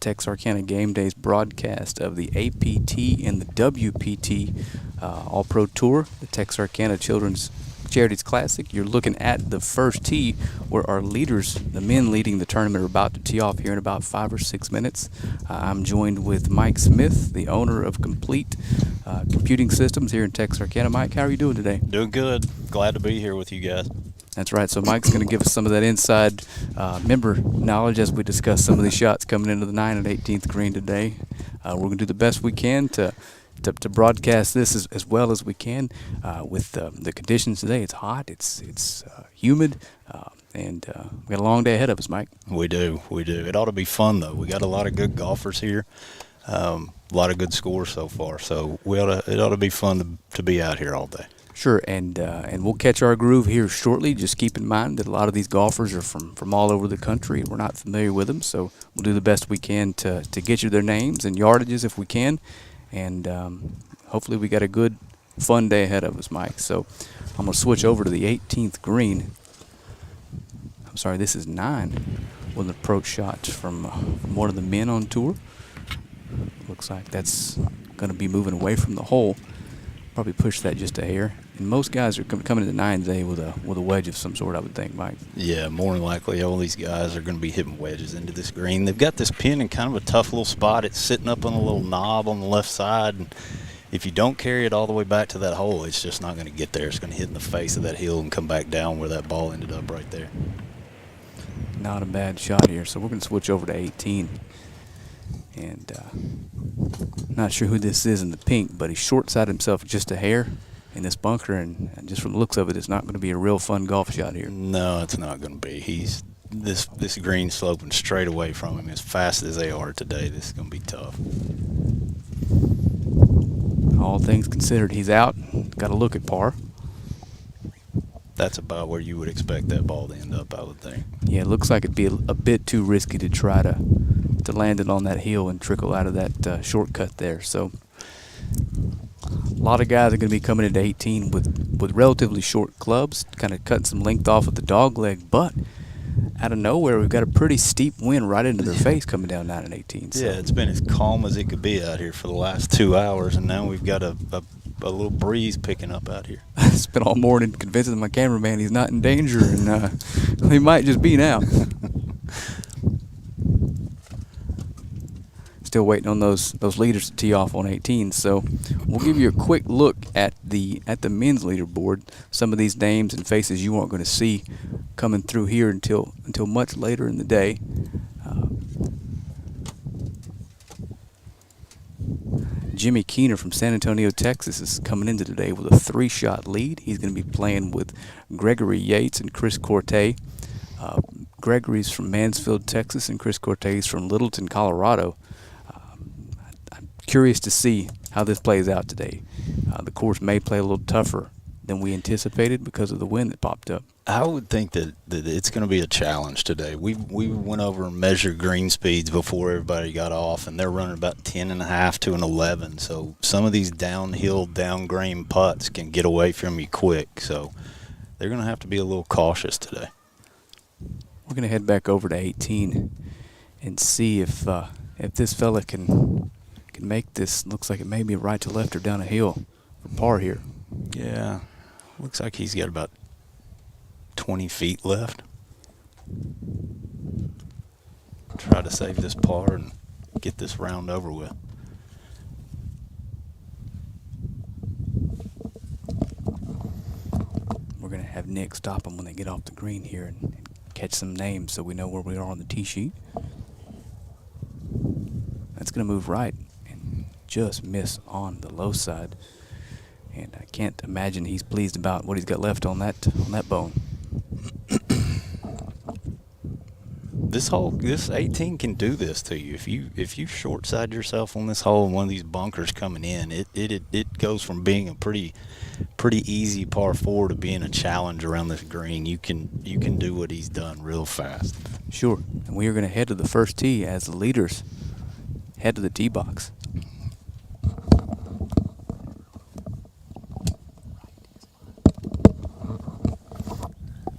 Texarkana Game Days broadcast of the APT and the WPT All-Pro Tour, the Texarkana Children's Charities Classic. You're looking at the first tee where our leaders, the men leading the tournament, are about to tee off here in about 5 or 6 minutes. I'm joined with Mike Smith, the owner of Complete Computing Systems here in Texarkana. Mike, how are you doing today? Doing good. Glad to be here with you guys. That's right. So Mike's going to give us some of that inside member knowledge as we discuss some of these shots coming into the 9 and 18th green today. We're going to do the best we can to broadcast this as well as we can with the conditions today. It's hot. It's humid. And we got a long day ahead of us, Mike. We do. It ought to be fun, though. We got a lot of good golfers here. A lot of good scores so far. So it ought to be fun to be out here all day. Sure, and we'll catch our groove here shortly. Just keep in mind that a lot of these golfers are from all over the country. We're not familiar with them, so we'll do the best we can to get you their names and yardages if we can. And hopefully we got a good, fun day ahead of us, Mike. So I'm going to switch over to the 18th green. I'm sorry, this is 9 with an approach shot from one of the men on tour. Looks like that's going to be moving away from the hole. Probably push that just a hair. And most guys are coming into 9 today with a wedge of some sort, I would think, Mike. Yeah, more than likely all these guys are going to be hitting wedges into this green. They've got this pin in kind of a tough little spot. It's sitting up on a little knob on the left side. And if you don't carry it all the way back to that hole, it's just not going to get there. It's going to hit in the face of that hill and come back down where that ball ended up right there. Not a bad shot here. So we're going to switch over to 18. And not sure who this is in the pink, but he short-sided himself just a hair in this bunker, and just from the looks of it, it's not going to be a real fun golf shot here. No, it's not going to be. This green sloping straight away from him as fast as they are today. This is going to be tough. All things considered, he's out. Got to look at par. That's about where you would expect that ball to end up, I would think. Yeah, it looks like it'd be a bit too risky to try to land it on that hill and trickle out of that shortcut there. So a lot of guys are going to be coming into 18 with relatively short clubs, kind of cutting some length off with the dog leg. But out of nowhere, we've got a pretty steep wind right into their face coming down 9 and 18. So. Yeah, it's been as calm as it could be out here for the last 2 hours, and now we've got a little breeze picking up out here. I spent all morning convincing my cameraman he's not in danger, and he might just be now. Still waiting on those leaders to tee off on 18. So we'll give you a quick look at the men's leaderboard. Some of these names and faces you aren't going to see coming through here until much later in the day. Jimmy Keener from San Antonio, Texas is coming into today with a 3-shot lead. He's going to be playing with Gregory Yates and Chris Corte. Gregory's from Mansfield, Texas, and Chris Corte's from Littleton, Colorado. I'm curious to see how this plays out today. The course may play a little tougher than we anticipated because of the wind that popped up. I would think that it's going to be a challenge today. We went over and measured green speeds before everybody got off, and they're running about 10.5 to an 11. So some of these downhill, down green putts can get away from you quick. So they're going to have to be a little cautious today. We're going to head back over to 18 and see if this fella can make this. Looks like it may be right to left or down a hill for par here. Yeah, looks like he's got about 20 feet left. Try to save this par and get this round over with. We're going to have Nick stop them when they get off the green here and catch some names so we know where we are on the tee sheet. That's going to move right and just miss on the low side. And I can't imagine he's pleased about what he's got left on that bone. This 18 can do this to you. If you short side yourself on this hole in one of these bunkers coming in, it goes from being a pretty easy par 4 to being a challenge around this green. You can do what he's done real fast. Sure. And we are going to head to the first tee as the leaders head to the tee box.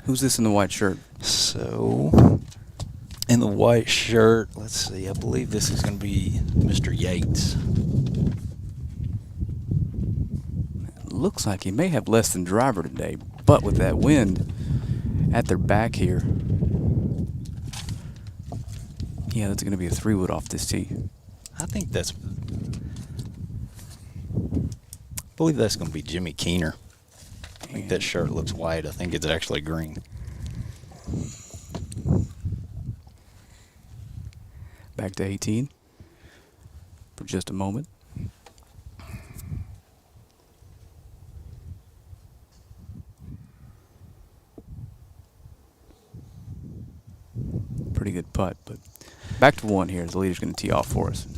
Who's this in the white shirt? So In the white shirt, let's see, I believe this is going to be Mr. Yates. Looks like he may have less than driver today, but with that wind at their back here, yeah, that's going to be a 3-wood off this tee. I believe that's going to be Jimmy Keener. I think that shirt looks white. I think it's actually green. Back to 18 for just a moment. Pretty good putt, but back to 1 here as the leader's going to tee off for us.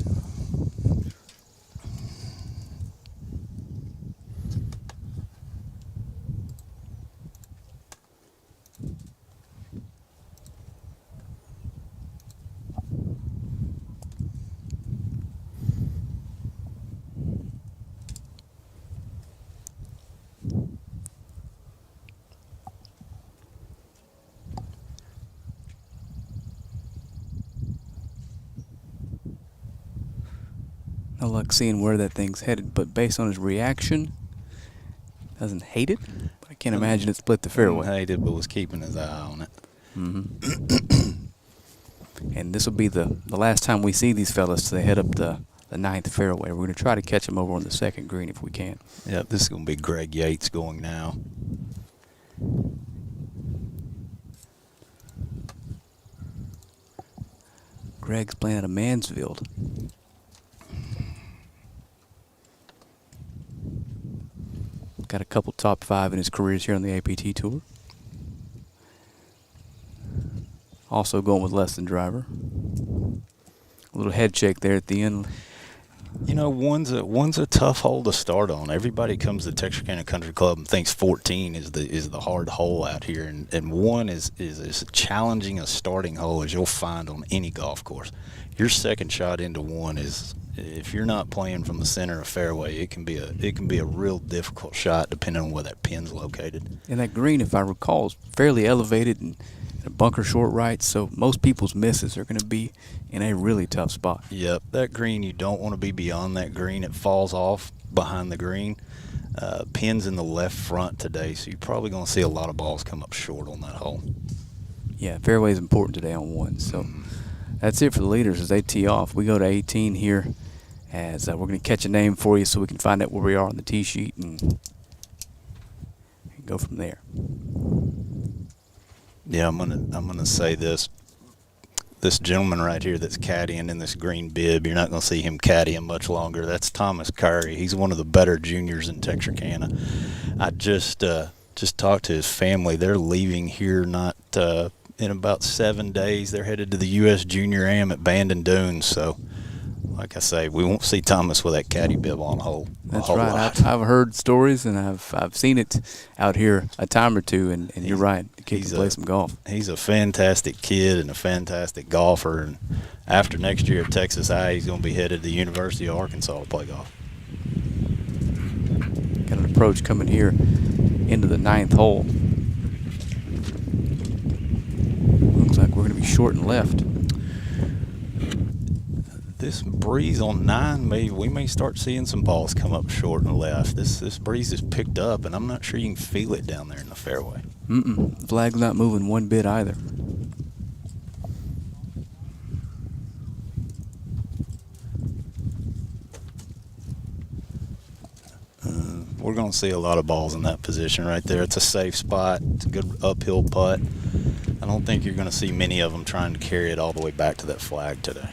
No luck seeing where that thing's headed, but based on his reaction, doesn't hate it. But I can't imagine it split the fairway. Didn't hate it, but was keeping his eye on it. And this will be the last time we see these fellas till they head up the 9th fairway. We're going to try to catch them over on the 2nd green if we can. Yeah, this is going to be Greg Yates going now. Greg's playing out of Mansfield. Got a couple top 5 in his careers here on the APT Tour. Also going with less than driver. A little head shake there at the end. You know, one's a tough hole to start on. Everybody comes to Texarkana Country Club and thinks 14 is the hard hole out here, and 1 is as challenging a starting hole as you'll find on any golf course. Your second shot into 1 is, if you're not playing from the center of fairway, it can be a real difficult shot depending on where that pin's located. And that green, if I recall, is fairly elevated and a bunker short right, so most people's misses are going to be in a really tough spot. Yep, that green, you don't want to be beyond that green. It falls off behind the green. Pins in the left front today, so you're probably going to see a lot of balls come up short on that hole. Yeah, fairway is important today on 1, so that's it for the leaders as they tee off. We go to 18 here as we're going to catch a name for you so we can find out where we are on the tee sheet and go from there. Yeah, I'm gonna say this gentleman right here that's caddying in this green bib, you're not going to see him caddying much longer. That's Thomas Curry. He's one of the better juniors in Texarkana. I just talked to his family. They're leaving here in about 7 days. They're headed to the U.S. Junior Am at Bandon Dunes. So, like I say, we won't see Thomas with that caddy bib on a whole lot. I've heard stories and I've seen it out here a time or two, and you're right. The kid can play some golf. He's a fantastic kid and a fantastic golfer. And after next year at Texas A, he's going to be headed to the University of Arkansas to play golf. Got an approach coming here into the 9th hole. Looks like we're going to be short and left. This breeze on 9, we may start seeing some balls come up short and left. This breeze is picked up, and I'm not sure you can feel it down there in the fairway. Flag's not moving one bit either. We're going to see a lot of balls in that position right there. It's a safe spot. It's a good uphill putt. I don't think you're going to see many of them trying to carry it all the way back to that flag today.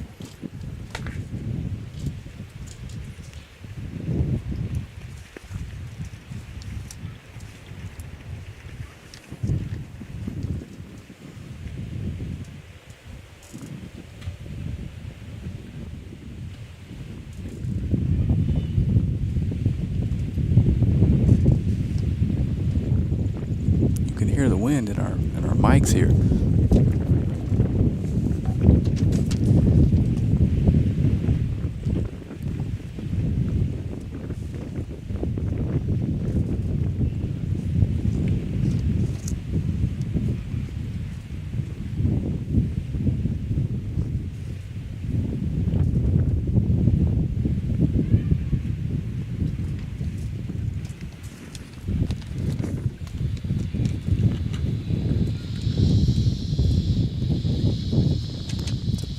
Hear the wind in our mics here.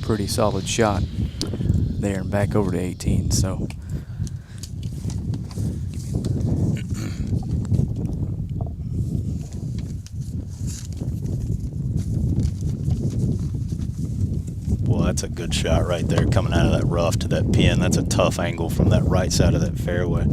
pretty solid shot there and back over to 18. So Well, that's a good shot right there coming out of that rough to that pin. That's a tough angle from that right side of that fairway.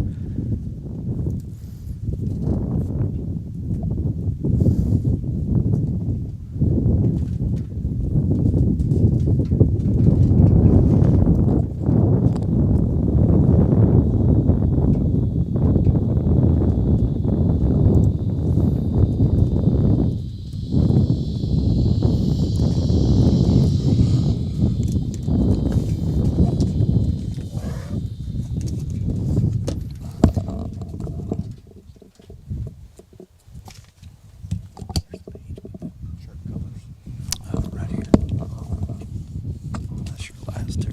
Right here. That's your last two.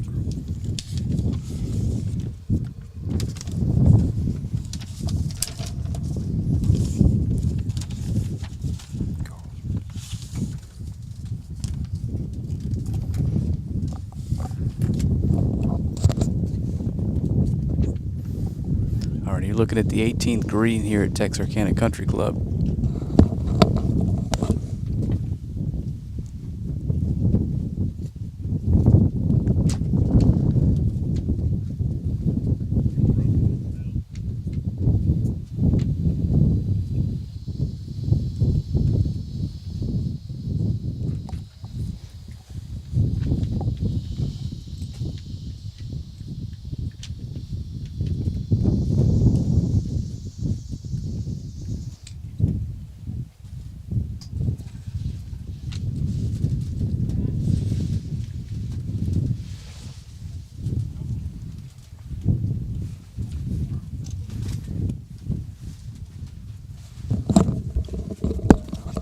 all right, you're looking at the 18th green here at Texarkana Country Club.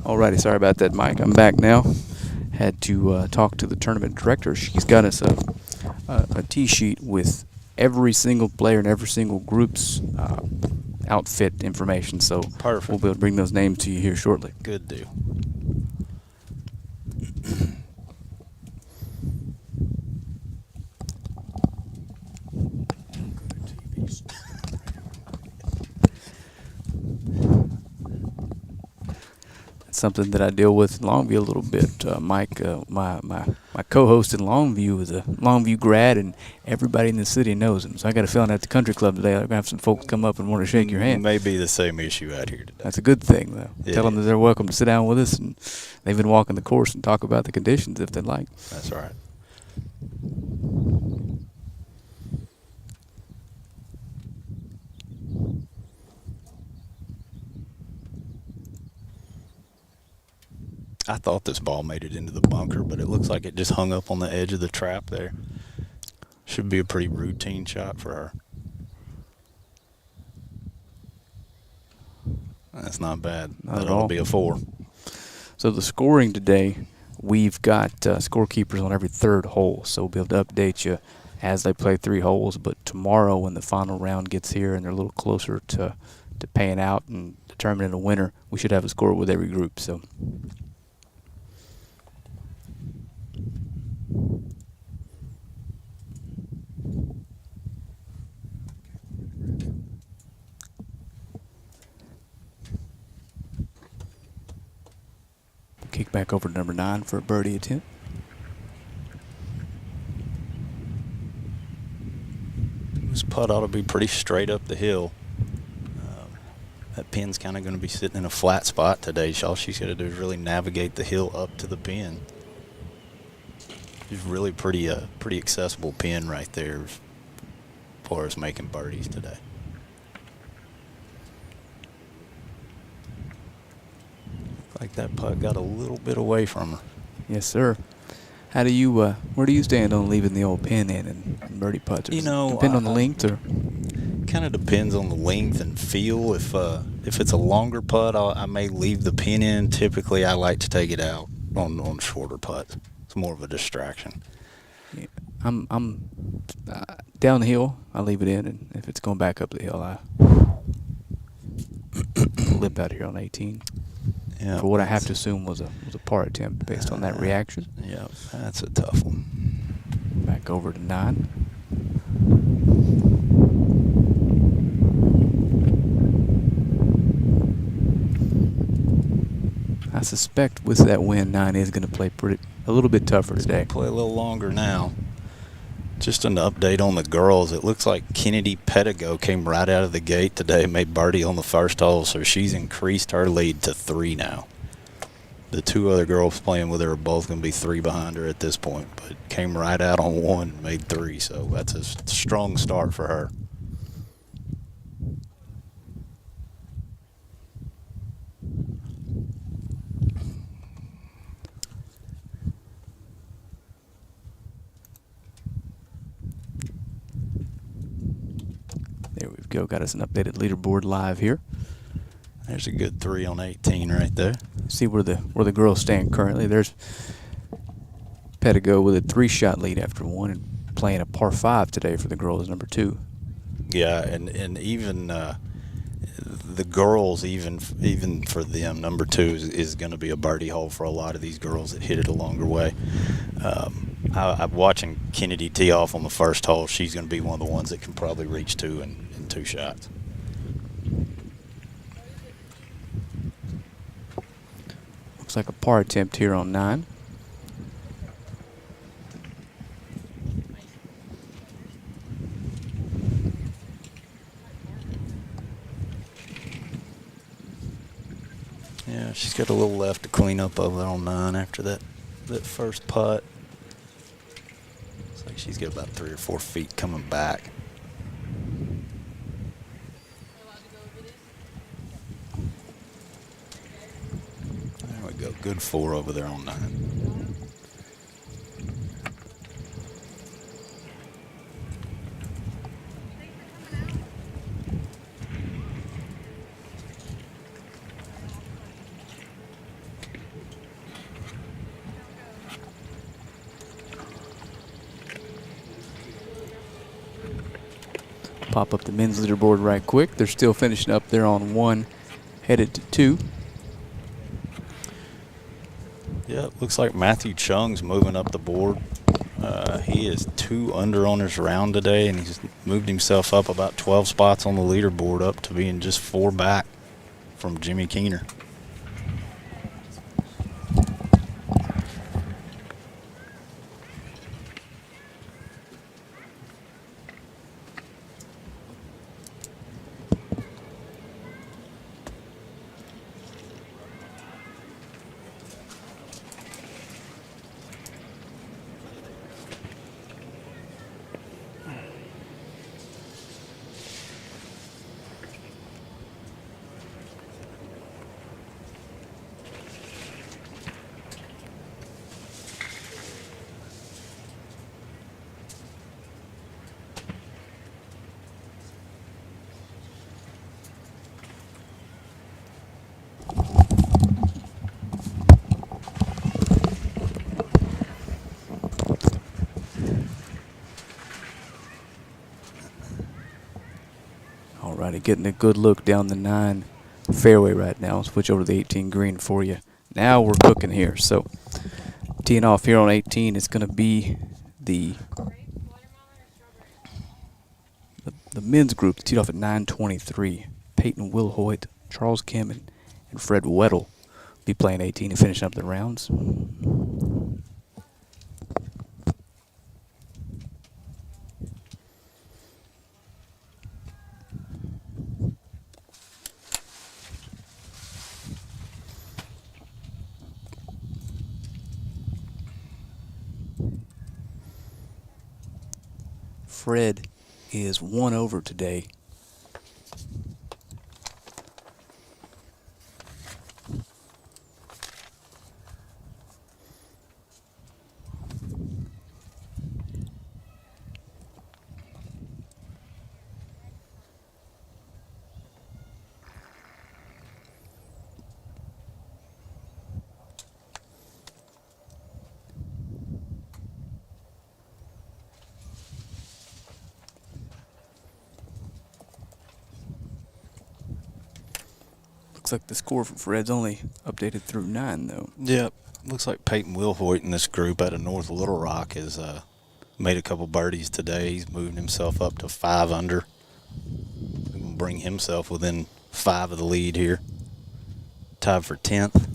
Alrighty, sorry about that, Mike. I'm back now. Had to talk to the tournament director. She's got us a tee sheet with every single player and every single group's outfit information. So Perfect. we'll be able to bring those names to you here shortly. Good deal. Something that I deal with in Longview a little bit. Mike, my co-host in Longview is a Longview grad, and everybody in the city knows him. So I got a feeling at the country club today, I'm going to have some folks come up and want to shake your hand. May be the same issue out here today. That's a good thing, though. Yeah. Tell them that they're welcome to sit down with us, and they've been walking the course and talk about the conditions if they'd like. That's right. I thought this ball made it into the bunker, but it looks like it just hung up on the edge of the trap there. Should be a pretty routine shot for her. That's not bad. Not at That'll all. be a 4. So the scoring today, we've got scorekeepers on every third hole, so we'll be able to update you as they play 3 holes. But tomorrow, when the final round gets here and they're a little closer to paying out and determining a winner, we should have a score with every group. So. Kick back over to number 9 for a birdie attempt. This putt ought to be pretty straight up the hill. That pin's kind of going to be sitting in a flat spot today. All she's got to do is really navigate the hill up to the pin. It's really pretty accessible pin right there as far as making birdies today. Like that putt got a little bit away from her. Yes, sir. How do you, where do you stand on leaving the old pin in and birdie putts? You know, depend on the length, or kind of depends on the length and feel. If it's a longer putt, I may leave the pin in. Typically, I like to take it out on shorter putts. It's more of a distraction. yeah, I'm down the hill. I leave it in, and if it's going back up the hill, I lip out here on 18. Yeah, For what I have to assume was a par attempt based on that reaction. Yeah, that's a tough one. Back over to 9. I suspect with that win, 9 is going to play a little bit tougher today. Play a little longer now. Just an update on the girls. It looks like Kennedy Pedigo came right out of the gate today, made birdie on the first hole, so she's increased her lead to 3 now. The 2 other girls playing with her are both going to be 3 behind her at this point, but came right out on 1 and made 3, so that's a strong start for her. There we go. Got us an updated leaderboard live here. There's a good 3 on 18 right there. See where the girls stand currently. There's Pedigo with a 3-shot lead after 1 and playing a par 5 today for the girls, number 2. Yeah, and even the girls, even for them, number 2 is going to be a birdie hole for a lot of these girls that hit it a longer way. I'm watching Kennedy tee off on the first hole. She's going to be one of the ones that can probably reach 2 in 2 shots. Looks like a par attempt here on 9. Yeah, she's got a little left to clean up over there on 9 after that first putt. Looks like she's got about 3 or 4 feet coming back. There we go. Good 4 over there on 9. Pop up the men's leaderboard right quick. They're still finishing up there on 1, headed to 2. Yeah, it looks like Matthew Chung's moving up the board. He is 2 under on his round today, and he's moved himself up about 12 spots on the leaderboard, up to being just 4 back from Jimmy Keener. Alrighty, getting a good look down the 9 fairway right now. I'll switch over to the 18 green for you. Now we're cooking here. So teeing off here on 18 is going to be the men's group teed off at 9:23. Peyton Wilhoit, Charles Kim, and Fred Weddle be playing 18 and finishing up the rounds. Fred is 1 over today. Looks like the score for Fred's only updated through 9, though. Yep. Looks like Peyton Wilhoit in this group out of North Little Rock is Made a couple birdies today. He's moving himself up to 5 under. He can bring himself within 5 of the lead here. Tied for 10th.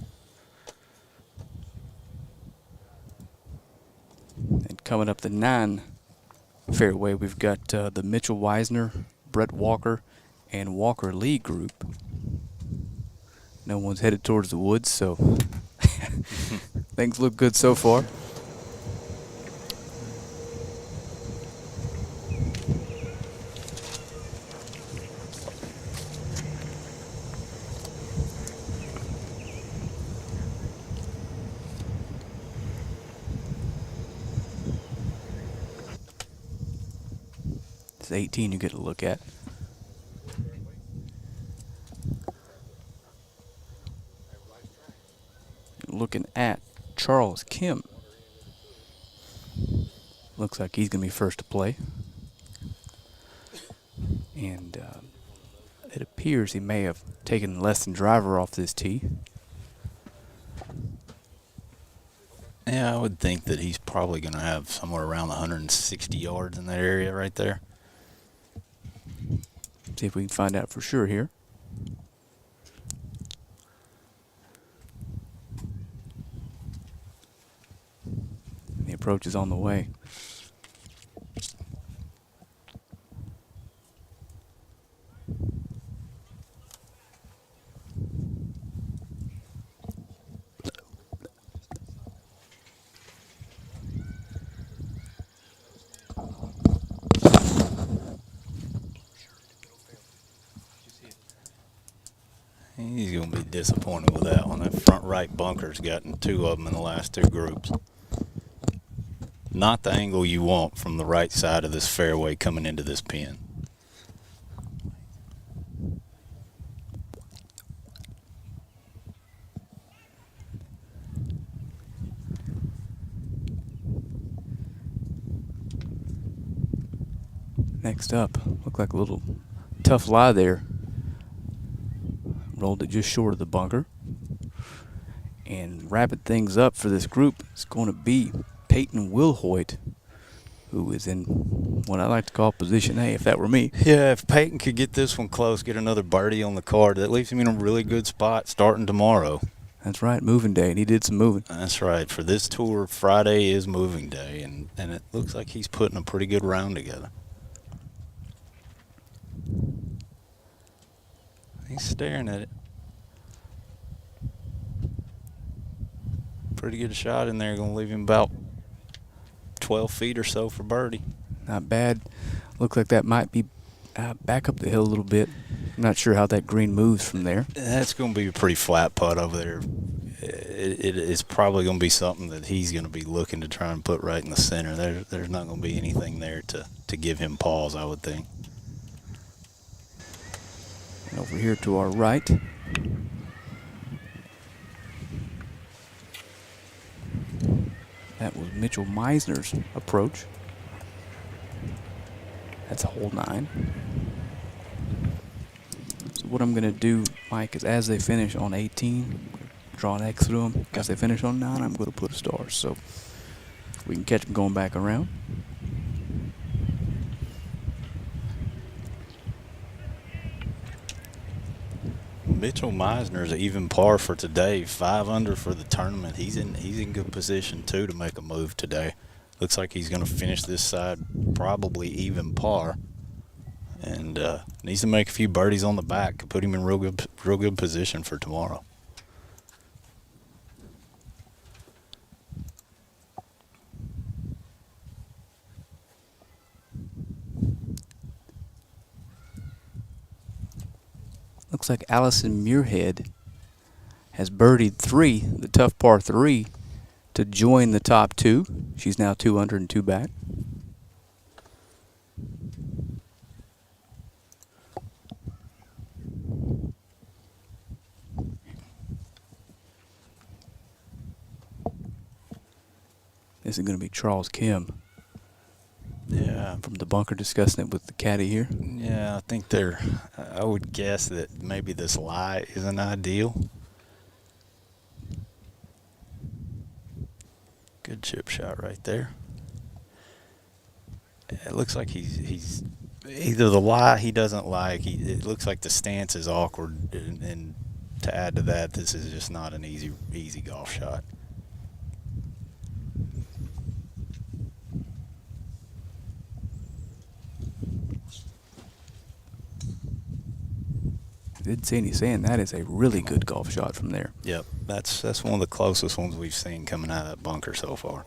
And coming up the 9 fairway, we've got the Mitchell Weisner, Brett Walker, and Walker Lee group. No one's headed towards the woods, so things look good so far. It's 18 you get to look at. Looking at Charles Kim. Looks like he's going to be first to play. And it appears he may have taken less than driver off this tee. Yeah, I would think that he's probably going to have somewhere around 160 yards in that area right there. See if we can find out for sure here. The approach is on the way. He's going to be disappointed with that one. That front right bunker's gotten 2 of them in the last 2 groups. Not the angle you want from the right side of this fairway coming into this pin. Next up, looked like a little tough lie there. Rolled it just short of the bunker. And wrapping things up for this group is going to be Peyton Wilhoit, who is in what I like to call position A, if that were me. Yeah, if Peyton could get this one close, get another birdie on the card, that leaves him in a really good spot starting tomorrow. That's right, moving day, and he did some moving. That's right. For this tour, Friday is moving day, and it looks like he's putting a pretty good round together. He's staring at it. Pretty good shot in there. Going to leave him about 12 feet or so for birdie. Not bad. Looks like that might be back up the hill a little bit. I'm not sure how that green moves from there. That's going to be a pretty flat putt over there. It is probably going to be something that he's going to be looking to try and put right in the center. There's not going to be anything there to give him pause, I would think. And over here to our right, that was Mitchell Meisner's approach. That's hole 9. So what I'm going to do, Mike, is as they finish on 18, draw an X through them. As they finish on 9, I'm going to put a star. So we can catch them going back around. Mitchell Meisner's an even par for today, 5 under for the tournament. He's in good position too to make a move today. Looks like he's going to finish this side probably even par, and needs to make a few birdies on the back to put him in real good position for tomorrow. Looks like Allison Muirhead has birdied 3, the tough par 3, to join the top 2. She's now 2 under and 2 back. This is going to be Charles Kim. Yeah. From the bunker, discussing it with the caddy here. Yeah, I think I would guess that maybe this lie isn't ideal. Good chip shot right there. It looks like he's either the lie he doesn't like. It looks like the stance is awkward, and to add to that, this is just not an easy golf shot. Didn't see any saying that is a really good golf shot from there. Yep, that's one of the closest ones we've seen coming out of that bunker so far.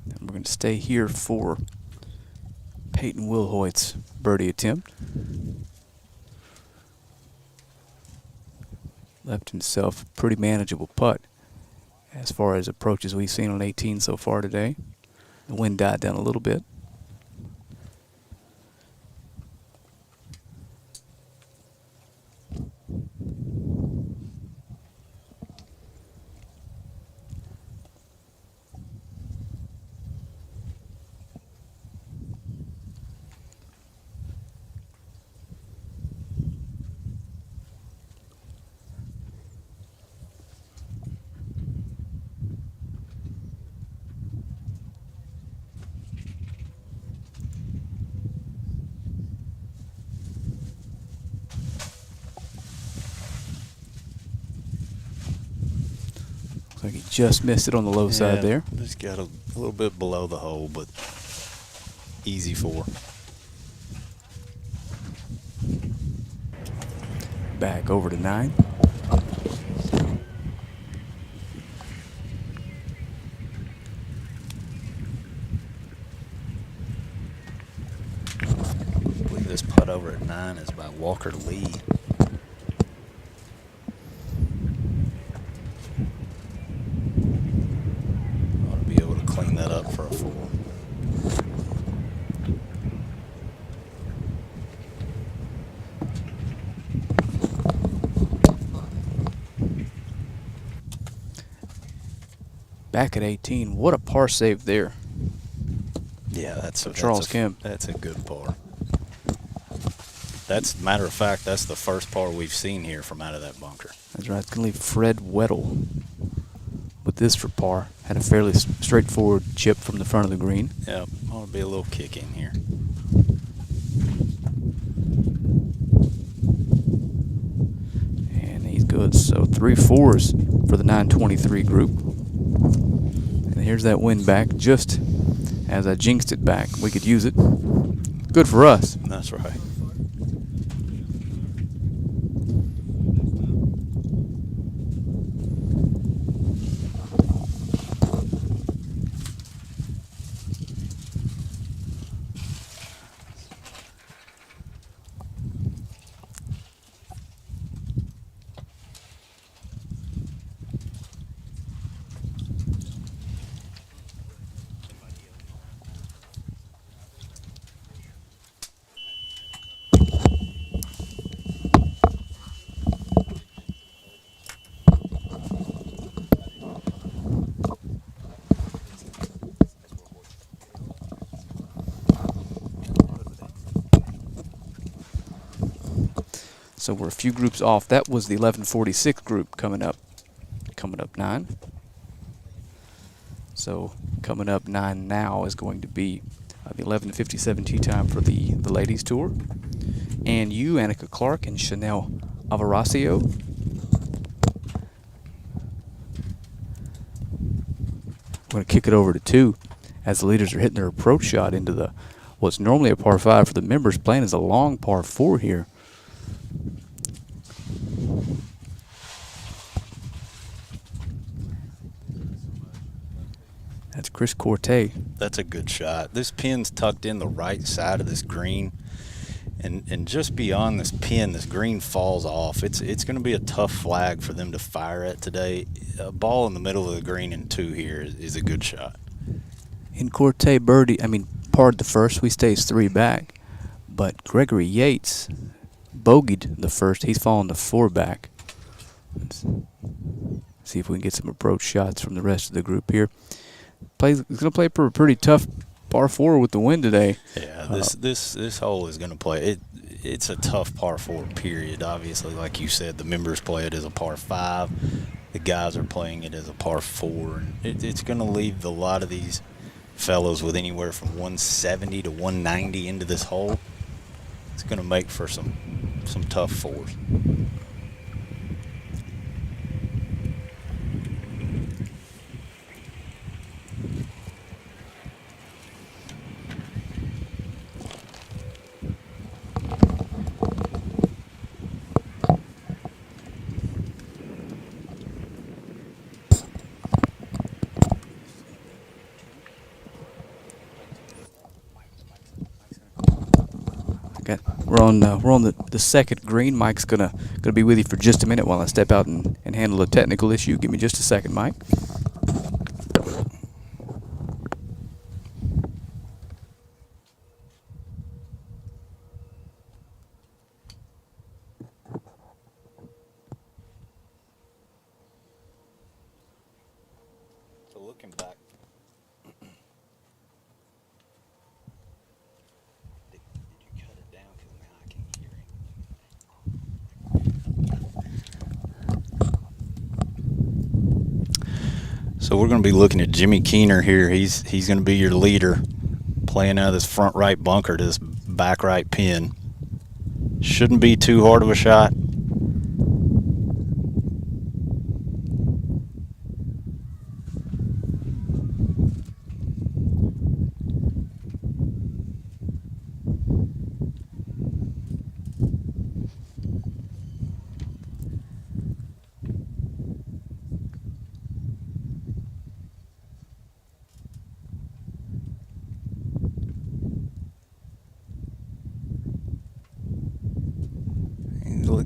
And we're going to stay here for Peyton Wilhoit's birdie attempt. Left himself a pretty manageable putt as far as approaches we've seen on 18 so far today. The wind died down a little bit. Looks like he just missed it on the low side there. Just got a little bit below the hole, but easy for. Back over to 9. I believe this putt over at 9 is by Walker Lee. Ought to be able to clean that up for a 4. Back at 18. What a par save there. Yeah, that's Charles Kim. That's a good par. That's, matter of fact, that's the first par we've seen here from out of that bunker. That's right. It's going to leave Fred Weddle with this for par. Had a fairly straightforward chip from the front of the green. Yep, ought to be a little kick in here. And he's good. So 3 4s for the 923 group. And here's that wind back just as I jinxed it back. We could use it. Good for us. That's right. So we're a few groups off. That was the 1146 group coming up 9. So coming up 9 now is going to be the 11:57 tee time for the ladies tour. And you, Annika Clark and Chanel Avarasio. We're going to kick it over to 2 as the leaders are hitting their approach shot into the what's normally a par 5 for the members. Playing is a long par 4 here. That's Chris Corte. That's a good shot. This pin's tucked in the right side of this green, and just beyond this pin, this green falls off. It's going to be a tough flag for them to fire at today. A ball in the middle of the green in 2 here is a good shot. In Corte birdie, parred the first. We stays 3 back, but Gregory Yates bogeyed the first. He's fallen to 4 back. Let's see if we can get some approach shots from the rest of the group here. He's going to play for a pretty tough par 4 with the wind today. Yeah, this hole is going to play it. It's a tough par 4 period. Obviously, like you said, the members play it as a par 5. The guys are playing it as a par 4. And it's going to leave a lot of these fellows with anywhere from 170 to 190 into this hole. It's going to make for some tough 4s. We're on the second green. Mike's gonna be with you for just a minute while I step out and handle a technical issue. Give me just a second, Mike. So looking back, did you cut it down? Because now I can't hear it. So we're going to be looking at Jimmy Keener here. He's going to be your leader, playing out of this front right bunker to this back right pin. Shouldn't be too hard of a shot.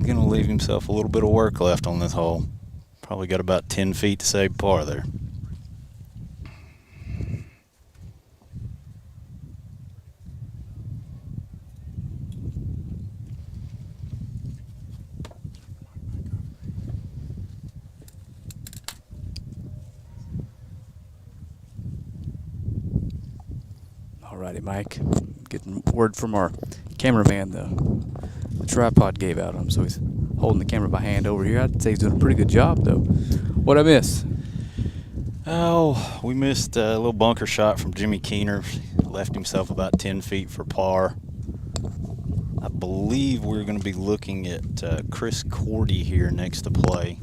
Going to leave himself a little bit of work left on this hole. Probably got about 10 feet to save par there. Alrighty, Mike. Getting word from our cameraman. The tripod gave out on him, so he's holding the camera by hand over here. I'd say he's doing a pretty good job, though. What'd I miss? Oh, we missed a little bunker shot from Jimmy Keener. Left himself about 10 feet for par. I believe we're going to be looking at Chris Cordy here next to play.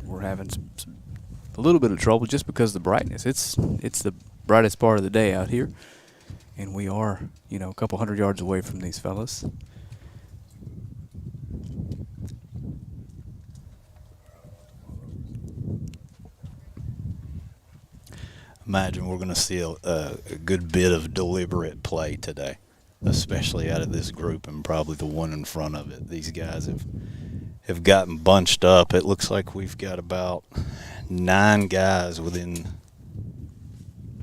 We're having a little bit of trouble just because of the brightness. It's the brightest part of the day out here, and we are, a couple hundred yards away from these fellas. Imagine we're going to see a good bit of deliberate play today, especially out of this group and probably the one in front of it. These guys have gotten bunched up. It looks like we've got about 9 guys within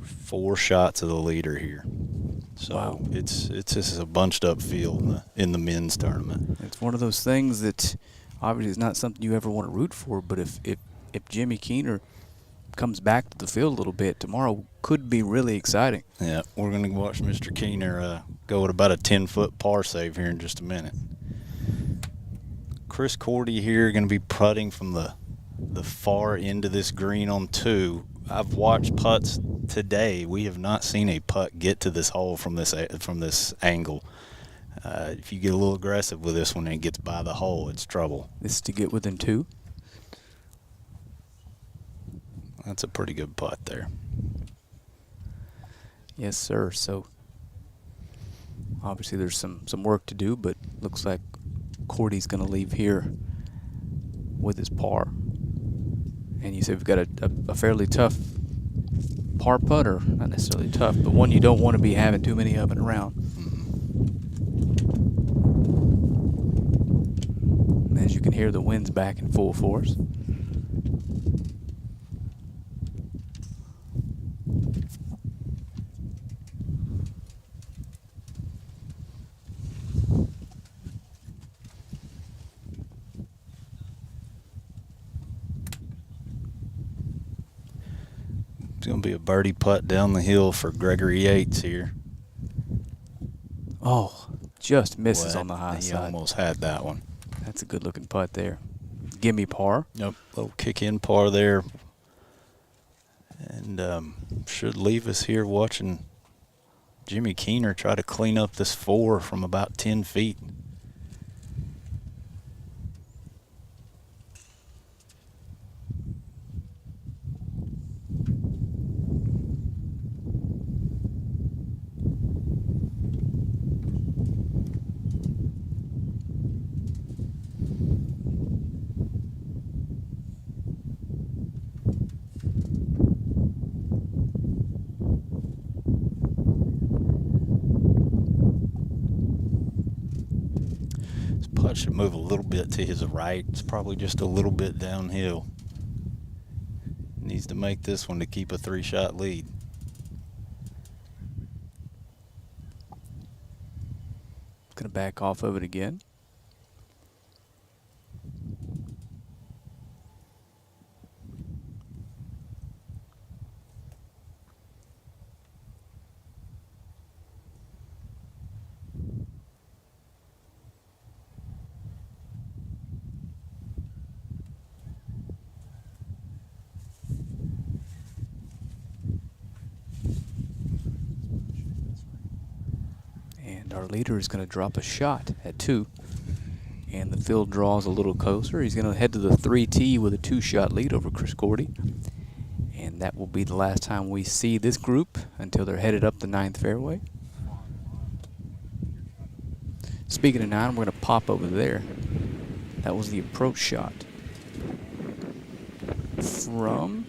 4 shots of the leader here. So wow. It's just a bunched up field in the men's tournament. It's one of those things that obviously is not something you ever want to root for, but if Jimmy Keener comes back to the field a little bit tomorrow, could be really exciting. Yeah, we're going to watch Mr. Keener go at about a 10-foot par save here in just a minute. Chris Cordy here going to be putting from the far end of this green on 2. I've watched putts today. We have not seen a putt get to this hole from this angle. If you get a little aggressive with this one and it gets by the hole, it's trouble. This is to get within 2. That's a pretty good putt there. Yes, sir. So obviously there's some work to do, but looks like Cordy's going to leave here with his par. And you say we've got a fairly tough par putter, not necessarily tough, but one you don't want to be having too many of it around. As you can hear, the wind's back in full force. It's going to be a birdie putt down the hill for Gregory Yates here. Oh, just misses Boy, on the high he side. almost had that one. That's a good looking putt there. Gimme par. Yep, little kick in par there. And should leave us here watching Jimmy Keener try to clean up this 4 from about 10 feet. This putt should move a little bit to his right. It's probably just a little bit downhill. Needs to make this one to keep a 3-shot lead. Going to back off of it again. And our leader is going to drop a shot at 2. And the field draws a little closer. He's going to head to the 3T with a 2-shot lead over Chris Gordy. And that will be the last time we see this group until they're headed up the 9th fairway. Speaking of 9, we're going to pop over there. That was the approach shot from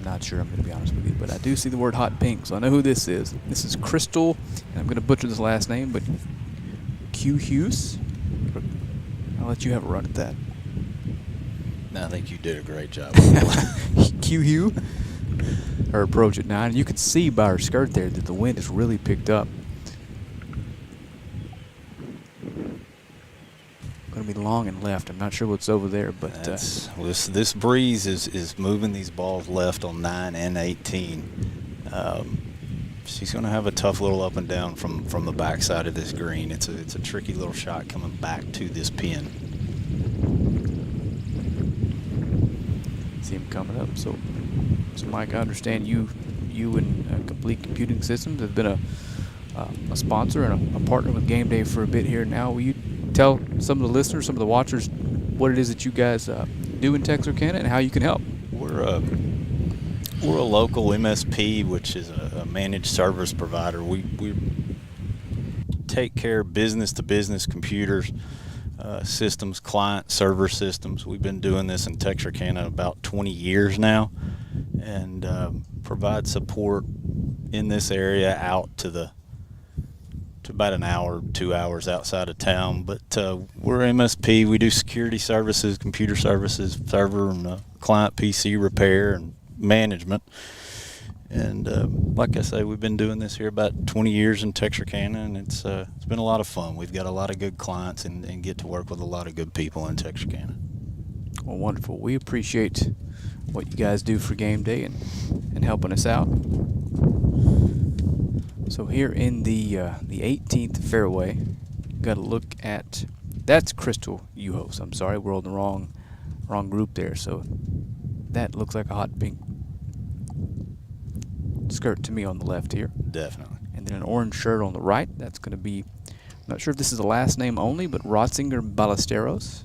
not sure, I'm going to be honest with you, but I do see the word hot pink, so I know who this is. This is Crystal, and I'm going to butcher this last name, but Q Hughes. I'll let you have a run at that. No, I think you did a great job. Q Hugh. Her approach at 9. You can see by her skirt there that the wind has really picked up. Going to be long and left. I'm not sure what's over there, but this breeze is moving these balls left on 9 and 18. She's going to have a tough little up and down from the backside of this green. It's a tricky little shot coming back to this pin. See him coming up. So Mike, I understand you and Complete Computing Systems have been a sponsor and a partner with Game Day for a bit here now. Will you tell some of the listeners, some of the watchers, what it is that you guys do in Texarkana and how you can help? We're a local MSP, which is a managed service provider. We take care of business-to-business computers, systems, client server systems. We've been doing this in Texarkana about 20 years now, and provide support in this area out to about an hour, 2 hours outside of town. But we're MSP. We do security services, computer services, server and client PC repair and management. And like I say, we've been doing this here about 20 years in Texarkana, and it's been a lot of fun. We've got a lot of good clients and get to work with a lot of good people in Texarkana. Well, wonderful. We appreciate what you guys do for Game Day and helping us out. So here in the 18th fairway, got to look at, that's Crystal Uhos. I'm sorry, we're on the wrong group there. So that looks like a hot pink skirt to me on the left here. Definitely. And then an orange shirt on the right. That's going to be, I'm not sure if this is a last name only, but Rotzinger Ballesteros.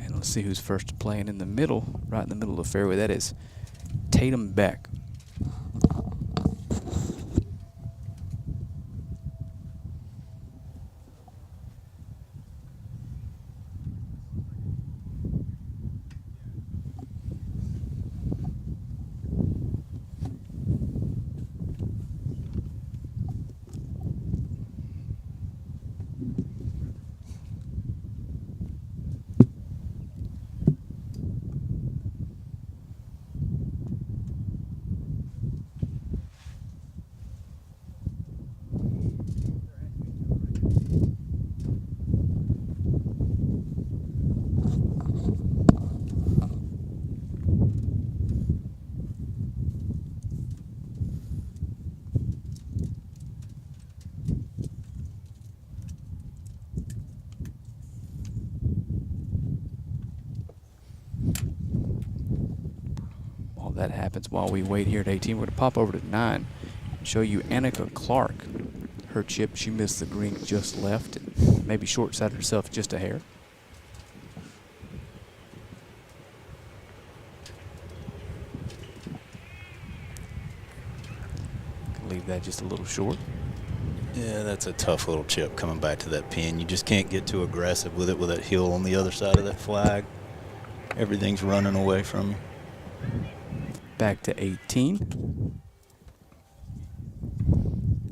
And let's see who's first playing in the middle, right in the middle of the fairway. That is Tatum Beck. that happens while we wait here at 18. We're going to pop over to 9 and show you Annika Clark. Her chip, she missed the green just left and maybe short-sided herself just a hair. Leave that just a little short. Yeah, that's a tough little chip coming back to that pin. You just can't get too aggressive with it with that hill on the other side of that flag. Everything's running away from you. Back to 18.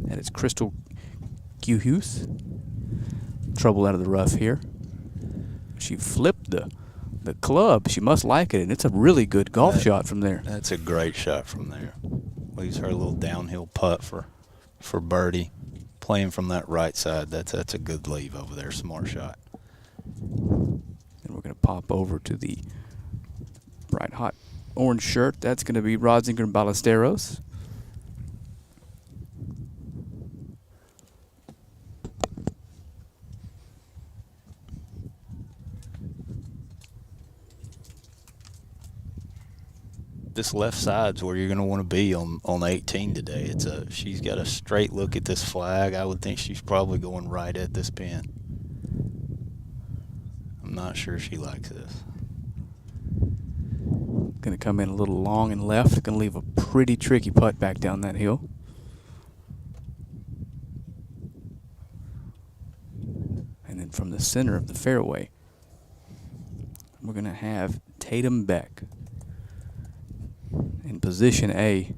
That is Crystal Hughes. Trouble out of the rough here. She flipped the club. She must like it, and it's a really good golf shot from there. That's a great shot from there. Leaves her a little downhill putt for birdie. Playing from that right side, that's a good leave over there. Smart shot. And we're going to pop over to the bright hot orange shirt. That's going to be Rodzinger and Ballesteros. This left side's where you're going to want to be on 18 today. She's got a straight look at this flag. I would think she's probably going right at this pin. I'm not sure she likes this. Going to come in a little long and left. Going to leave a pretty tricky putt back down that hill. And then from the center of the fairway, we're going to have Tatum Beck in position A,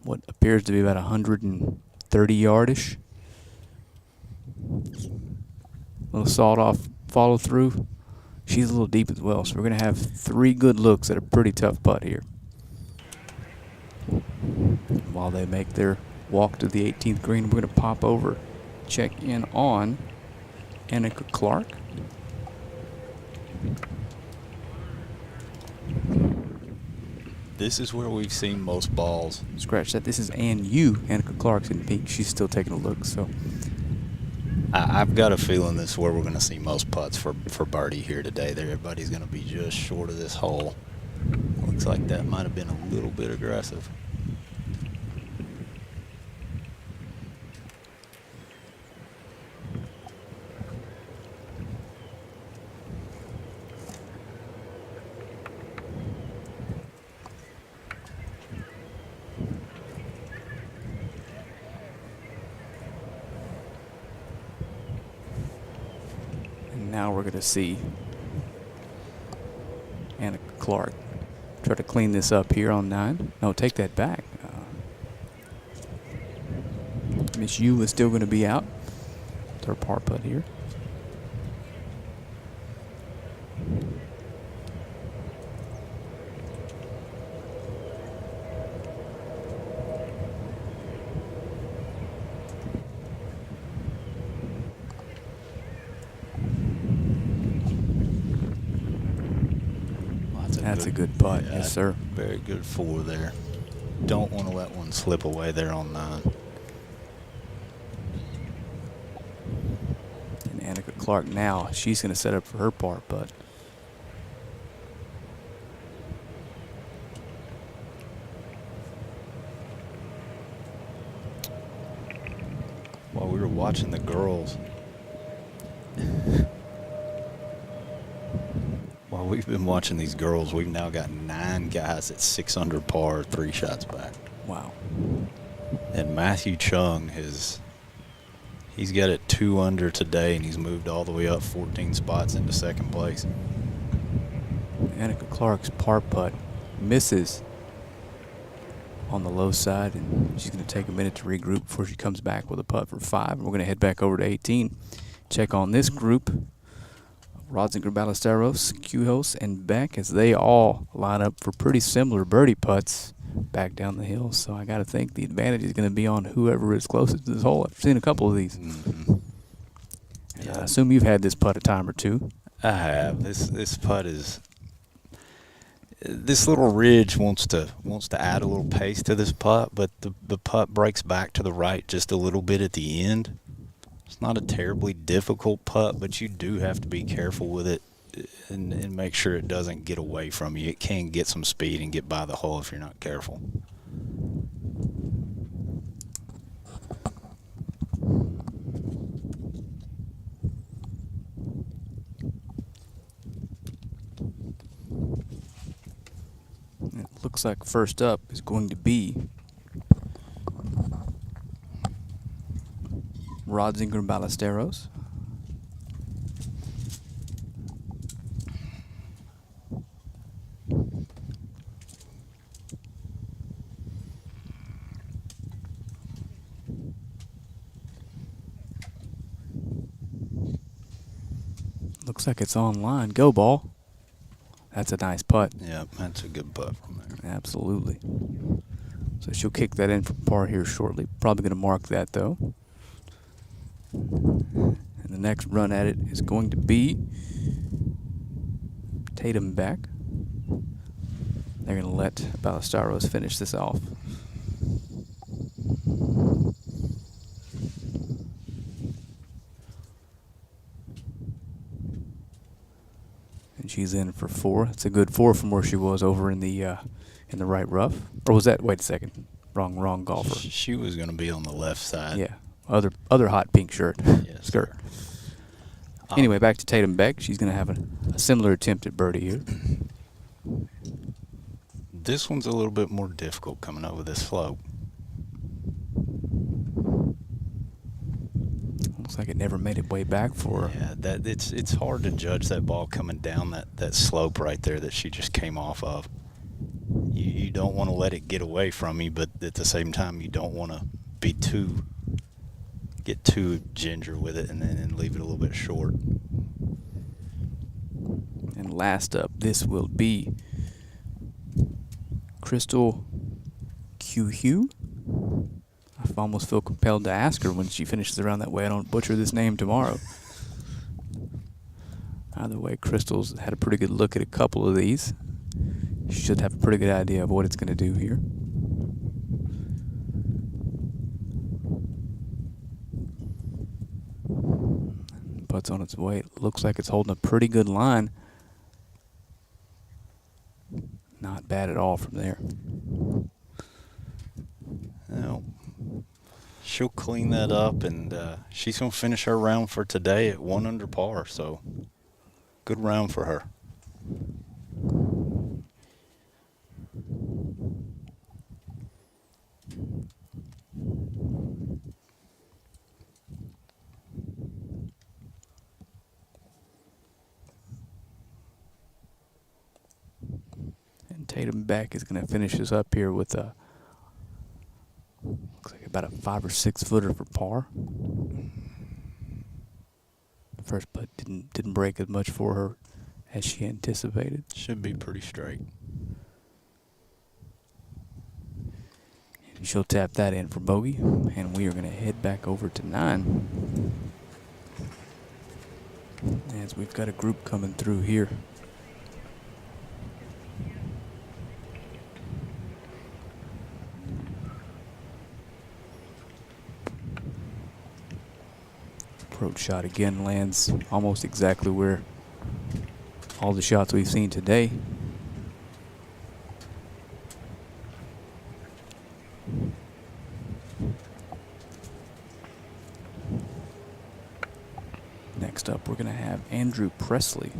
what appears to be about 130 yardish. Little sawed off follow through. She's a little deep as well, so we're going to have 3 good looks at a pretty tough putt here. While they make their walk to the 18th green, we're going to pop over, check in on Annika Clark. This is where we've seen most balls. Scratch that. This is Annika Clark's in pink. She's still taking a look. So I've got a feeling this is where we're going to see most putts for birdie here today. Everybody's going to be just short of this hole. Looks like that might have been a little bit aggressive. now we're going to see Annika Clark try to clean this up here on 9. No, take that back. Miss Yu is still going to be out. Third par putt here. That's a good putt, yeah, yes, sir. Very good 4 there. Don't want to let one slip away there on 9. And Annika Clark now, she's going to set up for her par putt. While we were watching the girls, while we've been watching these girls, we've now got 9 guys at 6 under par, 3 shots back. Wow. And Matthew Chung he's got it 2 under today, and he's moved all the way up 14 spots into second place. Annika Clark's par putt misses on the low side, and she's going to take a minute to regroup before she comes back with a putt for 5. And we're going to head back over to 18, check on this group. Rodzinger, Ballesteros, Kuhos, and Beck, as they all line up for pretty similar birdie putts back down the hill. So I got to think the advantage is going to be on whoever is closest to this hole. I've seen a couple of these. Mm-hmm. Yeah. I assume you've had this putt a time or two. I have. This putt is. This little ridge wants to add a little pace to this putt, but the putt breaks back to the right just a little bit at the end. It's not a terribly difficult putt, but you do have to be careful with it and make sure it doesn't get away from you. It can get some speed and get by the hole if you're not careful. It looks like first up is going to be Rodzinger Ballesteros. Looks like it's online. Go ball. That's a nice putt. Yeah, that's a good putt from there. Absolutely. So she'll kick that in for par here shortly. Probably going to mark that though. And the next run at it is going to be Tatum back. They're going to let Ballesteros finish this off. And she's in for 4. It's a good 4 from where she was over in the right rough. Or was that? Wait a second. Wrong golfer. She was going to be on the left side. Yeah. Other hot pink shirt. Yes, Skirt. sir. Anyway, back to Tatum Beck. She's going to have a similar attempt at birdie here. This one's a little bit more difficult coming over this slope. Looks like it never made its way back for her. Yeah, that it's hard to judge that ball coming down that slope right there that she just came off of. You don't want to let it get away from you, but at the same time you don't want to get too ginger with it and leave it a little bit short. And last up, this will be Crystal Q. I almost feel compelled to ask her when she finishes around that way I don't butcher this name tomorrow. Either way, Crystal's had a pretty good look at a couple of these. She should have a pretty good idea of what it's going to do here. Putt's on its way. It looks like it's holding a pretty good line. Not bad at all from there. Now, she'll clean that up, and she's going to finish her round for today at 1 under par, so good round for her. And Tatum Beck is going to finish this up here with a looks like about a 5 or 6 footer for par. First putt didn't break as much for her as she anticipated. Should be pretty straight. And she'll tap that in for bogey, and we are going to head back over to 9. As we've got a group coming through here. Approach shot again lands almost exactly where all the shots we've seen today. Next up, we're going to have Andrew Presley.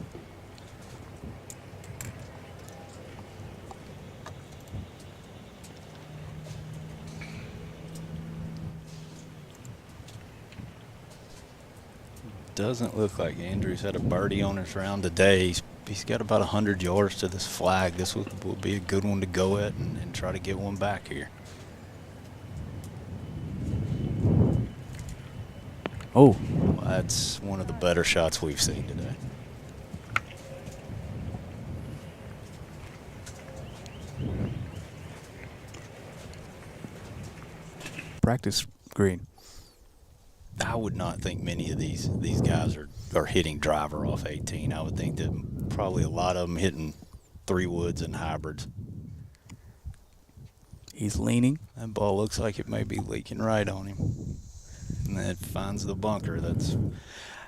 Doesn't look like Andrew's had a birdie on his round today. He's got about 100 yards to this flag. This will be a good one to go at and try to get one back here. Oh, Well, that's one of the better shots we've seen today. practice green. I would not think many of these guys are hitting driver off 18. I would think that probably a lot of them hitting 3 woods and hybrids. He's leaning. That ball looks like it may be leaking right on him. And that finds the bunker.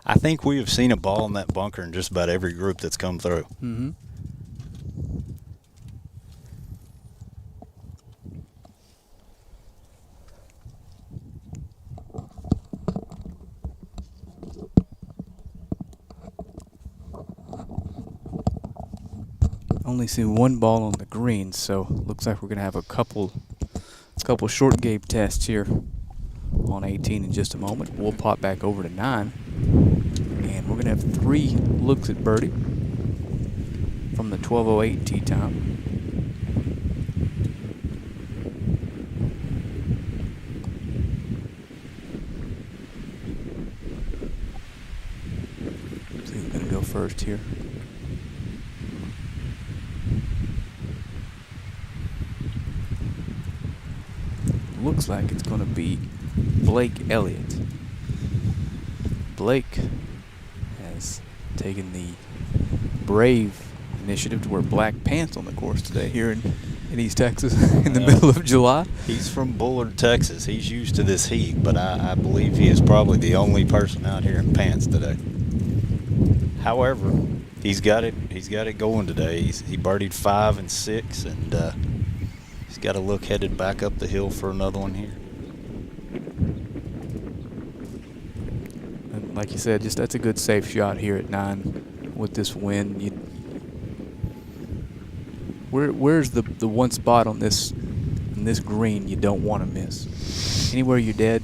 I think we have seen a ball in that bunker in just about every group that's come through. Mm-hmm. Only seen one ball on the green, so looks like we're gonna have a couple short game tests here on 18 in just a moment. We'll pop back over to 9, and we're gonna have 3 looks at birdie from the 12:08 tee time. So he's gonna go first here. Looks like it's going to be Blake Elliott. Blake has taken the brave initiative to wear black pants on the course today here in East Texas in the middle of July. He's from Bullard, Texas. He's used to this heat, but I believe he is probably the only person out here in pants today. However, he's got it going today. He birdied 5 and 6, and he's got a look headed back up the hill for another one here. And like you said, just that's a good safe shot here at 9 with this wind. Where's the one spot on this green you don't want to miss? Anywhere you're dead?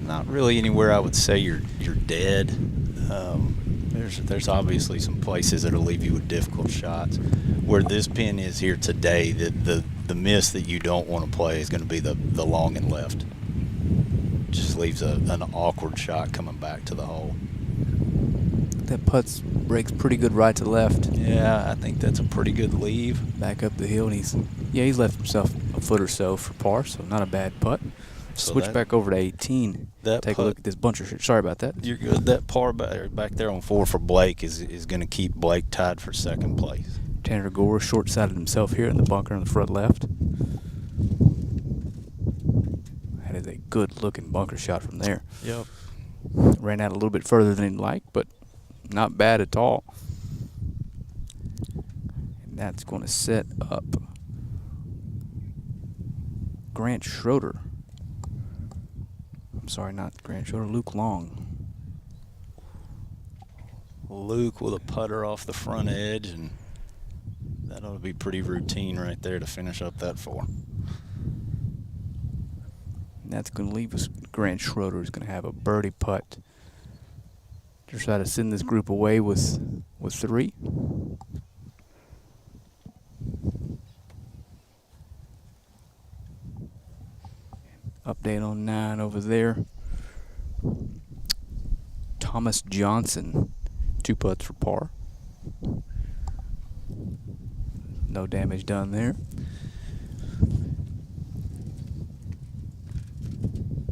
Not really anywhere I would say you're dead. There's obviously some places that'll leave you with difficult shots. Where this pin is here today, the miss that you don't want to play is going to be the long and left. Just leaves an awkward shot coming back to the hole. That putt breaks pretty good right to left. Yeah, I think that's a pretty good leave. Back up the hill, and he's left himself a foot or so for par, so not a bad putt. So Switch back over to 18. Take a look at this buncher. Sorry about that. You're good. That par back there on 4 for Blake is going to keep Blake tied for second place. Tanner Gore short-sided himself here in the bunker on the front left. That is a good-looking bunker shot from there. Yep. Ran out a little bit further than he'd like, but not bad at all. And that's going to set up Grant Schroeder. I'm sorry, not Grant Schroeder, Luke Long. Luke with a putter off the front edge, and that ought to be pretty routine right there to finish up that 4. And that's going to leave us. Grant Schroeder is going to have a birdie putt to try to send this group away with 3. Update on 9 over there. Thomas Johnson, 2 putts for par. No damage done there.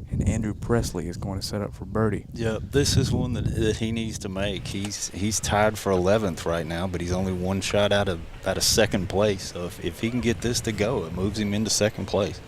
And Andrew Presley is going to set up for birdie. Yep, this is one that he needs to make. He's tied for 11th right now, but he's only 1 shot out of second place. So if he can get this to go, it moves him into second place.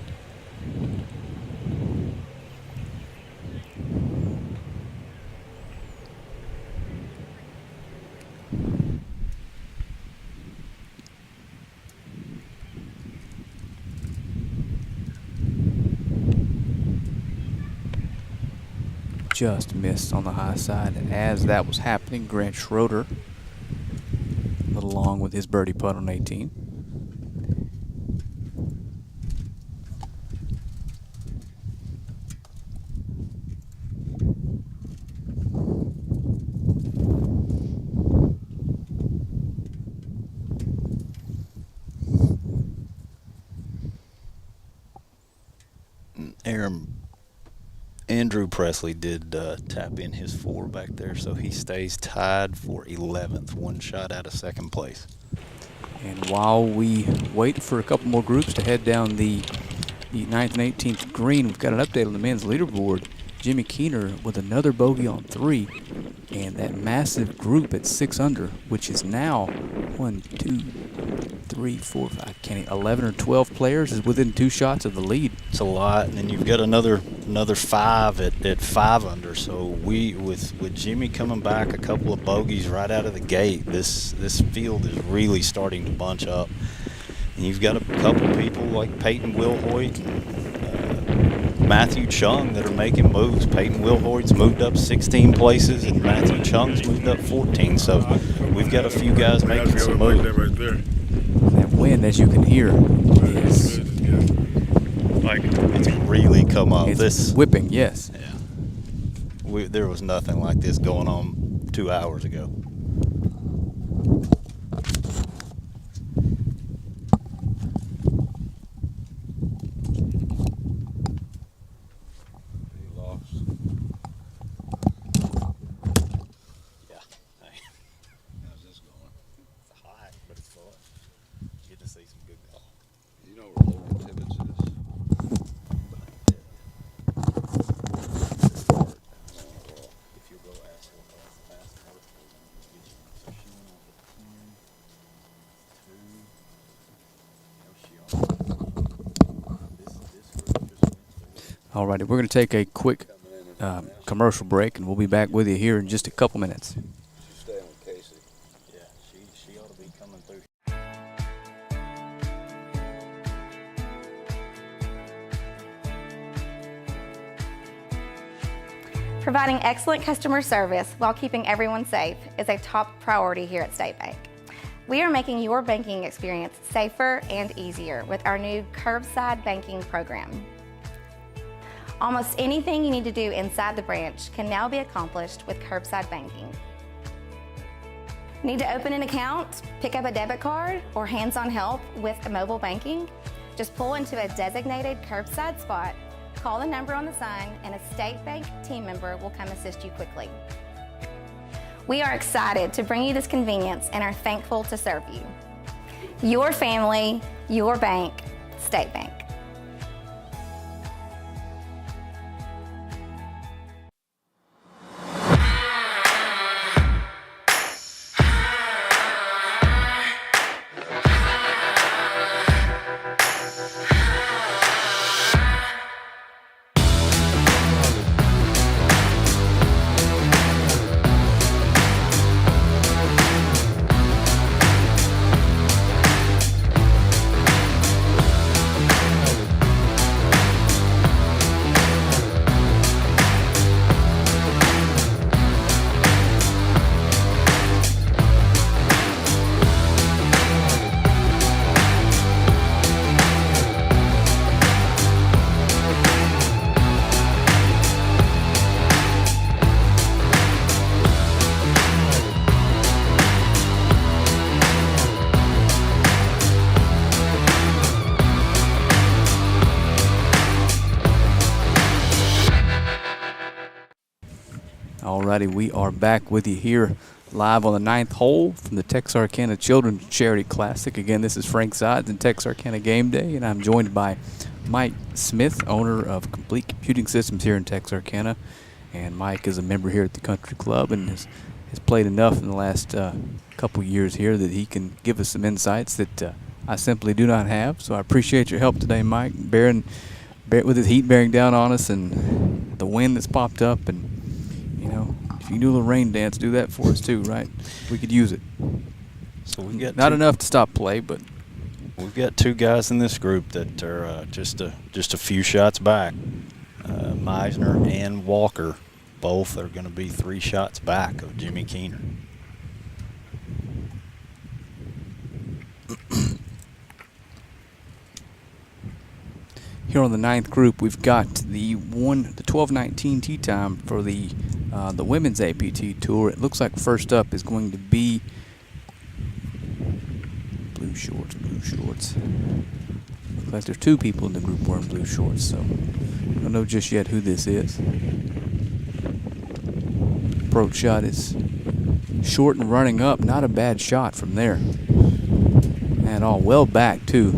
Just missed on the high side, and as that was happening, Grant Schroeder, a little long with his birdie putt on 18. Andrew Presley did tap in his 4 back there, so he stays tied for 11th, 1 shot out of second place. And while we wait for a couple more groups to head down the 9th and 18th green, we've got an update on the men's leaderboard. Jimmy Keener with another bogey on 3, and that massive group at 6 under, which is now 1, 2, 3, 4, 5, 11 or 12 players, is within 2 shots of the lead. It's a lot, and then you've got another 5 at 5 under. So with Jimmy coming back a couple of bogeys right out of the gate, this field is really starting to bunch up. And you've got a couple people like Peyton Wilhoit and Matthew Chung that are making moves. Peyton Wilhoit's moved up 16 places, and Matthew Chung's moved up 14. So we've got a few guys making some moves. That wind, as you can hear, is it's really come up. It's whipping, yes. Yeah. There was nothing like this going on 2 hours ago. All righty, we're going to take a quick commercial break, and we'll be back with you here in just a couple minutes. She's staying with Casey. Yeah, she ought to be coming through. Providing excellent customer service while keeping everyone safe is a top priority here at State Bank. We are making your banking experience safer and easier with our new curbside banking program. Almost anything you need to do inside the branch can now be accomplished with curbside banking. Need to open an account, pick up a debit card, or hands-on help with mobile banking? Just pull into a designated curbside spot, call the number on the sign, and a State Bank team member will come assist you quickly. We are excited to bring you this convenience and are thankful to serve you. Your family, your bank, State Bank. Alrighty, we are back with you here live on the 9th hole from the Texarkana Children's Charity Classic. Again, this is Frank Sides and Texarkana Game Day, and I'm joined by Mike Smith, owner of Complete Computing Systems here in Texarkana. And Mike is a member here at the Country Club and has played enough in the last couple years here that he can give us some insights that I simply do not have. So I appreciate your help today, Mike, bearing with the heat bearing down on us and the wind that's popped up. And you know, if you can do a little rain dance, do that for us too, right? We could use it. So we got not enough to stop play, but we've got 2 guys in this group that are just a few shots back. Meisner and Walker both are going to be 3 shots back of Jimmy Keener. here on the 9th group, we've got the 12:19 tee time for the women's APT tour. It looks like first up is going to be blue shorts. Looks like there's 2 people in the group wearing blue shorts, so I don't know just yet who this is. Approach shot is short and running up. Not a bad shot from there. And all well back, too.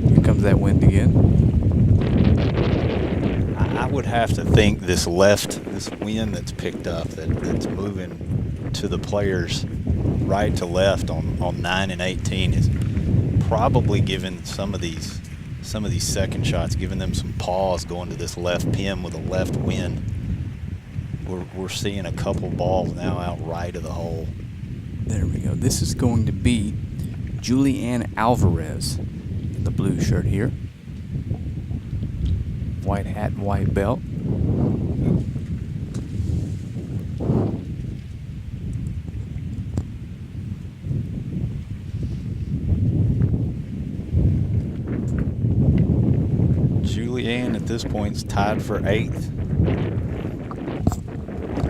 Here comes that wind again. have to think this wind that's picked up, that's moving to the players right to left on 9 and 18 is probably giving some of these second shots, giving them some pause going to this left pin with a left wind. We're seeing a couple balls now out right of the hole. There we go. This is going to be Julianne Alvarez in the blue shirt here. White hat and white belt. Julianne at this point is tied for 8th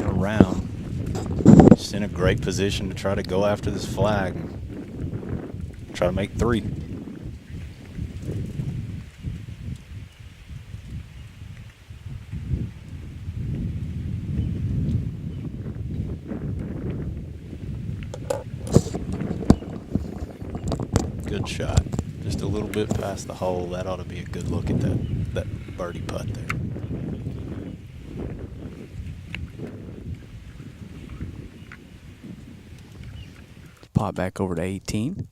around. Just in a great position to try to go after this flag and try to make 3. Good shot. Just a little bit past the hole. That ought to be a good look at that birdie putt there. Pop back over to 18.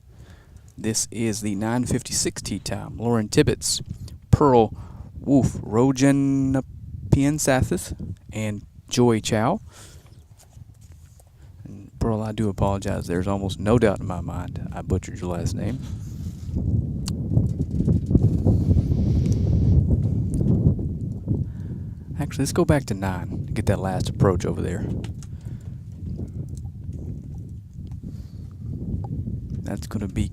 This is the 9:56 tee time. Lauren Tibbetts, Pearl Wolf, Rojan Piensathis, and Joy Chow. And Pearl, I do apologize. There's almost no doubt in my mind I butchered your last name. Actually, let's go back to 9. Get that last approach over there. That's going to be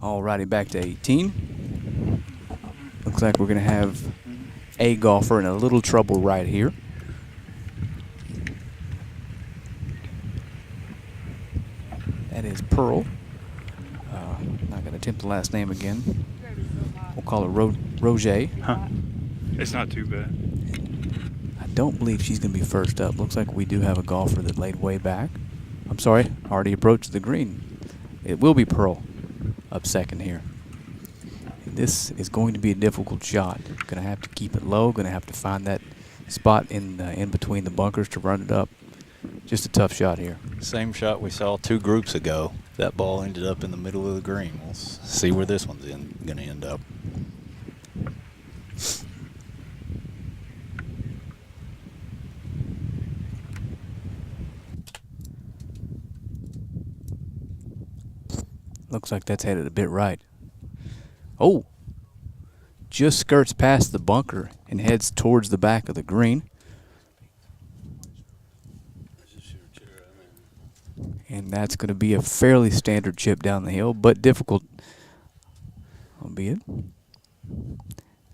Alrighty, back to 18. Looks like we're going to have a golfer in a little trouble right here. That is Pearl. Not going to attempt the last name again. We'll call her Roger. Huh. It's not too bad. I don't believe she's going to be first up. Looks like we do have a golfer that laid way back. I'm sorry, already approached the green. It will be Pearl up second here. And this is going to be a difficult shot. Going to have to keep it low. Going to have to find that spot in between the bunkers to run it up. Just a tough shot here. Same shot we saw 2 groups ago. That ball ended up in the middle of the green. We'll see where this one's going to end up. Looks like that's headed a bit right. Oh! Just skirts past the bunker and heads towards the back of the green. And that's going to be a fairly standard chip down the hill, but difficult, albeit.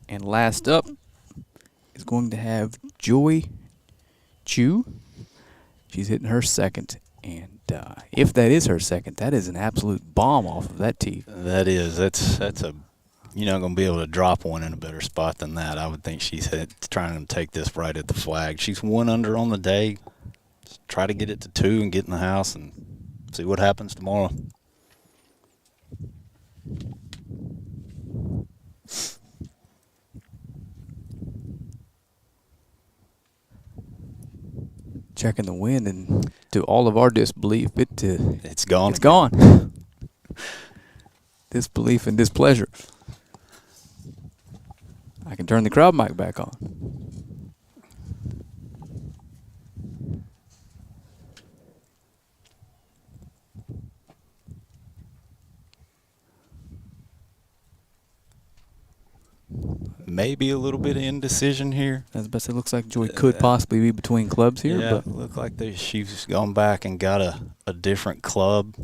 And last up is going to have Joy Chu. She's hitting her second. And if that is her second, that is an absolute bomb off of that tee. That is. That's a. You're not going to be able to drop one in a better spot than that. I would think she's trying to take this right at the flag. She's 1 under on the day. Just try to get it to 2 and get in the house and see what happens tomorrow. Checking the wind, and to all of our disbelief, it's gone. It's gone. Disbelief and displeasure. I can turn the crowd mic back on. Maybe a little bit of indecision here. As best it looks like Joy could possibly be between clubs here. Yeah, but look like she's gone back and got a different club.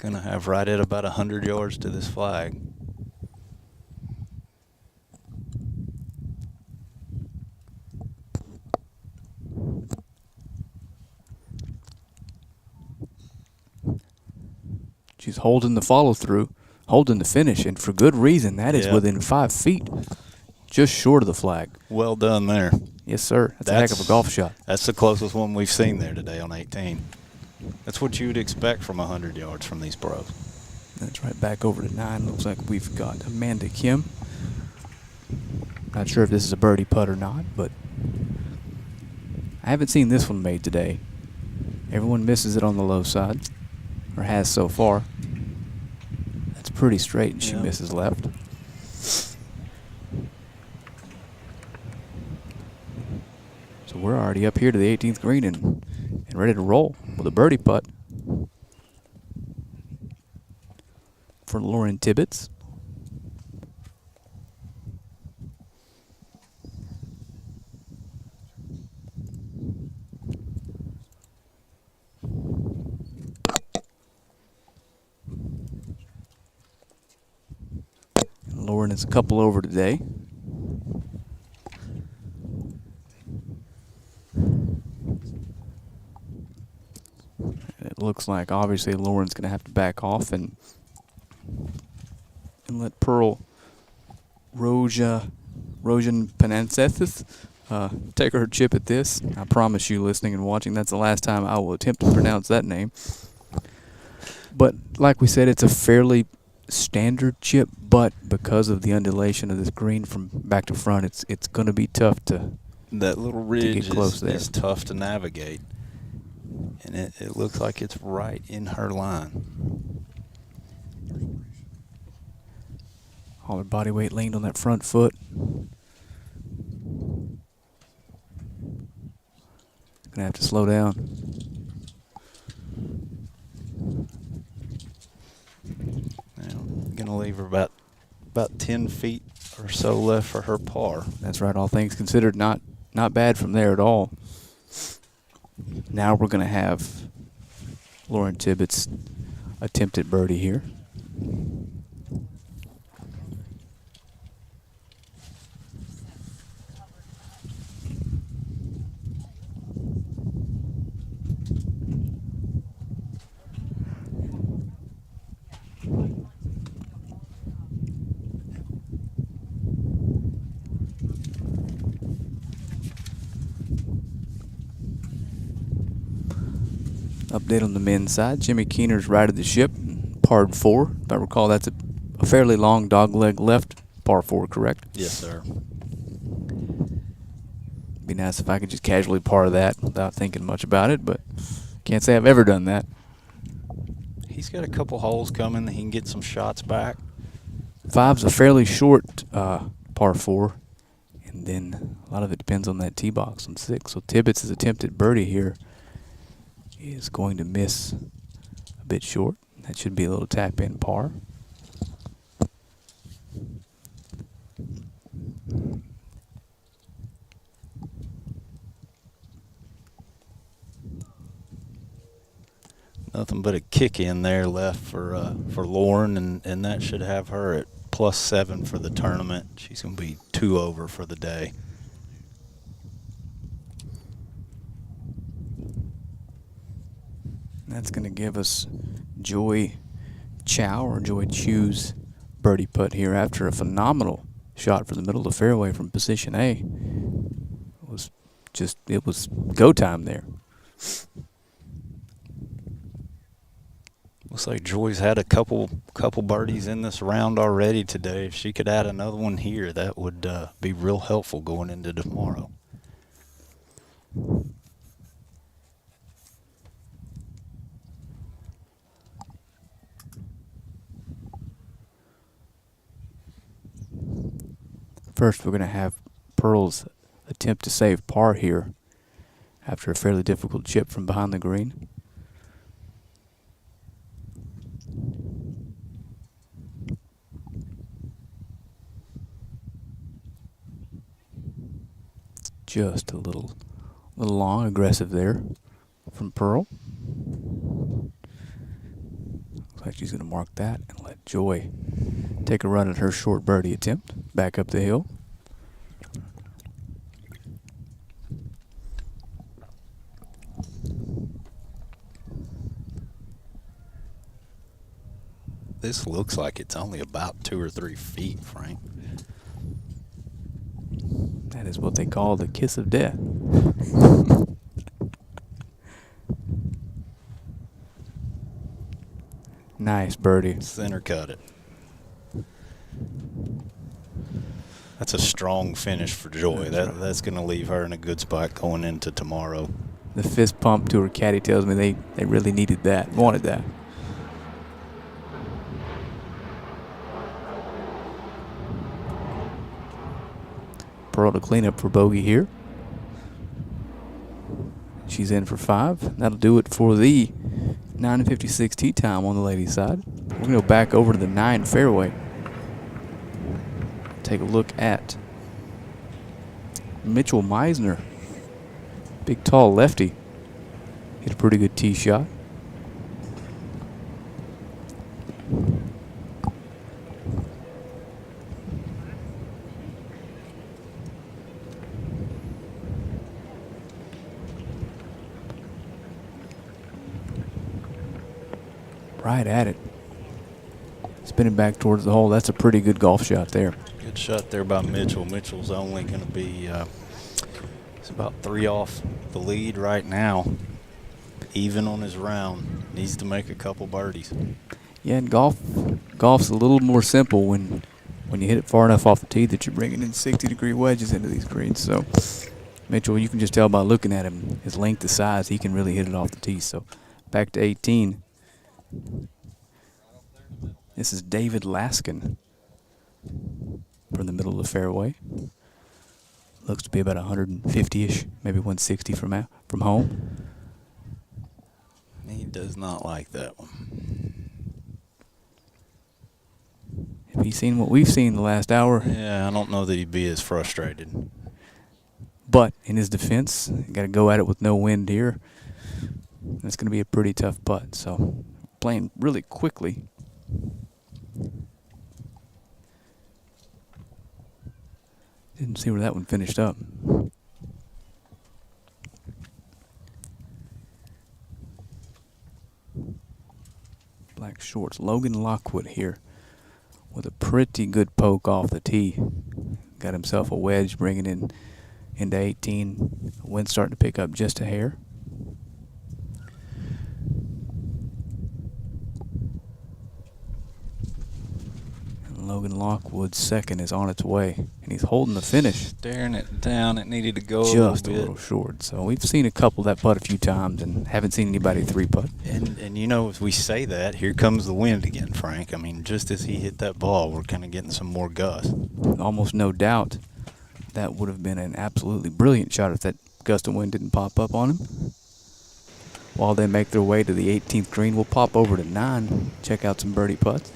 Gonna have right at about 100 yards to this flag. She's holding the follow through, holding the finish, and for good reason. That is Yep. within 5 feet, just short of the flag. Well done there. Yes, sir. That's a heck of a golf shot. That's the closest one we've seen there today on 18. That's what you would expect from 100 yards from these pros. That's right back over to 9. Looks like we've got Amanda Kim. Not sure if this is a birdie putt or not, but I haven't seen this one made today. Everyone misses it on the low side, or has so far. That's pretty straight, and she Yep. misses left. So we're already up here to the 18th green and ready to roll with a birdie putt for Lauren Tibbetts. Lauren is a couple over today. It looks like obviously Lauren's going to have to back off and let Pearl Rojan Panansethis take her chip at this. I promise you, listening and watching, that's the last time I will attempt to pronounce that name. But like we said, it's a fairly standard chip, but because of the undulation of this green from back to front, it's going to be tough to That little ridge close there. is tough to navigate. And it looks like it's right in her line. all her body weight leaned on that front foot. Gonna have to slow down. Now, gonna leave her about 10 feet or so left for her par. That's right, all things considered, not bad from there at all. Now we're going to have Lauren Tibbetts attempt at birdie here. Update on the men's side. Jimmy Keener's righted the ship, par 4. If I recall, that's a fairly long dogleg left, par 4, correct? Yes, sir. Be nice if I could just casually par that without thinking much about it, but can't say I've ever done that. He's got a couple holes coming that he can get some shots back. 5's a fairly short par 4, and then a lot of it depends on that tee box on 6. So Tibbetts' attempt at birdie here is going to miss a bit short. That should be a little tap in par. Nothing but a kick in there left for Lauren, and that should have her at +7 for the tournament. She's going to be 2 over for the day. That's going to give us Joy Chow or Joy Chew's birdie putt here after a phenomenal shot from the middle of the fairway from position A. It was go time there. Looks like Joy's had a couple birdies in this round already today. If she could add another one here, that would be real helpful going into tomorrow. First, we're going to have Pearl's attempt to save par here after a fairly difficult chip from behind the green. Just a little long, aggressive there from Pearl. Looks like she's going to mark that and let Joy take a run at her short birdie attempt. Back up the hill. This looks like it's only about 2 or 3 feet, Frank. That is what they call the kiss of death. Nice birdie. Center cut it. That's a strong finish for Joy. That's going to leave her in a good spot going into tomorrow. The fist pump to her caddy tells me they really needed that, wanted that. Pearl to clean up for bogey here. She's in for 5. That'll do it for the 9:56 tee time on the ladies' side. We're going to go back over to the 9 fairway. Take a look at Mitchell Meisner. Big, tall lefty. Hit a pretty good tee shot. Right at it. Spinning back towards the hole. That's a pretty good golf shot there. Good shot there by Mitchell. Mitchell's only going to be it's about 3 off the lead right now. Even on his round. Needs to make a couple birdies. Yeah, and golf's a little more simple when you hit it far enough off the tee that you're bringing in 60-degree wedges into these greens. So Mitchell, you can just tell by looking at him, his length, his size, he can really hit it off the tee. So back to 18. This is David Laskin from the middle of the fairway. Looks to be about 150-ish, maybe 160 from home. He does not like that one. Have you seen what we've seen the last hour? Yeah, I don't know that he'd be as frustrated. But in his defense, got to go at it with no wind here. It's going to be a pretty tough putt. So playing really quickly. Didn't see where that one finished up. Black shorts. Logan Lockwood here with a pretty good poke off the tee. Got himself a wedge bringing in into 18. Wind starting to pick up just a hair. Logan Lockwood's second is on its way, and he's holding the finish. Staring it down, it needed to go Just a a little little bit. short. So we've seen a couple that putt a few times and haven't seen anybody 3-putt. And you know, as we say that, here comes the wind again, Frank. I mean, just as he hit that ball, we're kind of getting some more gust. Almost no doubt that would have been an absolutely brilliant shot if that gust of wind didn't pop up on him. While they make their way to the 18th green, we'll pop over to 9, check out some birdie putts.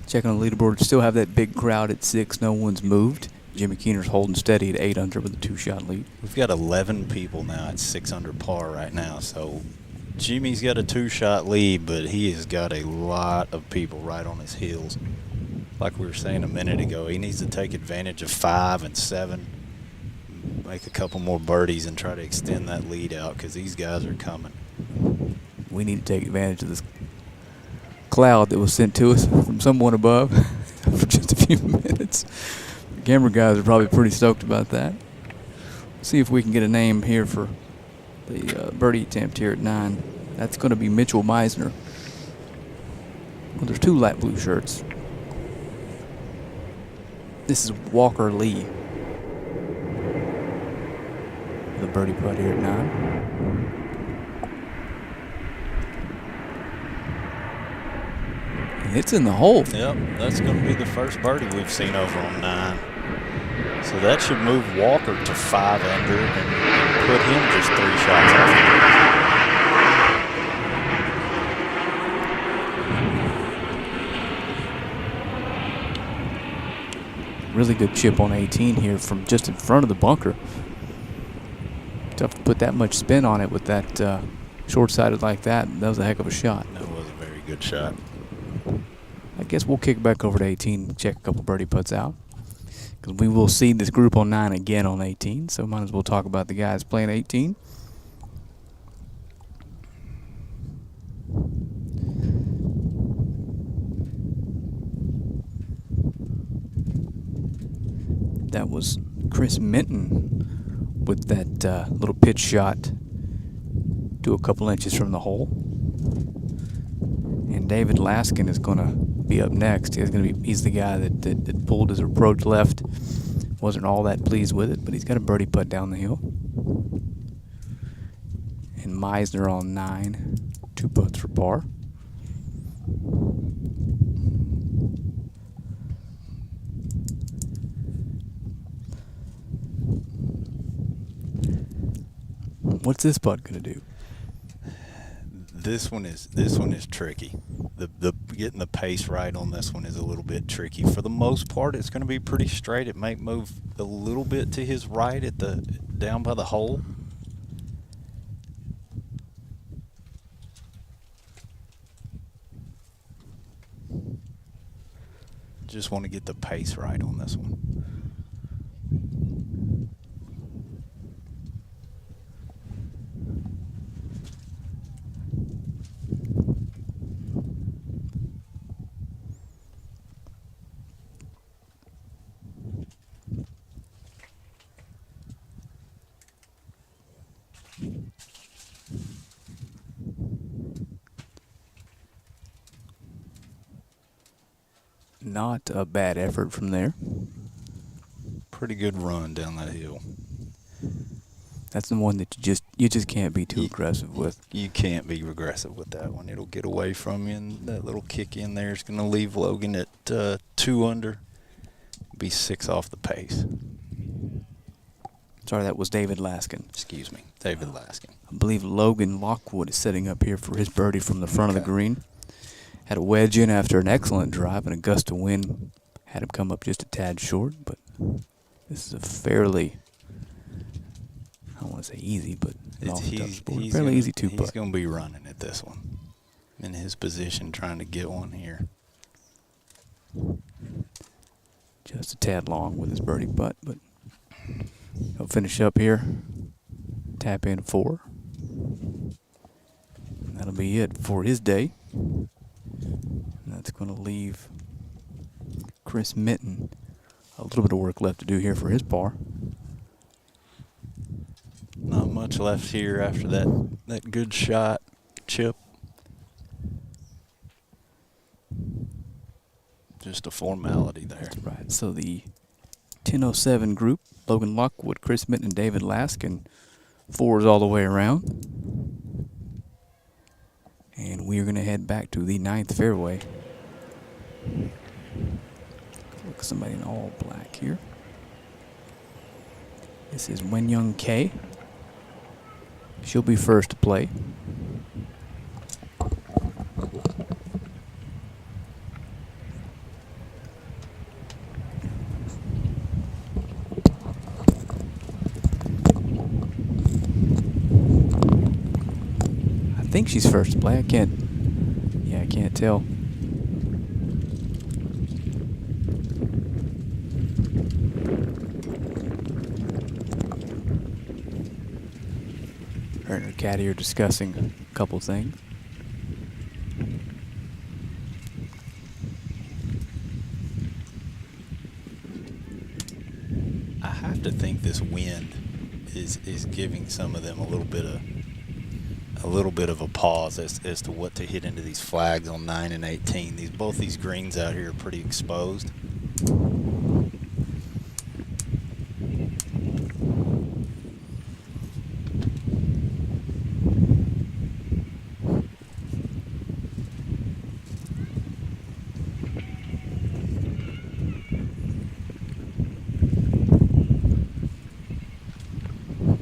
Checking on the leaderboard, still have that big crowd at 6. No one's moved. Jimmy Keener's holding steady at 8 under with a 2-shot lead. We've got 11 people now at 6 under par right now. So Jimmy's got a 2-shot lead, but he has got a lot of people right on his heels. Like we were saying a minute ago, he needs to take advantage of 5 and 7, make a couple more birdies, and try to extend that lead out because these guys are coming. We need to take advantage of this cloud that was sent to us from someone above for just a few minutes. The camera guys are probably pretty stoked about that. See if we can get a name here for the birdie attempt here at 9. That's going to be Mitchell Meisner. Well, there's 2 light blue shirts. This is Walker Lee. The birdie putt here at 9. It's in the hole. Yep, that's going to be the first birdie we've seen over on 9. So that should move Walker to 5 under and put him just 3 shots off. really good chip on 18 here from just in front of the bunker. Tough to put that much spin on it with that short-sided like that. That was a heck of a shot. That was a very good shot. I guess we'll kick back over to 18 and check a couple birdie putts out. Because we will see this group on 9 again on 18, so might as well talk about the guys playing 18. That was Chris Minton with that little pitch shot to a couple inches from the hole. And David Laskin is going to be up next. He's the guy that pulled his approach left. Wasn't all that pleased with it, but he's got a birdie putt down the hill. And Meisner on 9, 2 putts for par. What's this putt gonna do? This one is tricky. The getting the pace right on this one is a little bit tricky. For the most part, it's going to be pretty straight. It might move a little bit to his right at the down by the hole. Just want to get the pace right on this one. Not a bad effort from there. Pretty good run down that hill. That's the one that you just can't be too aggressive with. You can't be aggressive with that one. It'll get away from you, and that little kick in there is going to leave Logan at 2 under. Be 6 off the pace. Sorry, that was David Laskin. Excuse me, David Laskin. I believe Logan Lockwood is setting up here for his birdie from the front of the green. Had a wedge in after an excellent drive, and a gust of wind had him come up just a tad short. But this is a fairly, I don't want to say easy, but fairly easy 2 putt. He's going to be running at this one. In his position, trying to get one here. Just a tad long with his birdie putt, but he'll finish up here. Tap in 4. And that'll be it for his day. And that's going to leave Chris Minton a little bit of work left to do here for his par. Not much left here after that good shot, chip. Just a formality there. That's right. So the 10:07 group, Logan Lockwood, Chris Minton, and David Laskin, 4s all the way around. And we are going to head back to the 9th fairway. Look at somebody in all black here. This is Wen Young Kei. She'll be first to play. I think she's first to play. I can't tell. Her and her caddy are discussing a couple things. I have to think this wind is giving some of them a little bit of a pause as to what to hit into these flags on 9 and 18. Both these greens out here are pretty exposed.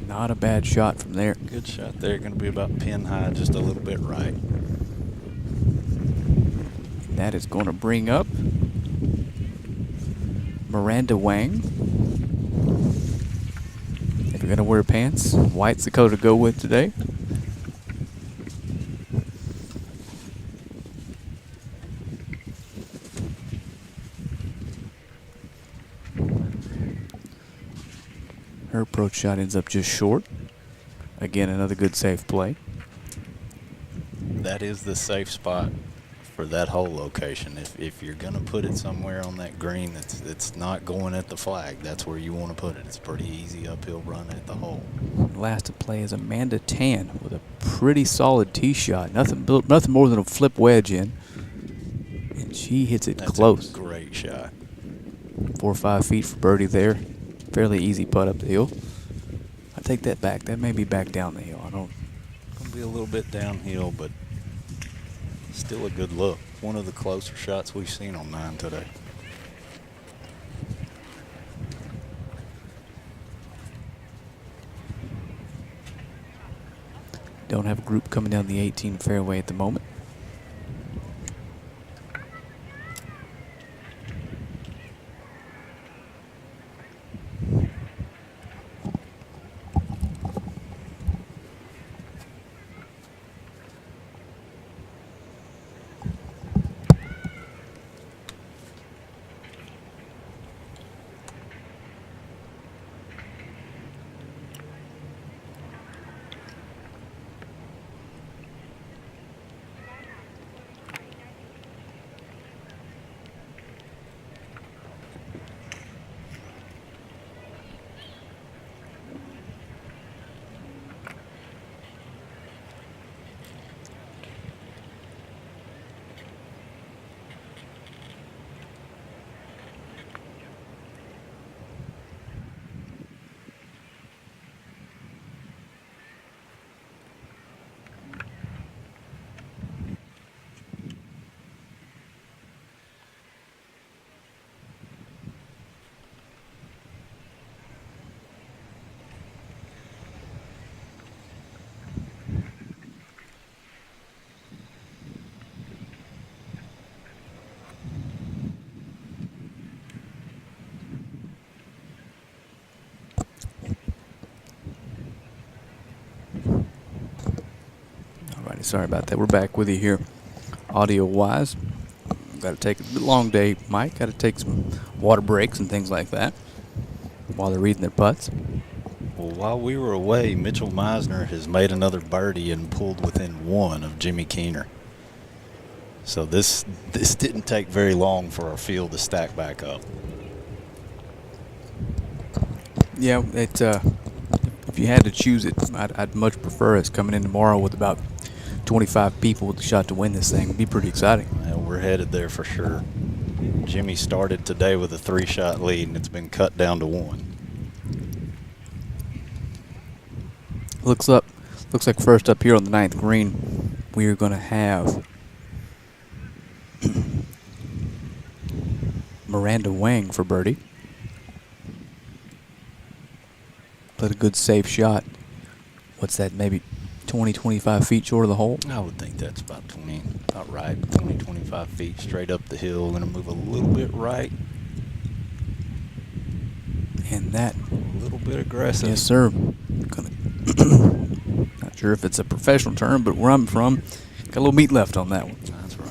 Not a bad shot from there. Good shot there. Going to be about pin high, just a little bit right. That is going to bring up Miranda Wang. If you're going to wear pants, white's the color to go with today. Her approach shot ends up just short. Again, another good safe play. That is the safe spot for that hole location. If you're going to put it somewhere on that green that's not going at the flag, that's where you want to put it. It's a pretty easy uphill run at the hole. Last to play is Amanda Tan with a pretty solid tee shot. Nothing more than a flip wedge in. And she hits it That's close. a great shot. 4 or 5 feet for birdie there. Fairly easy putt up the hill. I take that back. That may be back down the hill. I don't. Going to be a little bit downhill, but still a good look. One of the closer shots we've seen on 9 today. Don't have a group coming down the 18 fairway at the moment. Sorry about that. We're back with you here, audio-wise. Got to take a long day, Mike. Got to take some water breaks and things like that while they're reading their putts. Well, while we were away, Mitchell Meisner has made another birdie and pulled within 1 of Jimmy Keener. So this didn't take very long for our field to stack back up. Yeah, if you had to choose it, I'd much prefer us coming in tomorrow with about 25 people with a shot to win this thing. It'd be pretty exciting. Yeah, we're headed there for sure. Jimmy started today with a 3-shot lead, and it's been cut down to 1. Looks like first up here on the 9th green, we are going to have Miranda Wang for birdie. Played a good safe shot. What's that, maybe 20, 25 feet short of the hole? I would think that's about right. 20, 25 feet straight up the hill. Going to move a little bit right. And that. A little bit aggressive. Yes, sir. Not sure if it's a professional term, but where I'm from, got a little meat left on that one. That's right.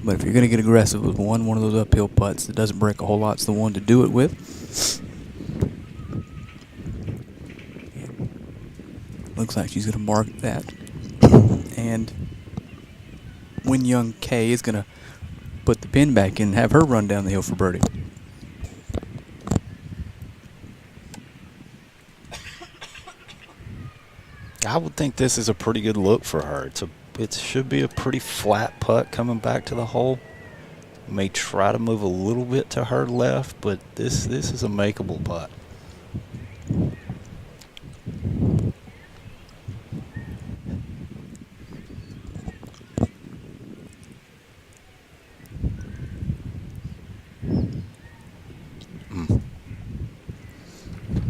But if you're going to get aggressive with one of those uphill putts that doesn't break a whole lot, it's the one to do it with. Looks like she's going to mark that. And Win Young K is going to put the pin back in and have her run down the hill for birdie. I would think this is a pretty good look for her. It should be a pretty flat putt coming back to the hole. May try to move a little bit to her left, but this is a makeable putt.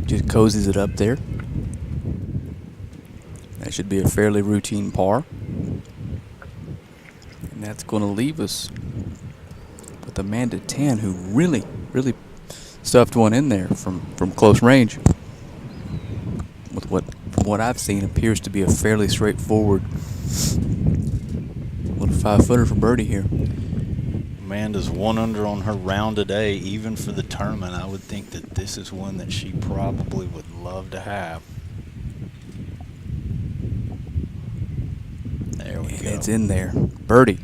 Just cozies it up there. That should be a fairly routine par. And that's going to leave us Amanda 10, who really stuffed one in there from close range. With from what I've seen, appears to be a fairly straightforward little 5-footer for birdie here. Amanda's 1 under on her round today, even for the tournament. I would think that this is one that she probably would love to have. There we And go. it's in there. Birdie.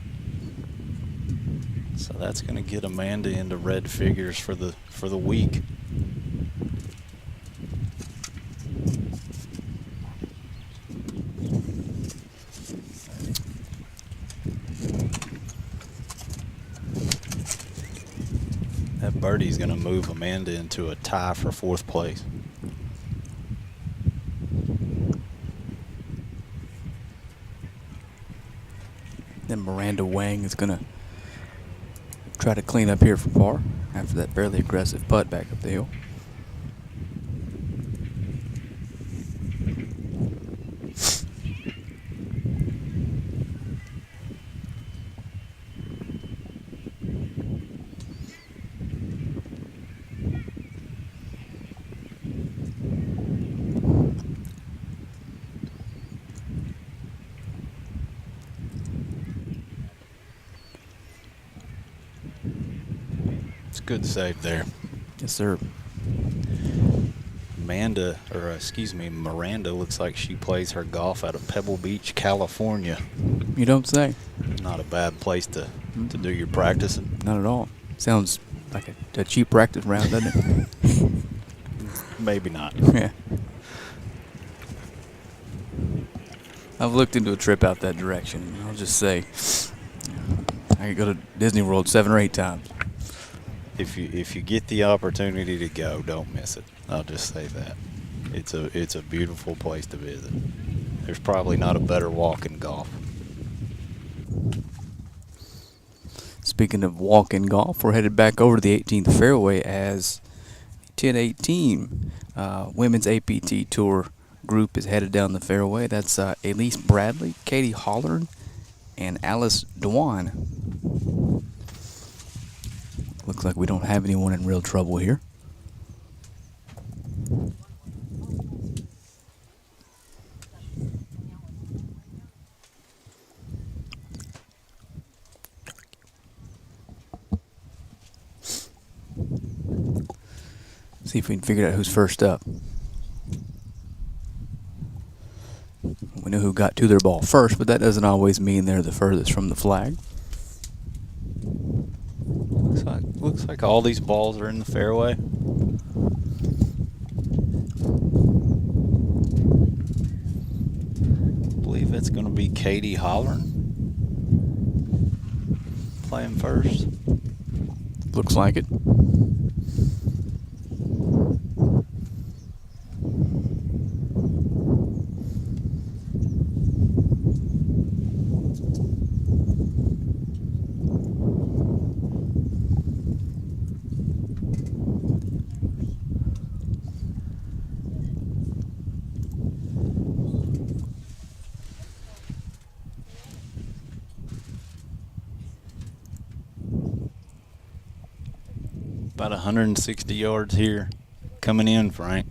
So that's going to get Amanda into red figures for the week. That birdie's going to move Amanda into a tie for 4th place. Then Miranda Wang is going to try to clean up here for par after that fairly aggressive putt back up the hill. It's a good save there. Yes, sir. Miranda looks like she plays her golf out of Pebble Beach, California. You don't say. Not a bad place to do your practicing. Not at all. Sounds like a cheap practice round, doesn't it? Maybe not. Yeah. I've looked into a trip out that direction, and I'll just say I could go to Disney World 7 or 8 times. If you get the opportunity to go, don't miss it. I'll just say that. It's a beautiful place to visit. There's probably not a better walk in golf. Speaking of walk-in golf, we're headed back over to the 18th fairway as 10-18 Women's APT Tour group is headed down the fairway. That's Elise Bradley, Katie Hollern, and Alice Dewan. Looks like we don't have anyone in real trouble here. See if we can figure out who's first up. We know who got to their ball first, but that doesn't always mean they're the furthest from the flag. Looks like all these balls are in the fairway. I believe it's going to be Katie Hollern playing first. Looks like it. About 160 yards here coming in, Frank.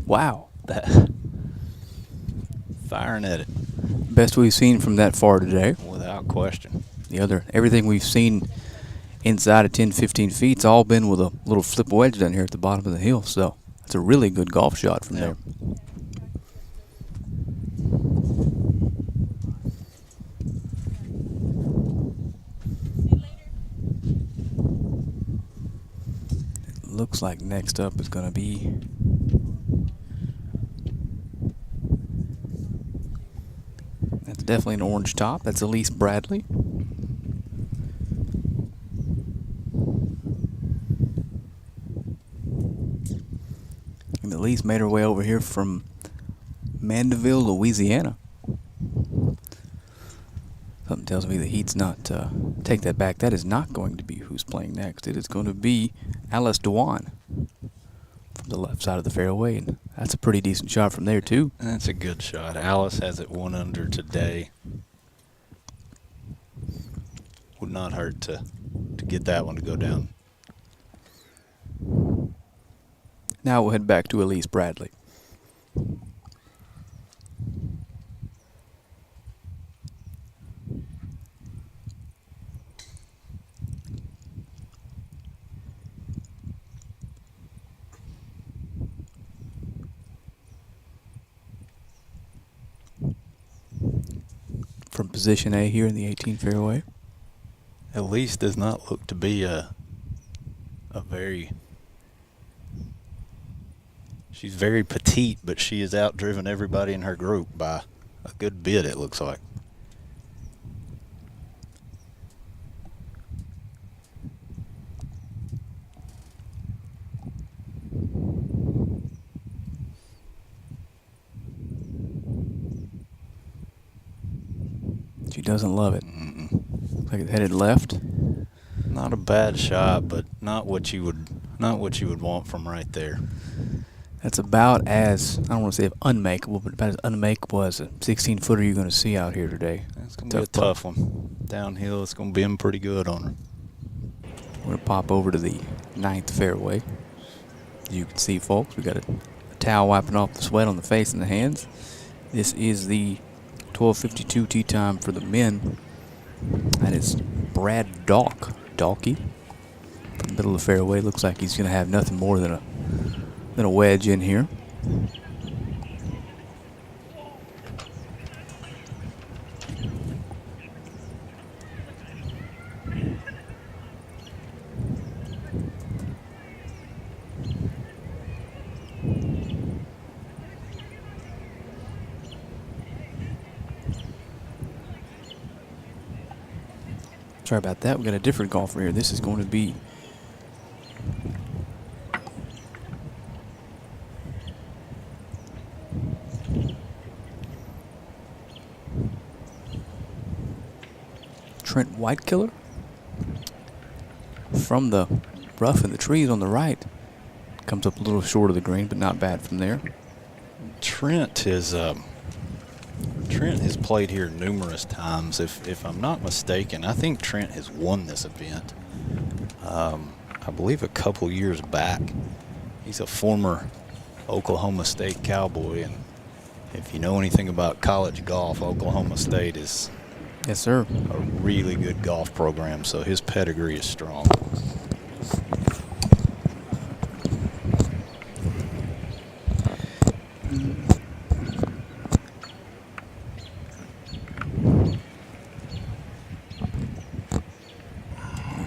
Wow. Firing at it. Best we've seen from that far today. Without question. Everything we've seen inside of 10-15 feet's all been with a little flip wedge down here at the bottom of the hill. So it's a really good golf shot from there. Looks like next up is going to be that's definitely an orange top. That's Elise Bradley. And Elise made her way over here from Mandeville, Louisiana. Something tells me that he's not, take that back, that is not going to be who's playing next. It is going to be Alice Dewan, from the left side of the fairway, and that's a pretty decent shot from there too. That's a good shot. Alice has it 1 under today. Would not hurt to get that one to go down. Now we'll head back to Elise Bradley. From position A here in the 18th fairway. Elise does not look to be she's very petite, but she has outdriven everybody in her group by a good bit, it looks like. She doesn't love it. Looks like it's headed left. Not a bad shot, but not what you would want from right there. That's about as, I don't want to say unmakeable, but about as unmakeable as a 16-footer you're going to see out here today. It's going to be a tough one. Downhill, it's going to be in pretty good on her. We're going to pop over to the 9th fairway. As you can see, folks, we got a towel wiping off the sweat on the face and the hands. This is the 12:52 tee time for the men. That is Brad Dalkey from the middle of the fairway. Looks like he's going to have nothing more than a wedge in here. Sorry about that. We got a different golfer here. This is going to be Trent Whitekiller from the rough and the trees on the right. Comes up a little short of the green, but not bad from there. Trent has played here numerous times. If I'm not mistaken, I think Trent has won this event. I believe a couple years back. He's a former Oklahoma State Cowboy, and if you know anything about college golf, Oklahoma State is Yes, sir. a really good golf program, so his pedigree is strong.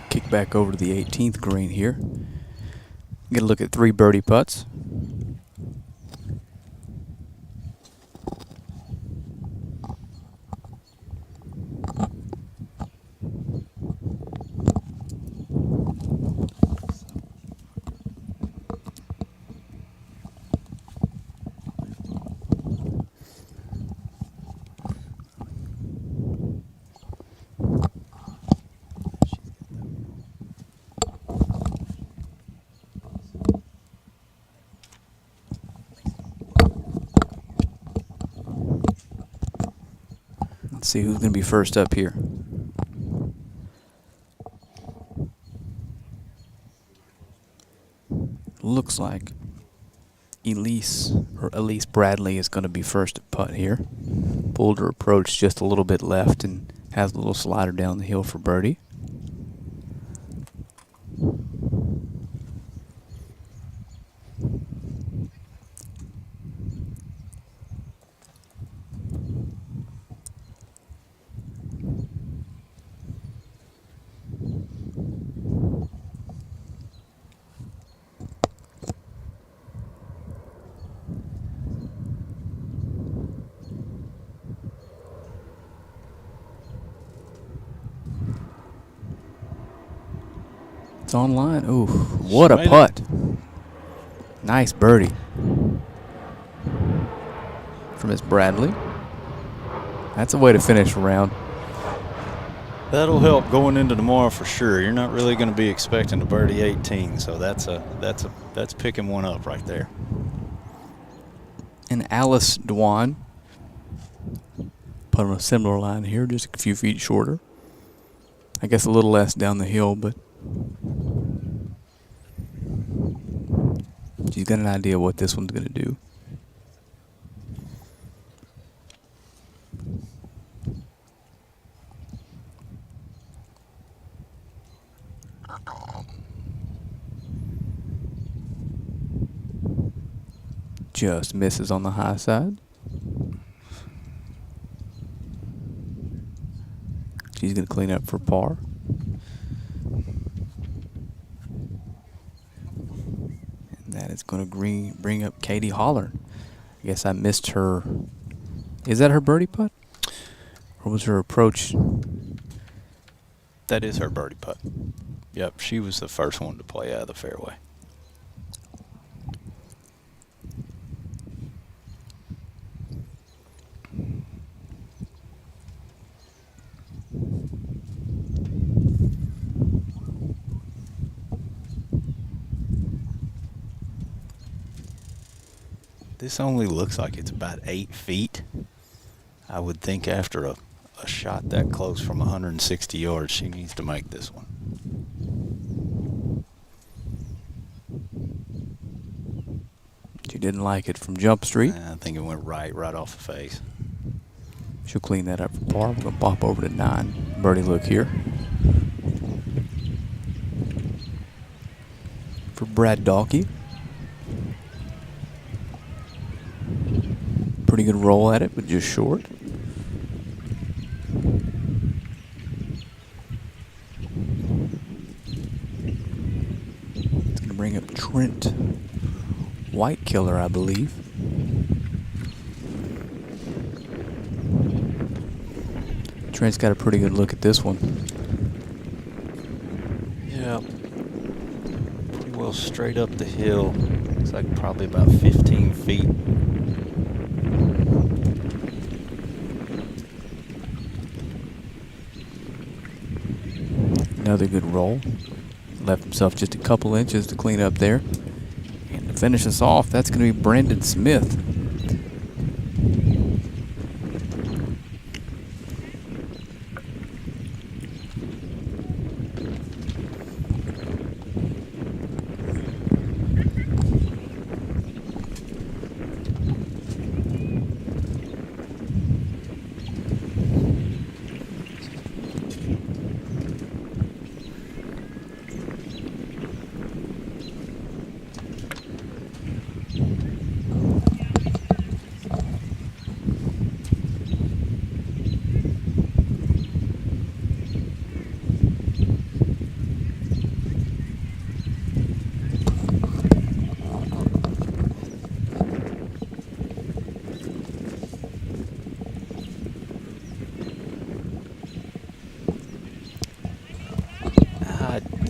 Kick back over to the 18th green here. Get a look at 3 birdie putts. Let's see who's going to be first up here. Looks like Elise Bradley is going to be first at putt here. Boulder approach just a little bit left and has a little slider down the hill for birdie. It's online. Ooh, what a putt. Nice birdie from Miss Bradley. That's a way to finish a round. That'll help going into tomorrow for sure. You're not really going to be expecting a birdie 18, so that's picking one up right there. And Alice Dwan put on a similar line here, just a few feet shorter. I guess a little less down the hill, but she's got an idea what this one's going to do. Just misses on the high side. She's going to clean up for par. And that is going to bring up Katie Holler. I guess I missed her. Is that her birdie putt? Or was her approach? That is her birdie putt. Yep, she was the first one to play out of the fairway. This only looks like it's about 8 feet. I would think after a shot that close from 160 yards, she needs to make this one. She didn't like it from Jump Street. I think it went right off the face. She'll clean that up for par. We're going to pop over to 9. Birdie look here. For Brad Dalkey. Pretty good roll at it, but just short. It's going to bring up Trent Whitekiller, I believe. Trent's got a pretty good look at this one. Yeah. Pretty well straight up the hill. Looks like probably about 15 feet. Another good roll. Left himself just a couple inches to clean up there. And to finish us off, that's going to be Brandon Smith.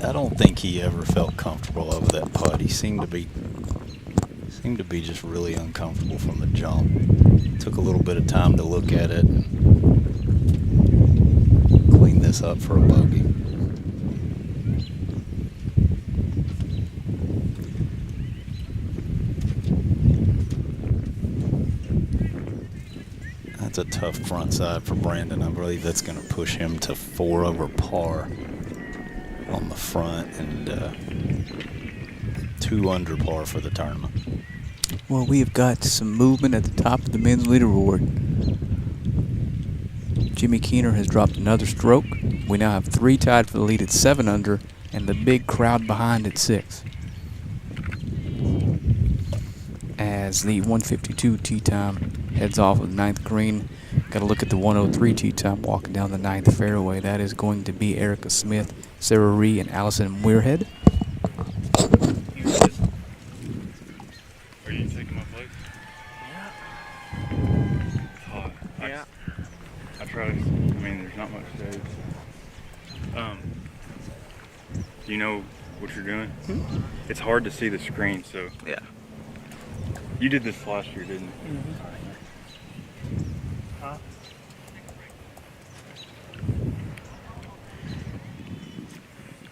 I don't think he ever felt comfortable over that putt. He seemed to be just really uncomfortable from the jump. Took a little bit of time to look at it and clean this up for a bogey. That's a tough front side for Brandon. I believe that's going to push him to 4 over par on the front and 2 under par for the tournament. Well, we have got some movement at the top of the men's leaderboard. Jimmy Keener has dropped another stroke. We now have 3 tied for the lead at 7 under, and the big crowd behind at 6. As the 152 tee time heads off of the 9th green, got to look at the 103 tee time walking down the 9th fairway. That is going to be Erica Smith, Sarah Ree, and Allison Muirhead. Are you taking my place? Yeah. It's hot. Yeah. I try to, I mean, there's not much shade. Do you know what you're doing? It's hard to see the screen, so. Yeah. You did this last year, didn't you? Huh?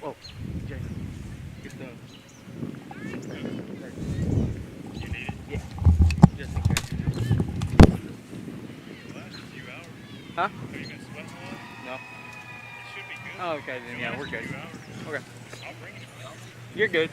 Whoa, Jason, get the. You need it? Yeah, just in case. Last few hours. Huh? Have you been sweating a lot? No. It should be good. Oh, okay, then yeah, we're good. Few hours. Okay, I'll bring it. you're good.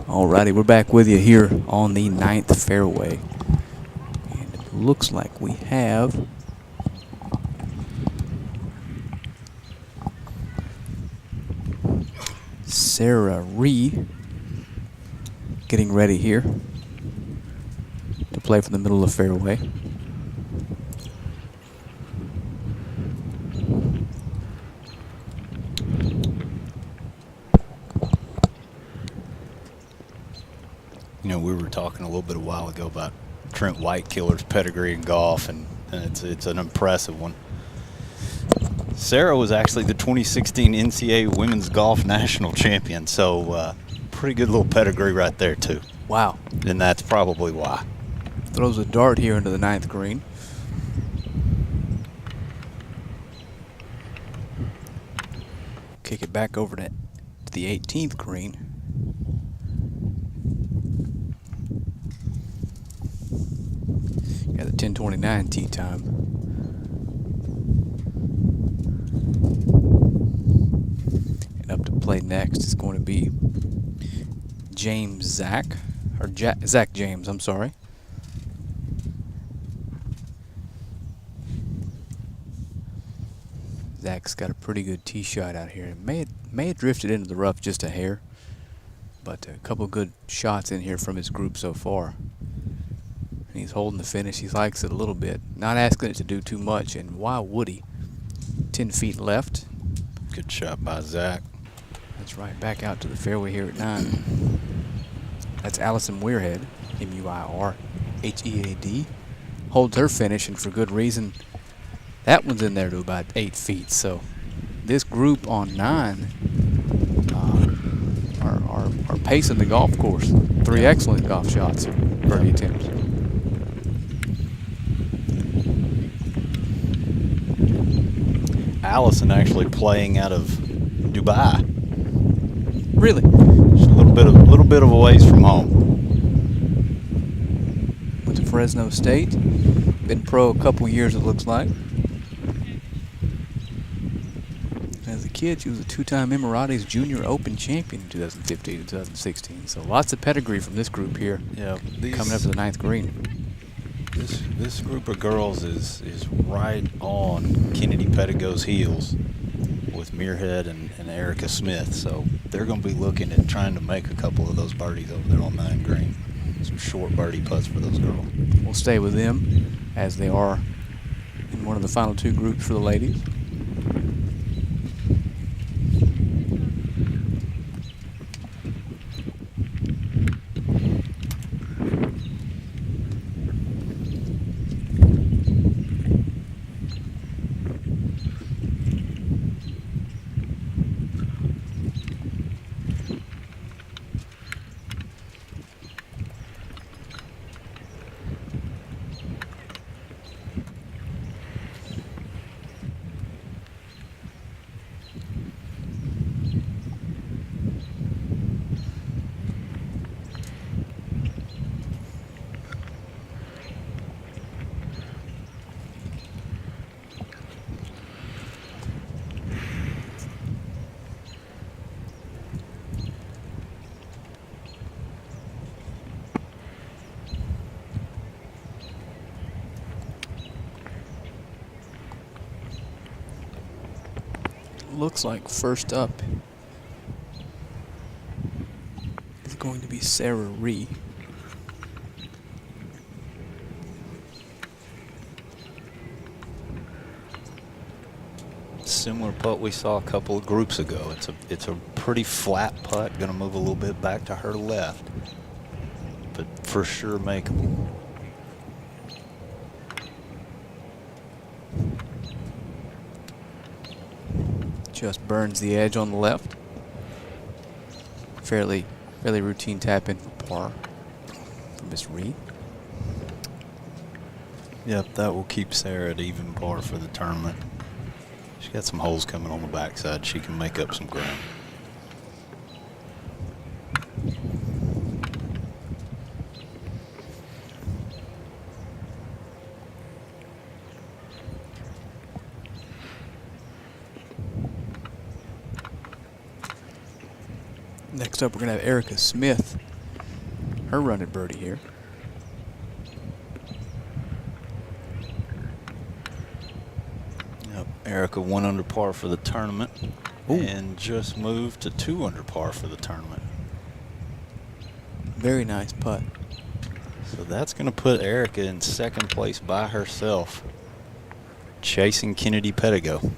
Alrighty, we're back with you here on the 9th fairway. And it looks like we have Sarah Ree getting ready here to play from the middle of the fairway. You know, we were talking a little bit a while ago about Trent Whitekiller's pedigree in golf, and it's an impressive one. Sarah was actually the 2016 NCAA Women's Golf National Champion, so pretty good little pedigree right there, too. Wow. And that's probably why. Throws a dart here into the 9th green. Kick it back over to the 18th green. Got the 10:29 tee time. And up to play next is going to be Zach James, I'm sorry. Zach's got a pretty good tee shot out here. It may have drifted into the rough just a hair, but a couple good shots in here from his group so far. And he's holding the finish. He likes it a little bit. Not asking it to do too much, and why would he? 10 feet left. Good shot by Zach. That's right, back out to the fairway here at 9. That's Allison Muirhead, Muirhead. Holds her finish, and for good reason. That one's in there to about 8 feet. So this group on 9 are pacing the golf course. 3 excellent golf shots, birdie attempts. Allison actually playing out of Dubai. Really? Just a little bit of a ways from home. Went to Fresno State. Been pro a couple years, it looks like. As a kid, she was a 2-time Emiratis Junior Open champion in 2015 and 2016. So lots of pedigree from this group here. Yeah, Coming up to the 9th green. This group of girls is right on Kennedy Pettigo's heels with Muirhead and Erica Smith. So they're going to be looking at trying to make a couple of those birdies over there on 9 green. Some short birdie putts for those girls. We'll stay with them as they are in one of the final 2 groups for the ladies. looks like first up is going to be Sarah Ree. Similar putt we saw a couple of groups ago. It's a pretty flat putt, going to move a little bit back to her left, but for sure makeable. Just burns the edge on the left. Fairly routine tap in for par from Miss Reed. Yep, that will keep Sarah at even par for the tournament. She's got some holes coming on the backside. She can make up some ground. Next up, we're going to have Erica Smith. Her run at birdie here. Yep, Erica 1 under par for the tournament. Ooh. And just moved to 2 under par for the tournament. Very nice putt. So that's going to put Erica in second place by herself, chasing Kennedy Pettigo.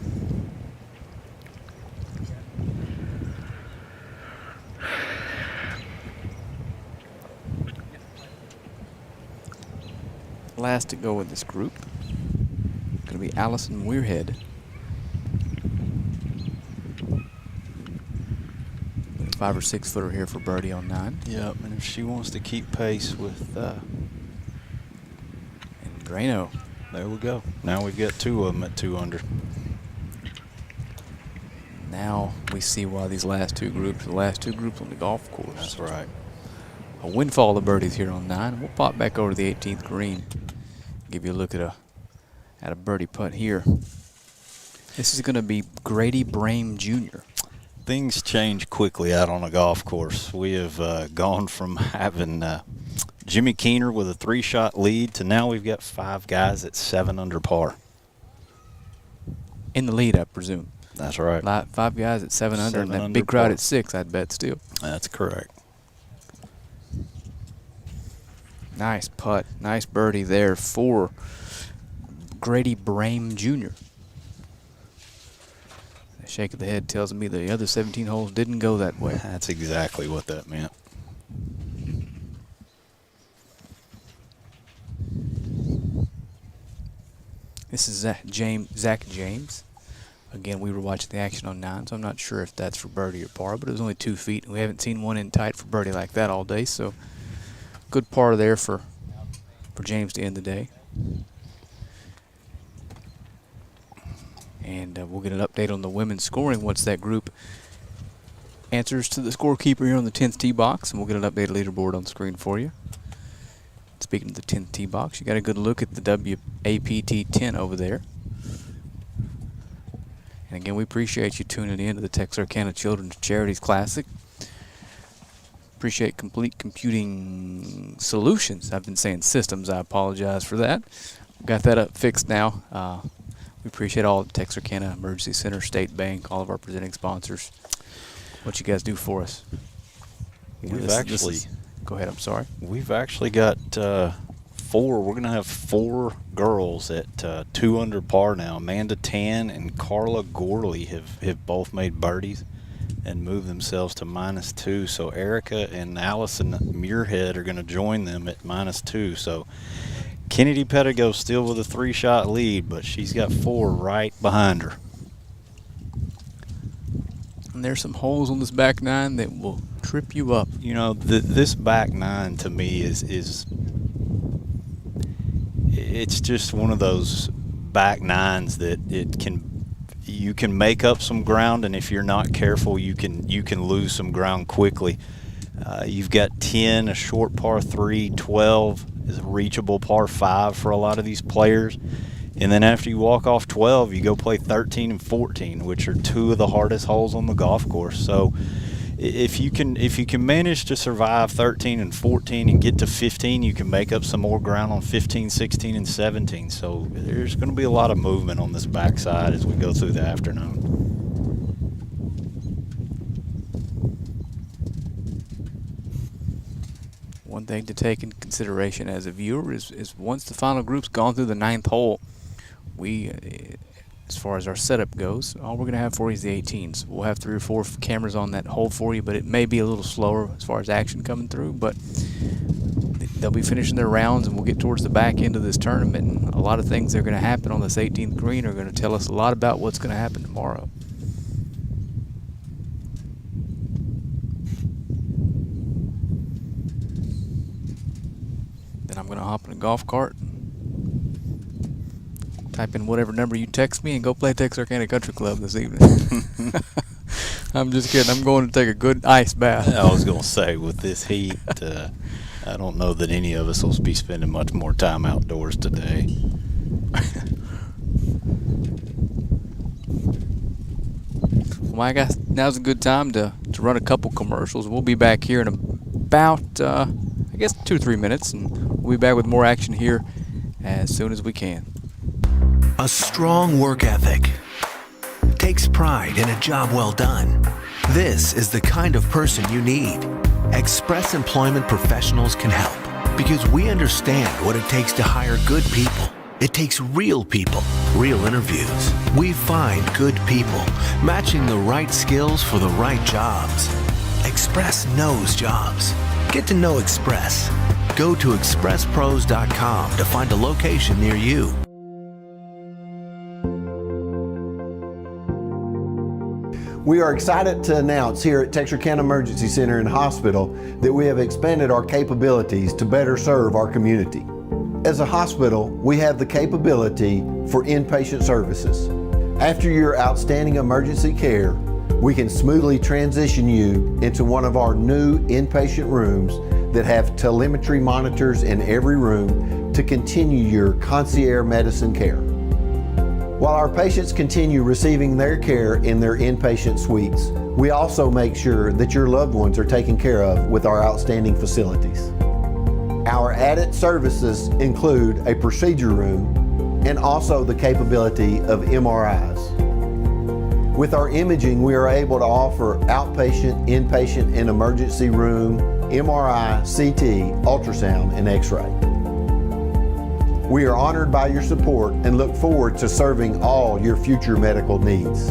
Last to go with this group, going to be Allison Weirhead. With a 5 or 6 footer here for birdie on 9. Yep, and if she wants to keep pace with And Drano. there we go. Now we've got 2 of them at 2 under. Now we see why these last two groups on the golf course. That's right. A windfall of birdies here on 9. We'll pop back over to the 18th green. Give you a look at a birdie putt here. This is going to be Grady Brame Jr. Things change quickly out on a golf course. We have gone from having Jimmy Keener with a 3-shot lead to now we've got 5 guys at 7 under par. In the lead, I presume. That's right. 5 guys at 7 under, and 7 that under big crowd par. at 6, I'd bet still. That's correct. Nice putt. Nice birdie there for Grady Brame Jr. A shake of the head tells me the other 17 holes didn't go that way. That's exactly what that meant. This is Zach James. Again, we were watching the action on 9, so I'm not sure if that's for birdie or par, but it was only 2 feet, and we haven't seen one in tight for birdie like that all day, so good par there for James to end the day. And we'll get an update on the women's scoring once that group answers to the scorekeeper here on the 10th tee box, and we'll get an updated leaderboard on the screen for you. Speaking of the 10th tee box, you got a good look at the WAPT 10 over there. And again, we appreciate you tuning in to the Texarkana Children's Charities Classic. Appreciate Complete Computing Solutions. I've been saying systems. I apologize for that. Got that up fixed now. We appreciate all the Texarkana Emergency Center, State Bank, all of our presenting sponsors. What you guys do for us. You know, go ahead. I'm sorry. We've actually got 4. We're going to have 4 girls at 2 under par now. Amanda Tan and Carla Gorley have both made birdies and moved themselves to -2. So Erica and Allison Muirhead are going to join them at -2. So Kennedy Pettigo still with a 3-shot lead, but she's got 4 right behind her. And there's some holes on this back 9 that will trip you up. You know, this back 9 to me is it's just one of those back 9s that you can make up some ground, and if you're not careful, you can lose some ground quickly. You've got 10, a short par 3, 12 is a reachable par 5 for a lot of these players. And then after you walk off 12, you go play 13 and 14, which are 2 of the hardest holes on the golf course. So if you can manage to survive 13 and 14 and get to 15, you can make up some more ground on 15, 16, and 17. So there's going to be a lot of movement on this backside as we go through the afternoon. thing to take into consideration as a viewer is once the final group's gone through the ninth hole, we, as far as our setup goes, all we're going to have for you is the 18s. We'll have 3 or 4 cameras on that hole for you, but it may be a little slower as far as action coming through. But they'll be finishing their rounds, and we'll get towards the back end of this tournament. And a lot of things that are going to happen on this 18th green are going to tell us a lot about what's going to happen tomorrow. Then I'm going to hop in a golf cart, type in whatever number you text me, and go play Texarkana Country Club this evening. I'm just kidding. I'm going to take a good ice bath. I was going to say, with this heat, I don't know that any of us will be spending much more time outdoors today. Well, I guess now's a good time to run a couple commercials. We'll be back here in about, I guess, 2 or 3 minutes, and we'll be back with more action here as soon as we can. A strong work ethic takes pride in a job well done. This is the kind of person you need. Express Employment Professionals can help because we understand what it takes to hire good people. It takes real people, real interviews. We find good people, matching the right skills for the right jobs. Express knows jobs. Get to know Express. Go to expresspros.com to find a location near you. We are excited to announce here at Texarkana Emergency Center and Hospital that we have expanded our capabilities to better serve our community. As a hospital, we have the capability for inpatient services. After your outstanding emergency care, we can smoothly transition you into one of our new inpatient rooms that have telemetry monitors in every room to continue your concierge medicine care. While our patients continue receiving their care in their inpatient suites, we also make sure that your loved ones are taken care of with our outstanding facilities. Our added services include a procedure room and also the capability of MRIs. With our imaging, we are able to offer outpatient, inpatient, and emergency room, MRI, CT, ultrasound, and X-ray. We are honored by your support and look forward to serving all your future medical needs.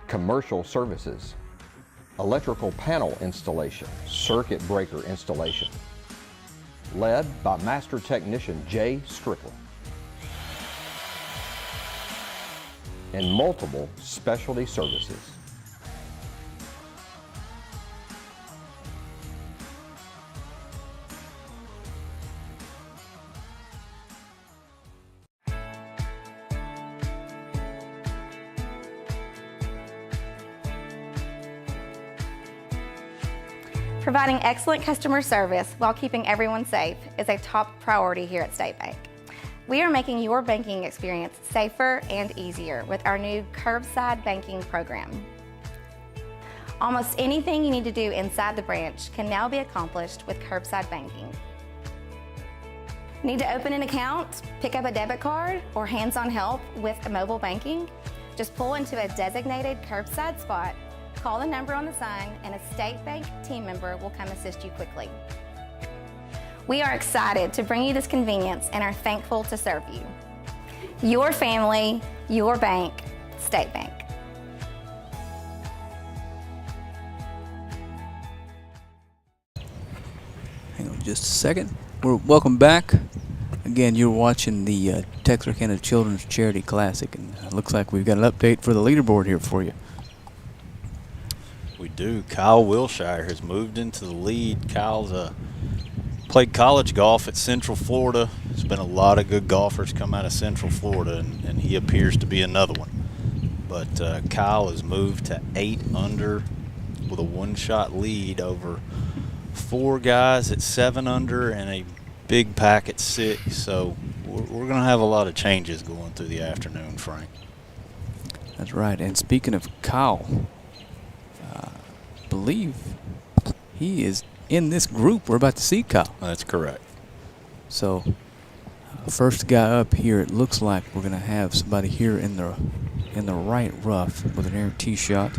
Commercial services, electrical panel installation, circuit breaker installation, led by Master Technician Jay Strickland, and multiple specialty services. Providing excellent customer service while keeping everyone safe is a top priority here at State Bank. We are making your banking experience safer and easier with our new curbside banking program. Almost anything you need to do inside the branch can now be accomplished with curbside banking. Need to open an account, pick up a debit card, or hands-on help with mobile banking? Just pull into a designated curbside spot, call the number on the sign, and a State Bank team member will come assist you quickly. We are excited to bring you this convenience and are thankful to serve you. Your family, your bank, State Bank. Hang on just a second. Welcome back. Again, you're watching the Texarkana Children's Charity Classic, and it looks like we've got an update for the leaderboard here for you. We do. Kyle Wilshire has moved into the lead. Kyle's played college golf at Central Florida. There's been a lot of good golfers come out of Central Florida, and he appears to be another one. But Kyle has moved to 8 under with a one-shot lead over 4 guys at 7 under and a big pack at 6. So we're going to have a lot of changes going through the afternoon, Frank. That's right. And speaking of Kyle, I believe he is in this group we're about to see, Kyle. That's correct. So first guy up here, it looks like we're going to have somebody here in the right rough with an air tee shot.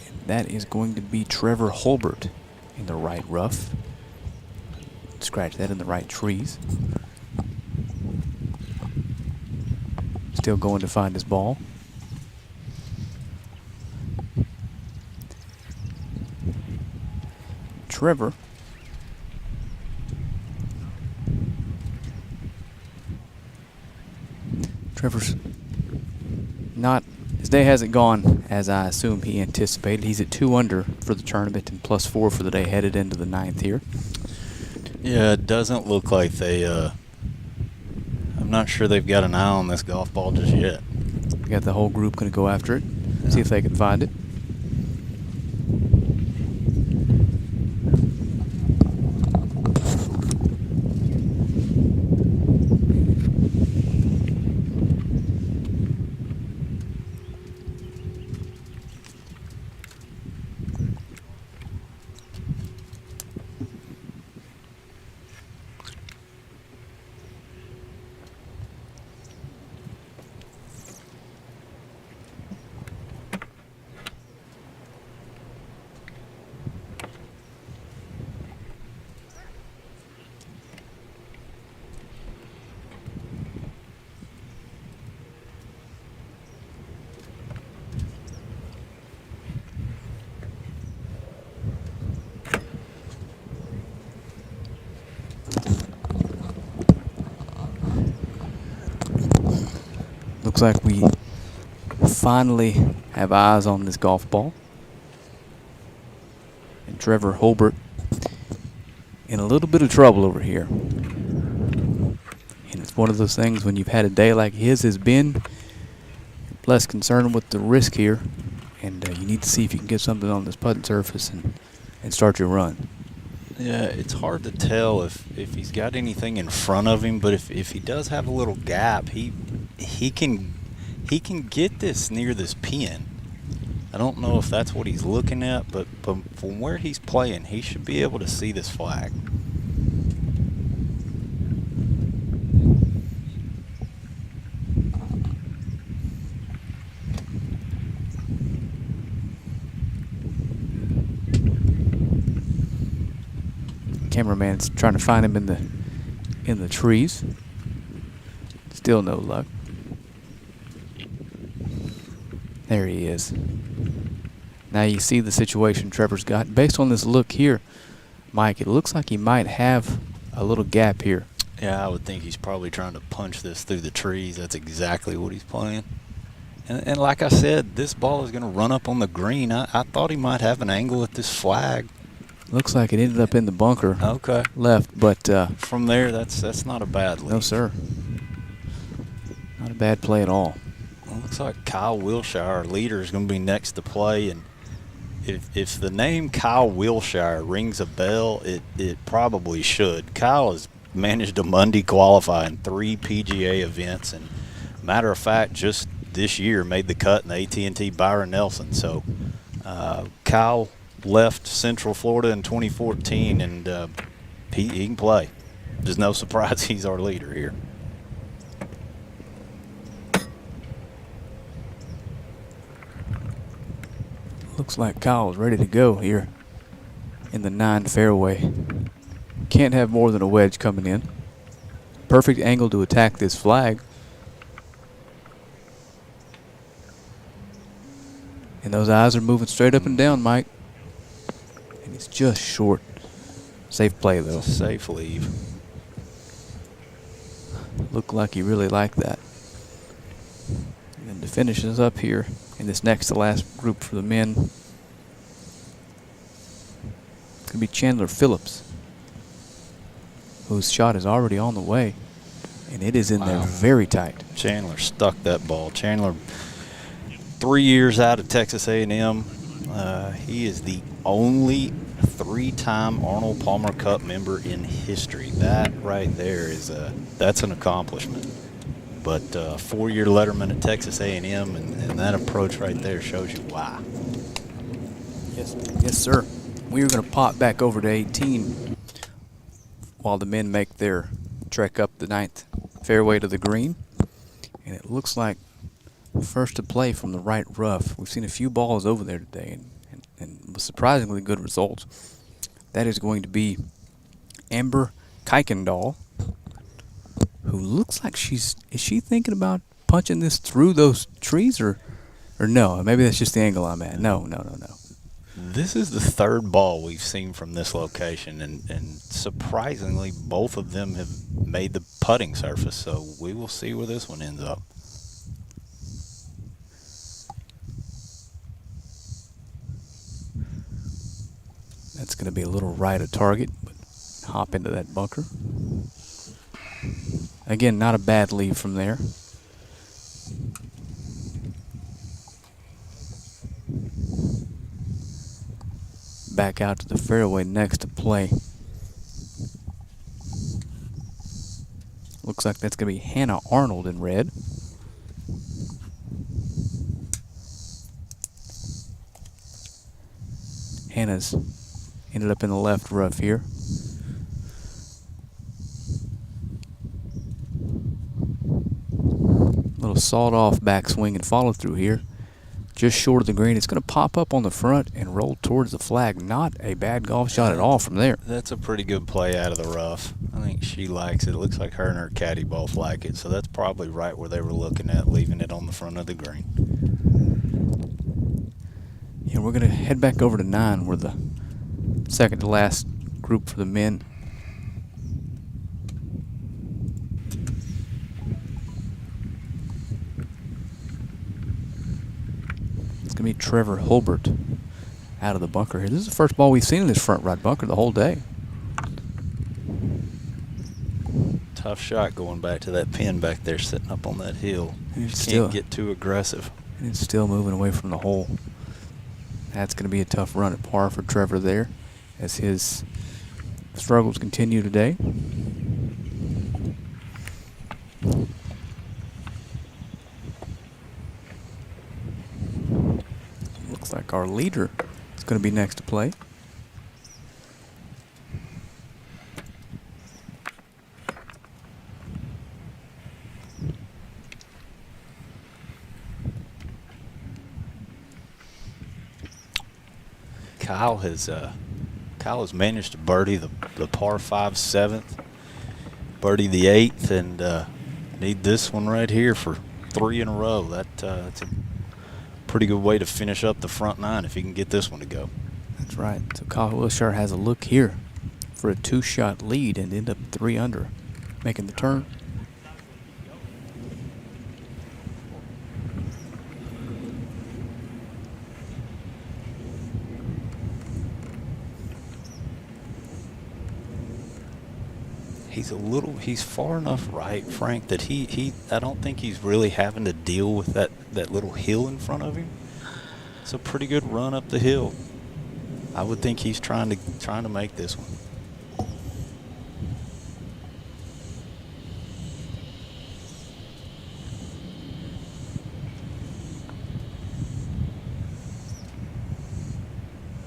And that is going to be Trevor Holbert in the right rough. Scratch that in the right trees. Still going to find his ball. Trevor's not, his day hasn't gone as I assume he anticipated. He's at 2 under for the tournament and +4 for the day, headed into the 9th here. Yeah, it doesn't look like they, I'm not sure they've got an eye on this golf ball just yet. We got the whole group going to go after it, see if they can find it. Looks like we finally have eyes on this golf ball. And Trevor Holbert in a little bit of trouble over here. And it's one of those things when you've had a day like his has been, you're less concerned with the risk here. And you need to see if you can get something on this putting surface and start your run. Yeah, it's hard to tell if he's got anything in front of him, but if he does have a little gap, he can get this near this pin. I don't know if that's what he's looking at, but from where he's playing, he should be able to see this flag. Cameraman's trying to find him in the trees. Still no luck. There he is. Now you see the situation Trevor's got. Based on this look here, Mike, it looks like he might have a little gap here. Yeah, I would think he's probably trying to punch this through the trees. That's exactly what he's playing. And like I said, this ball is going to run up on the green. I thought he might have an angle at this flag. Looks like it ended up in the bunker. Okay. Left, but from there, that's not a bad lead. No, sir. Not a bad play at all. Well, looks like Kyle Wilshire, our leader, is going to be next to play. And if the name Kyle Wilshire rings a bell, it probably should. Kyle has managed to Monday qualify in 3 PGA events, and matter of fact, just this year made the cut in the AT&T Byron Nelson. So Kyle left Central Florida in 2014, and he can play. There's no surprise he's our leader here. Looks like Kyle's ready to go here in the 9 fairway. Can't have more than a wedge coming in. Perfect angle to attack this flag. And those eyes are moving straight up and down, Mike. And it's just short. Safe play, though. Safe leave. Looked like he really liked that. And then to finish us up here in this next to last group for the men, it's going to be Chandler Phillips, whose shot is already on the way. And it is in there very tight. Chandler stuck that ball. Chandler, 3 years out of Texas A&M. He is the only 3-time Arnold Palmer Cup member in history. That right there is that's an accomplishment. But 4-year letterman at Texas A&M, and that approach right there shows you why. Yes, sir. We are going to pop back over to 18 while the men make their trek up the 9th fairway to the green. And it looks like first to play from the right rough. We've seen a few balls over there today and with surprisingly good results. That is going to be Amber Kuykendall, who looks like is she thinking about punching this through those trees or no? Maybe that's just the angle I'm at. No. This is the third ball we've seen from this location, and surprisingly, both of them have made the putting surface, so we will see where this one ends up. That's going to be a little right of target, but hop into that bunker. Again, not a bad lead from there. Back out to the fairway next to play. Looks like that's going to be Hannah Arnold in red. Hannah's ended up in the left rough here. Little sawed-off backswing and follow-through here. Just short of the green. It's going to pop up on the front and roll towards the flag. Not a bad golf shot at all from there. That's a pretty good play out of the rough. I think she likes it. It looks like her and her caddy both like it, so that's probably right where they were looking at, leaving it on the front of the green. Yeah, we're going to head back over to 9, where the second to last group for the men. It's going to be Trevor Hulbert out of the bunker here. This is the first ball we've seen in this front right bunker the whole day. Tough shot going back to that pin back there sitting up on that hill. You can't get too aggressive. And it's still moving away from the hole. That's going to be a tough run at par for Trevor there as his struggles continue today. Looks like our leader is going to be next to play. Kyle has managed to birdie the par 5 7th, birdie the 8th, and need this one right here for 3 in a row. That's a pretty good way to finish up the front 9 if he can get this one to go. That's right. So Kyle Wilshire has a look here for a 2-shot lead and end up 3 under, making the turn. He's far enough right, Frank, that I don't think he's really having to deal with that little hill in front of him. It's a pretty good run up the hill. I would think he's trying to make this one.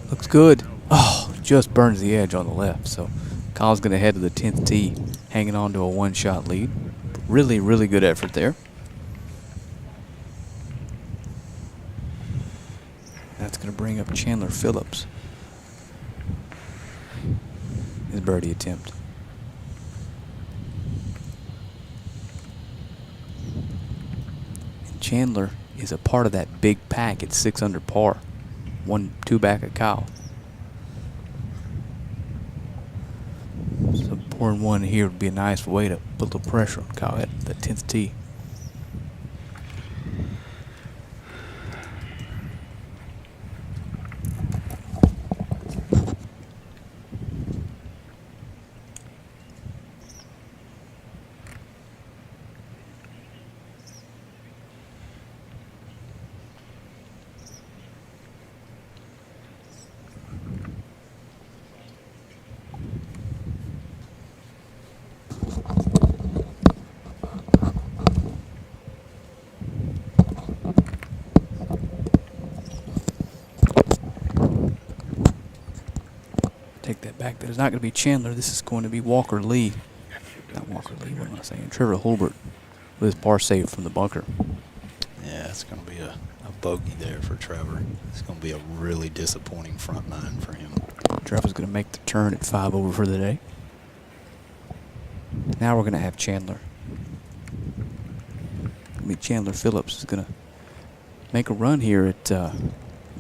Looks good. Oh, just burns the edge on the left. So Kyle's going to head to the 10th tee, hanging on to a 1-shot lead. Really, really good effort there. That's going to bring up Chandler Phillips. His birdie attempt. And Chandler is a part of that big pack at 6 under par. 1-2 back of Kyle. So pouring one here would be a nice way to put a little pressure on Kyle at the 10th tee. back. That is not going to be Chandler. This is going to be Walker Lee. Not Walker Lee, what am I saying? Trevor Hulbert with his par save from the bunker. Yeah, it's going to be a bogey there for Trevor. It's going to be a really disappointing front nine for him. Trevor's going to make the turn at 5 over for the day. Now we're going to have Chandler. Chandler Phillips is going to make a run here at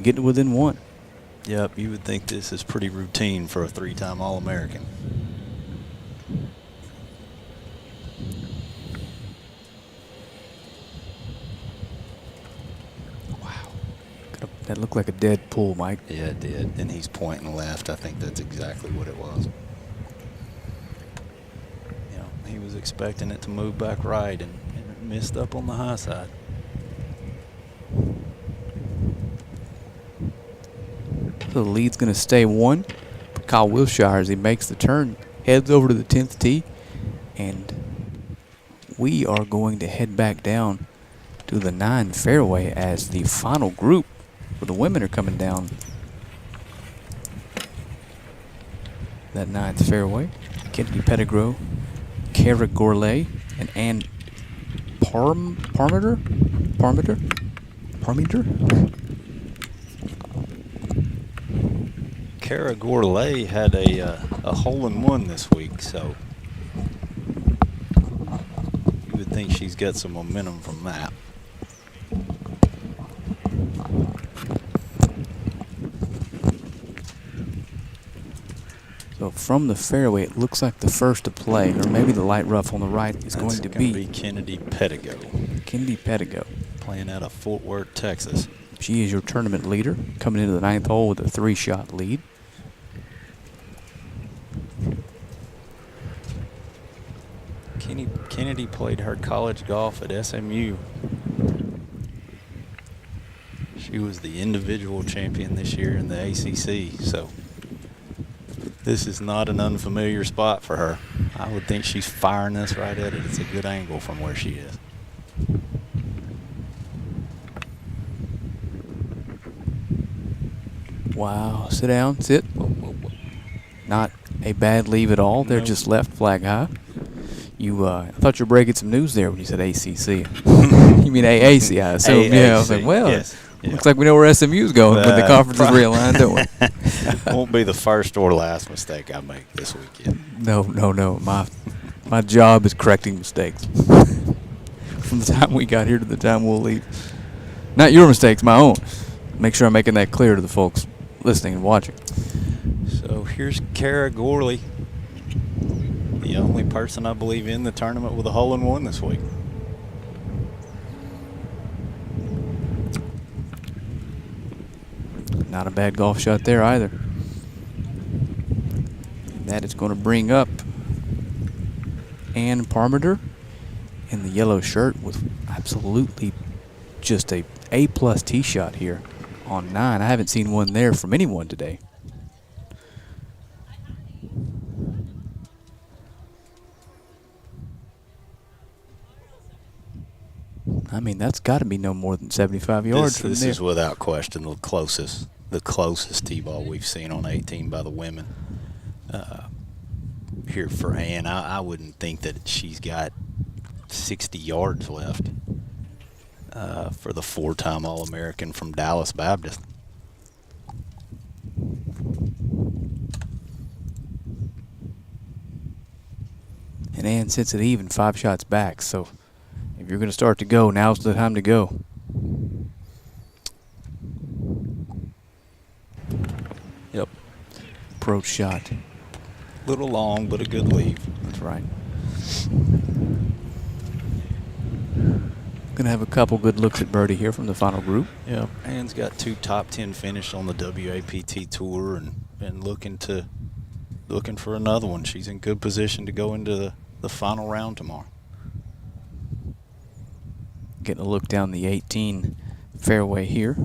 getting within 1. Yep, you would think this is pretty routine for a 3-time All-American. Wow. That looked like a dead pull, Mike. Yeah, it did. And he's pointing left. I think that's exactly what it was. You know, he was expecting it to move back right, and it missed up on the high side. So the lead's going to stay 1 for Kyle Wilshire as he makes the turn, heads over to the 10th tee, and we are going to head back down to the 9 fairway as the final group for the women are coming down that 9th fairway. Kennedy Pettigrew, Kara Gourlay, and Ann Parmiter? Kara Gourlay had a hole-in-one this week, so you would think she's got some momentum from that. So from the fairway, it looks like the first to play, or maybe the light rough on the right is going to be Kennedy Pettigrew. Kennedy Pettigrew. Playing out of Fort Worth, Texas. She is your tournament leader, coming into the 9th hole with a 3-shot lead. Kennedy played her college golf at SMU. She was the individual champion this year in the ACC, so this is not an unfamiliar spot for her. I would think she's firing this right at it. It's a good angle from where she is. Wow, sit down, sit. Not a bad leave at all. They're just left flag high. I thought you were breaking some news there when you said ACC. You mean AAC, I assume. Yeah, I was like, well, yes. Looks like we know where SMU's going when the conference is realigned, don't we? Won't be the first or last mistake I make this weekend. No. My job is correcting mistakes. From the time we got here to the time we'll leave. Not your mistakes, my own. Make sure I'm making that clear to the folks listening and watching. So here's Kara Gourley, the only person I believe in the tournament with a hole-in-one this week. Not a bad golf shot there either. That is going to bring up Ann Parmiter in the yellow shirt with absolutely just a A+ tee shot here on 9. I haven't seen one there from anyone today. I mean, that's got to be no more than 75 yards from This there. is without question the closest tee ball we've seen on 18 by the women. Here for Ann, I wouldn't think that she's got 60 yards left for the 4-time All-American from Dallas Baptist. And Ann sits it even 5 shots back, so if you're going to start to go, now's the time to go. Yep. Approach shot. Little long, but a good leave. That's right. Going to have a couple good looks at birdie here from the final group. Yeah. Ann's got 2 top 10 finished on the WAPT tour and looking for another one. She's in good position to go into the final round tomorrow. Getting a look down the 18 fairway here.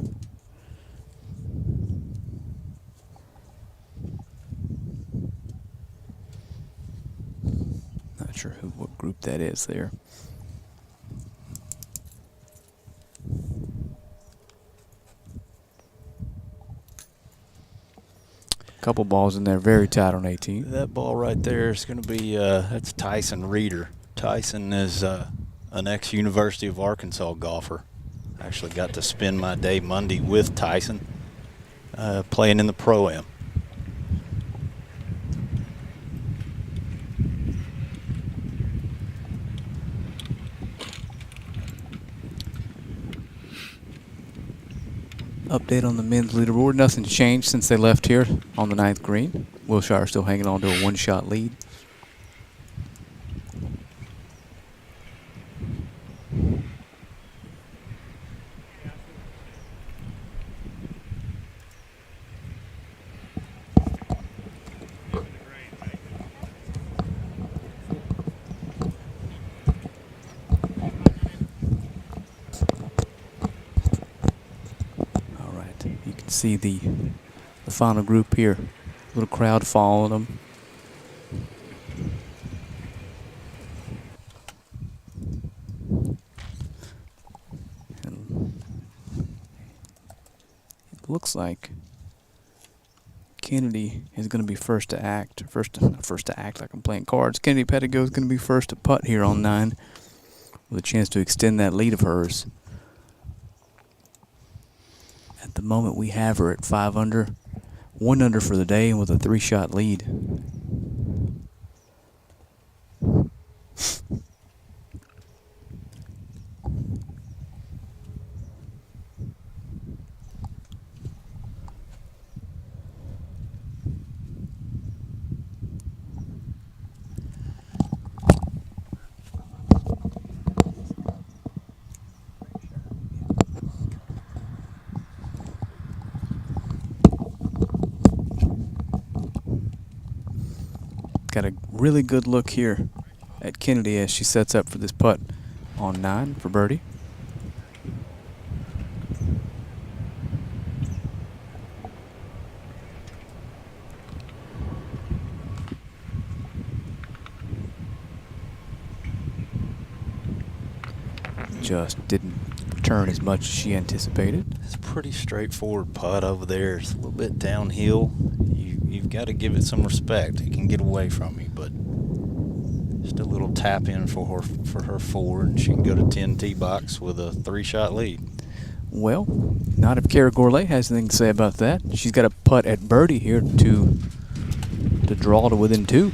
Not sure what group that is there. Couple balls in there, very tight on 18. That ball right there is going to be, that's Tyson Reeder. Tyson is an ex-University of Arkansas golfer. Actually got to spend my day Monday with Tyson playing in the Pro-Am. Update on the men's leaderboard. Nothing's changed since they left here on the 9th green. Wilshire still hanging on to a one-shot lead. You can see the final group here. Little crowd following them. And it looks like Kennedy is going to be first to act. First to act like I'm playing cards. Kennedy Pettigo is going to be first to putt here on 9 with a chance to extend that lead of hers. At the moment, we have her at 5 under, 1 under for the day, and with a 3-shot lead. Got a really good look here at Kennedy as she sets up for this putt on 9 for birdie. Just didn't turn as much as she anticipated. It's a pretty straightforward putt over there. It's a little bit downhill. You've got to give it some respect. It can get away from you, but just a little tap in for her 4, and she can go to 10 tee box with a 3-shot lead. Well, not if Kara Gourlay has anything to say about that. She's got a putt at birdie here to draw to within 2.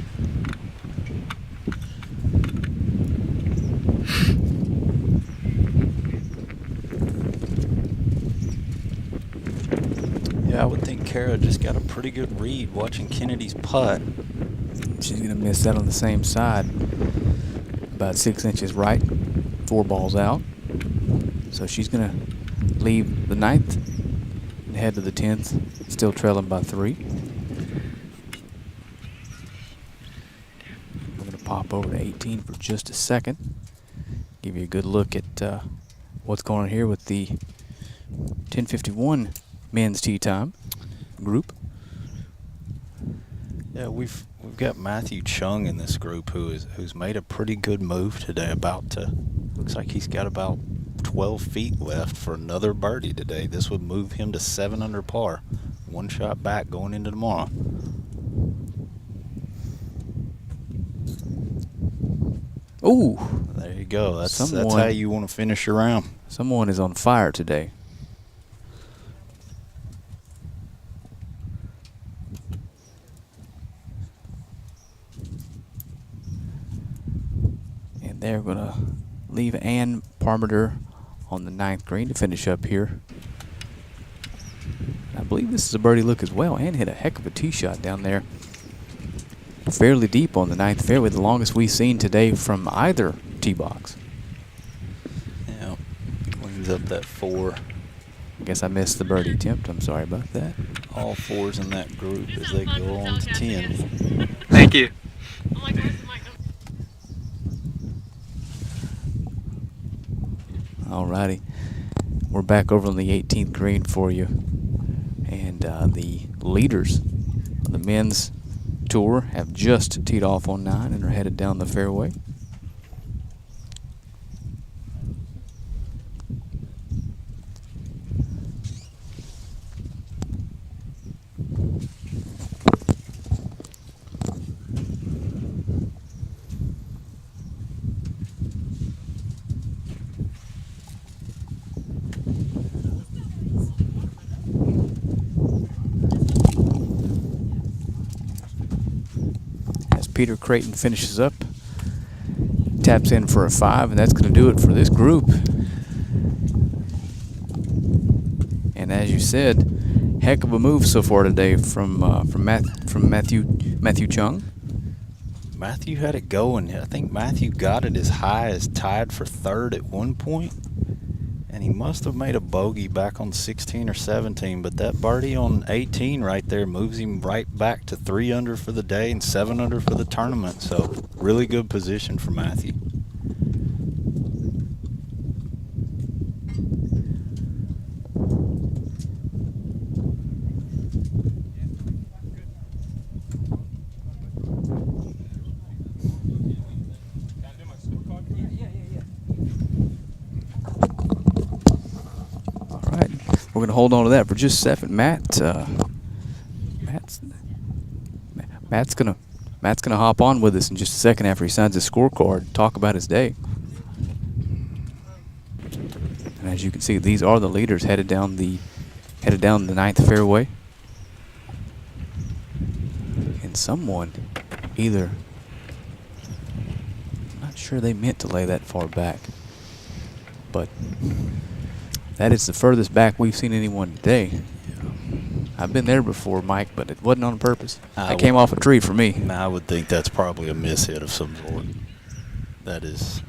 Yeah, I would think Kara just got a pretty good read watching Kennedy's putt. She's going to miss that on the same side. About 6 inches right, 4 balls out. So she's going to leave the 9th and head to the 10th, still trailing by 3. We're going to pop over to 18 for just a second. Give you a good look at what's going on here with the 10:51 men's tee time group. Yeah, we've got Matthew Chung in this group who's made a pretty good move today. Looks like he's got about 12 feet left for another birdie today. This would move him to 7 under par. 1 shot back going into tomorrow. Ooh, there you go. That's how you want to finish your round. Someone is on fire today. They're going to leave Ann Parmenter on the 9th green to finish up here. I believe this is a birdie look as well. Ann hit a heck of a tee shot down there. Fairly deep on the 9th fairway, the longest we've seen today from either tee box. Yeah, cleans up that 4. I guess I missed the birdie attempt. I'm sorry about that. All 4s in that group as they go on to 10. Thank you. Alrighty, we're back over on the 18th green for you, and the leaders of the men's tour have just teed off on 9 and are headed down the fairway. Peter Creighton finishes up, taps in for a 5, and that's going to do it for this group. And as you said, heck of a move so far today from Matthew Chung. Matthew had it going. I think Matthew got it as high as tied for third at one point, and he must have made a bogey back on 16 or 17, but that birdie on 18 right there moves him right back to 3 under for the day and 7 under for the tournament. So really good position for Matthew. We're going to hold on to that for just a second. Matt's gonna hop on with us in just a second after he signs his scorecard, talk about his day. And as you can see, these are the leaders headed down the ninth fairway. And someone I'm not sure they meant to lay that far back, but that is the furthest back we've seen anyone today. I've been there before, Mike, but it wasn't on purpose. It came off a tree for me. I would think that's probably a mishit of some sort. That's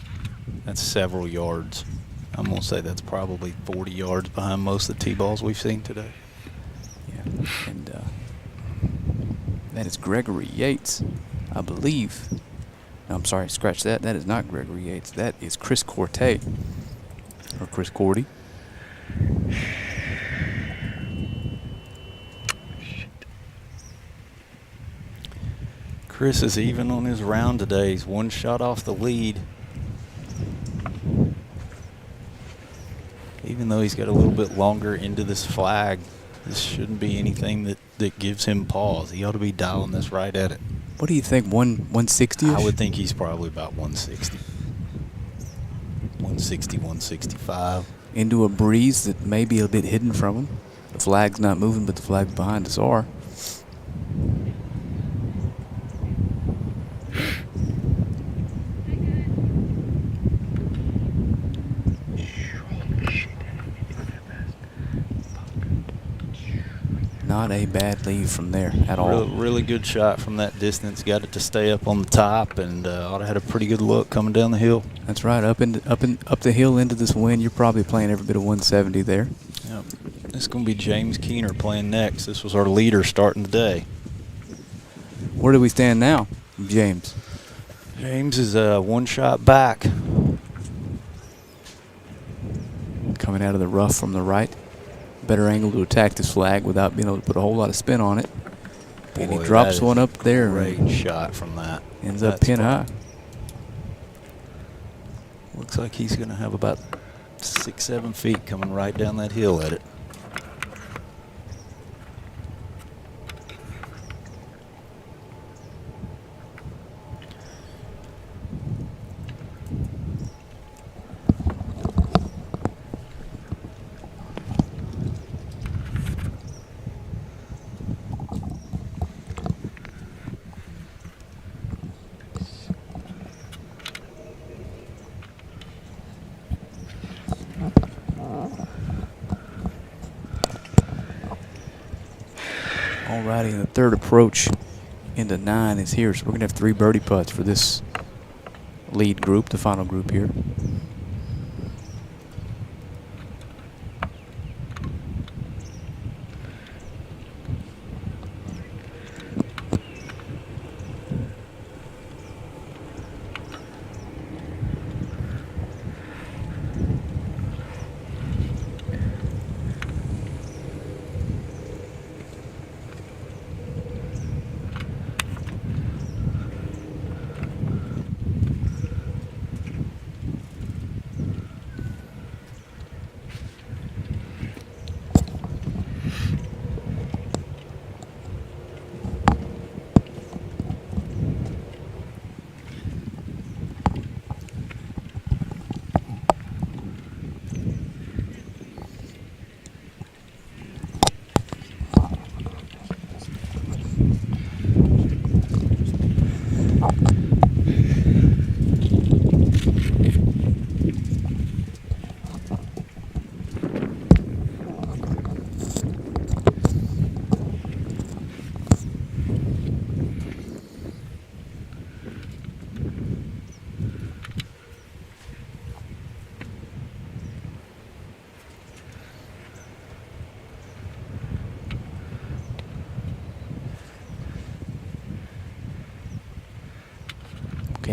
several yards. I'm going to say that's probably 40 yards behind most of the T-balls we've seen today. Yeah, and that is Gregory Yates, I believe. No, I'm sorry, scratch that. That is not Gregory Yates. That is Chris Corte, or Chris Cordy. Chris is even on his round today. He's one shot off the lead. Even though he's got a little bit longer into this flag, this shouldn't be anything that gives him pause. He ought to be dialing this right at it. What do you think, 160? I would think he's probably about 160. 160, 165. Into a breeze that may be a bit hidden from him. The flag's not moving, but the flags behind us are. Not a bad lead from there at all. Really good shot from that distance. Got it to stay up on the top, and ought to had a pretty good look coming down the hill. That's right. Up the hill into this wind. You're probably playing every bit of 170 there. Yep. This is going to be James Keener playing next. This was our leader starting the day. Where do we stand now, James? James is one shot back. Coming out of the rough from the right. Better angle to attack this flag without being able to put a whole lot of spin on it. And he drops one up there. Great shot from that. Ends up pin high. Looks like he's going to have about 6-7 feet coming right down that hill at it. Alrighty, the third approach into 9 is here. So we're going to have 3 birdie putts for this lead group, the final group here.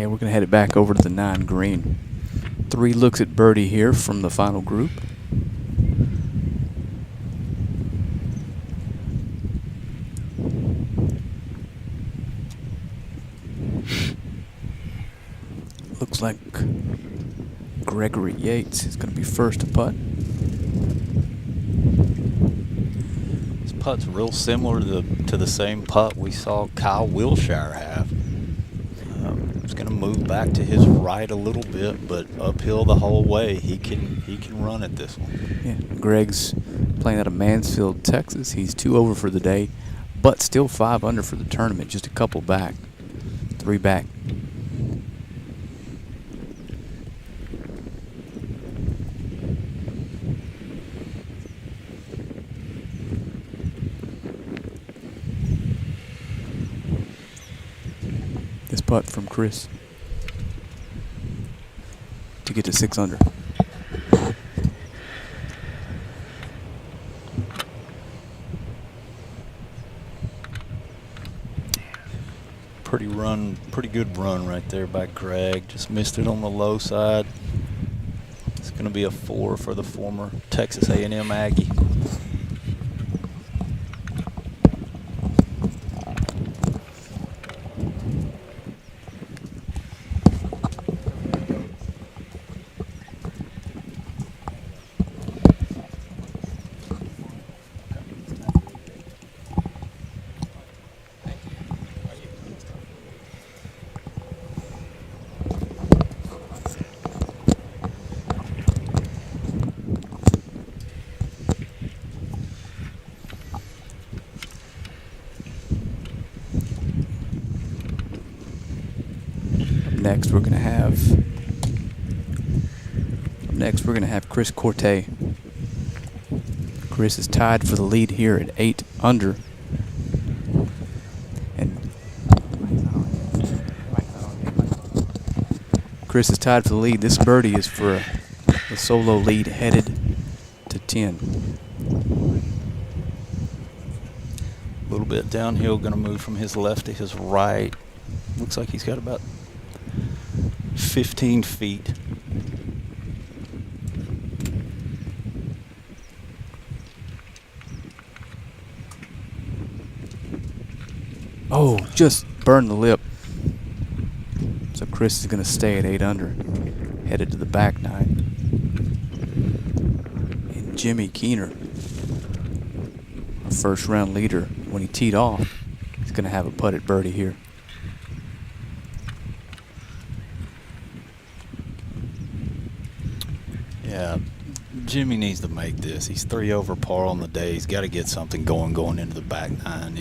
Okay, we're going to head it back over to the 9 green. 3 looks at birdie here from the final group. Looks like Gregory Yates is going to be first to putt. This putt's real similar to the same putt we saw Kyle Wilshire have. He's going to move back to his right a little bit, but uphill the whole way. He can run at this one. Yeah, Greg's playing out of Mansfield, Texas. He's 2 over for the day, but still 5 under for the tournament. Just a couple back, 3 back. This putt from Chris to get to 6 under. Pretty good run right there by Greg. Just missed it on the low side. It's going to be a 4 for the former Texas A&M Aggie. Next, we're going to have Chris Corte. Chris is tied for the lead here at 8 under. And Chris is tied for the lead. This birdie is for a solo lead headed to 10. A little bit downhill, going to move from his left to his right. Looks like he's got about 15 feet. Oh, just burned the lip. So Chris is going to stay at 8 under, headed to the back 9. And Jimmy Keener, our first round leader, when he teed off, he's going to have a putted birdie here. Yeah, Jimmy needs to make this. He's 3 over par on the day. He's got to get something going into the back 9.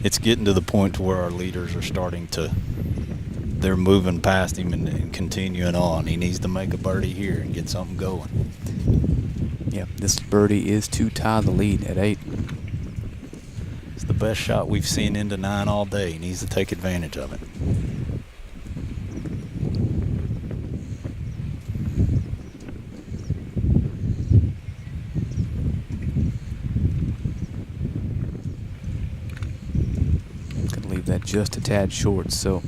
It's getting to the point to where our leaders are starting to, they're moving past him and continuing on. He needs to make a birdie here and get something going. Yep, this birdie is to tie the lead at 8. It's the best shot we've seen into 9 all day. He needs to take advantage of it. That just a tad short, so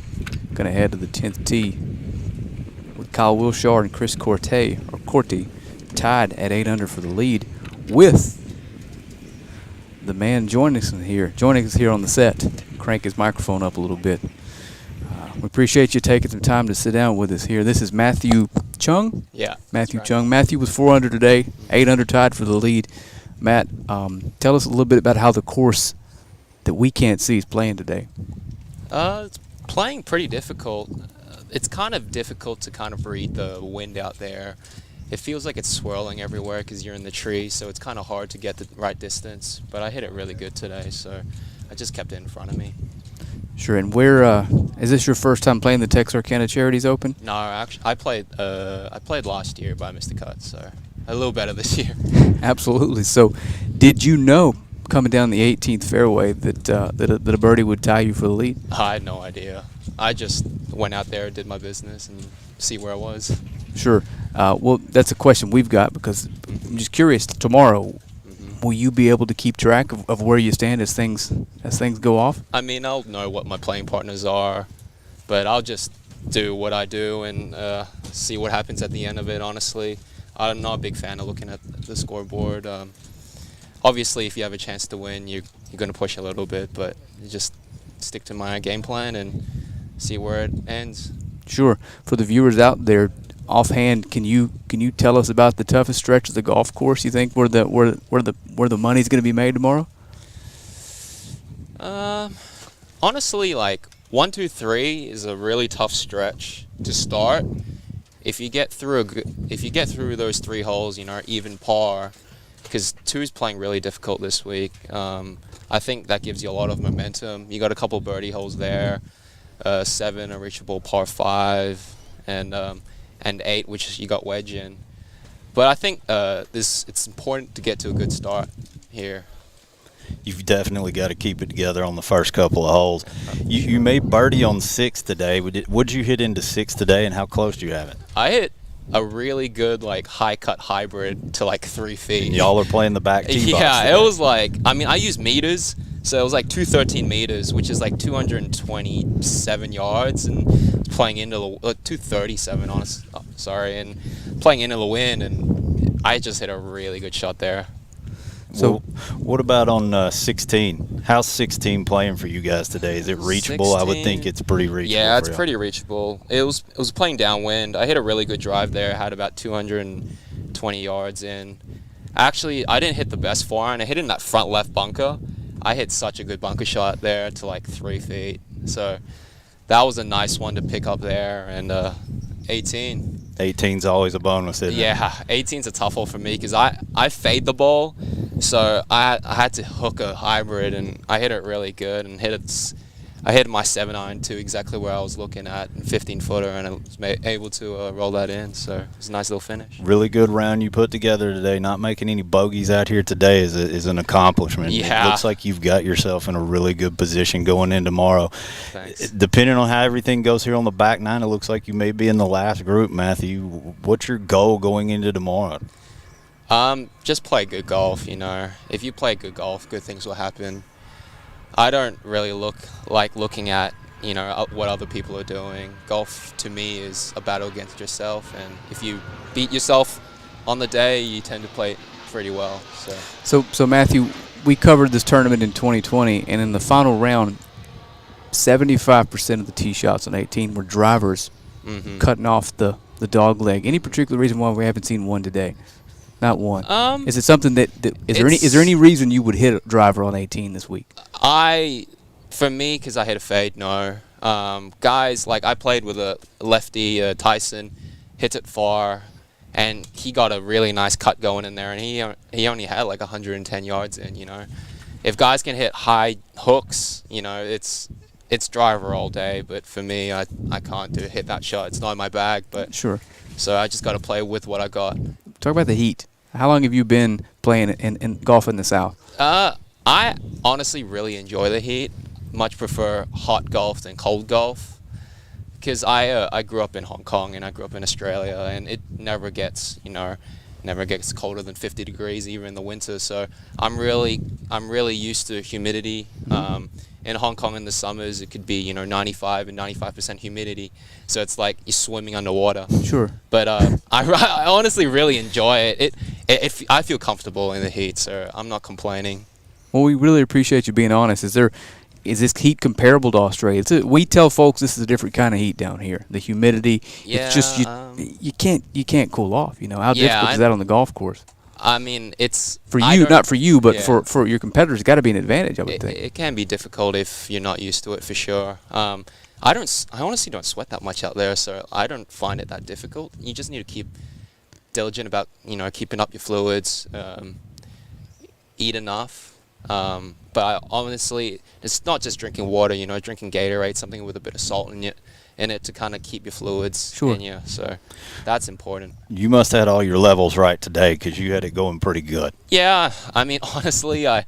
going to head to the 10th tee with Kyle Wilshire and Chris Corte tied at 8 under for the lead, with the man joining us here on the set. Crank his microphone up a little bit. We appreciate you taking some time to sit down with us here. This is Matthew Chung. Yeah, Matthew right. Chung. Matthew was 4 under today, 8 under tied for the lead. Matt, tell us a little bit about how the course that we can't see is playing today. It's playing pretty difficult. It's kind of difficult to kind of read the wind out there. It feels like it's swirling everywhere because you're in the tree, so it's kind of hard to get the right distance. But I hit it really good today, so I just kept it in front of me. Sure. And where is this your first time playing the Texarkana Charities Open? No, actually, I played last year, but I missed the cut, so a little better this year. Absolutely. So, did you know coming down the 18th fairway that a birdie would tie you for the lead? I had no idea. I just went out there, did my business, and see where I was. Sure. Well, that's a question we've got because I'm just curious. Tomorrow, will you be able to keep track of where you stand as things go off? I mean, I'll know what my playing partners are, but I'll just do what I do and see what happens at the end of it. Honestly, I'm not a big fan of looking at the scoreboard. Obviously, if you have a chance to win, you're going to push a little bit, but you just stick to my game plan and see where it ends. Sure. For the viewers out there, offhand, can you tell us about the toughest stretch of the golf course? You think where the money's going to be made tomorrow? Honestly, like 1, 2, 3 is a really tough stretch to start. If you get through those 3 holes, even par, because 2 is playing really difficult this week. I think that gives you a lot of momentum. You got a couple birdie holes there, 7 a reachable par 5, and 8 which you got wedge in. But I think it's important to get to a good start here. You've definitely got to keep it together on the first couple of holes. You made birdie on 6 today. What'd you hit into 6 today, and how close do you have it? I hit a really good high cut hybrid to 3 feet. And y'all are playing the back tee box Yeah, today. it was I use meters, so it was 213 meters, which is 227 yards, and playing into the 237 and playing into the wind, and I just hit a really good shot there. So, what about on 16? How's 16 playing for you guys today? Is it reachable? I would think it's pretty reachable. Yeah, it's for you. pretty reachable. It was playing downwind. I hit a really good drive there. Had about 220 yards in. Actually, I didn't hit the best forehand. I hit in that front left bunker. I hit such a good bunker shot there to 3 feet. So that was a nice one to pick up there. And 18. 18's always a bonus, isn't it? Yeah, 18's a tough hole for me because I fade the ball, so I had to hook a hybrid, and I hit it really good and I hit my 7-iron to exactly where I was looking at, 15-footer, and I was able to roll that in. So it was a nice little finish. Really good round you put together today. Not making any bogeys out here today is an accomplishment. Yeah. It looks like you've got yourself in a really good position going in tomorrow. Thanks. Depending on how everything goes here on the back nine, it looks like you may be in the last group, Matthew. What's your goal going into tomorrow? Just play good golf, If you play good golf, good things will happen. I don't really looking at, what other people are doing. Golf, to me, is a battle against yourself, and if you beat yourself on the day, you tend to play pretty well. So Matthew, we covered this tournament in 2020, and in the final round, 75% of the tee shots on 18 were drivers cutting off the dog leg. Any particular reason why we haven't seen one today? Not one. Is it something that is there any reason you would hit a driver on 18 this week? For me, because I hit a fade, no. Guys, I played with a lefty, Tyson, hit it far, and he got a really nice cut going in there, and he only had 110 yards in, If guys can hit high hooks, it's driver all day, but for me, I can't hit that shot. It's not in my bag, but Sure. So I just got to play with what I got. Talk about the heat. How long have you been playing in golf in the South? I honestly really enjoy the heat. Much prefer hot golf than cold golf. Because I grew up in Hong Kong and I grew up in Australia, and it never gets colder than 50 degrees even in the winter. So I'm really used to humidity. In Hong Kong in the summers, it could be 95 and 95% humidity. So it's like you're swimming underwater. Sure. But I honestly really enjoy it. I feel comfortable in the heat, so I'm not complaining. Well, we really appreciate you being honest. Is this heat comparable to Australia? We tell folks this is a different kind of heat down here. The humidity, it's just you can't cool off. How difficult is that on the golf course? I mean, it's for you, not for you, but yeah. for your competitors. It's got to be an advantage, I would think. It can be difficult if you're not used to it, for sure. I honestly don't sweat that much out there, so I don't find it that difficult. You just need to keep diligent about keeping up your fluids, eat enough. But honestly, it's not just drinking water. Drinking Gatorade, something with a bit of salt in it to kind of keep your fluids in you. So that's important. You must have had all your levels right today because you had it going pretty good. Yeah, I mean, honestly, I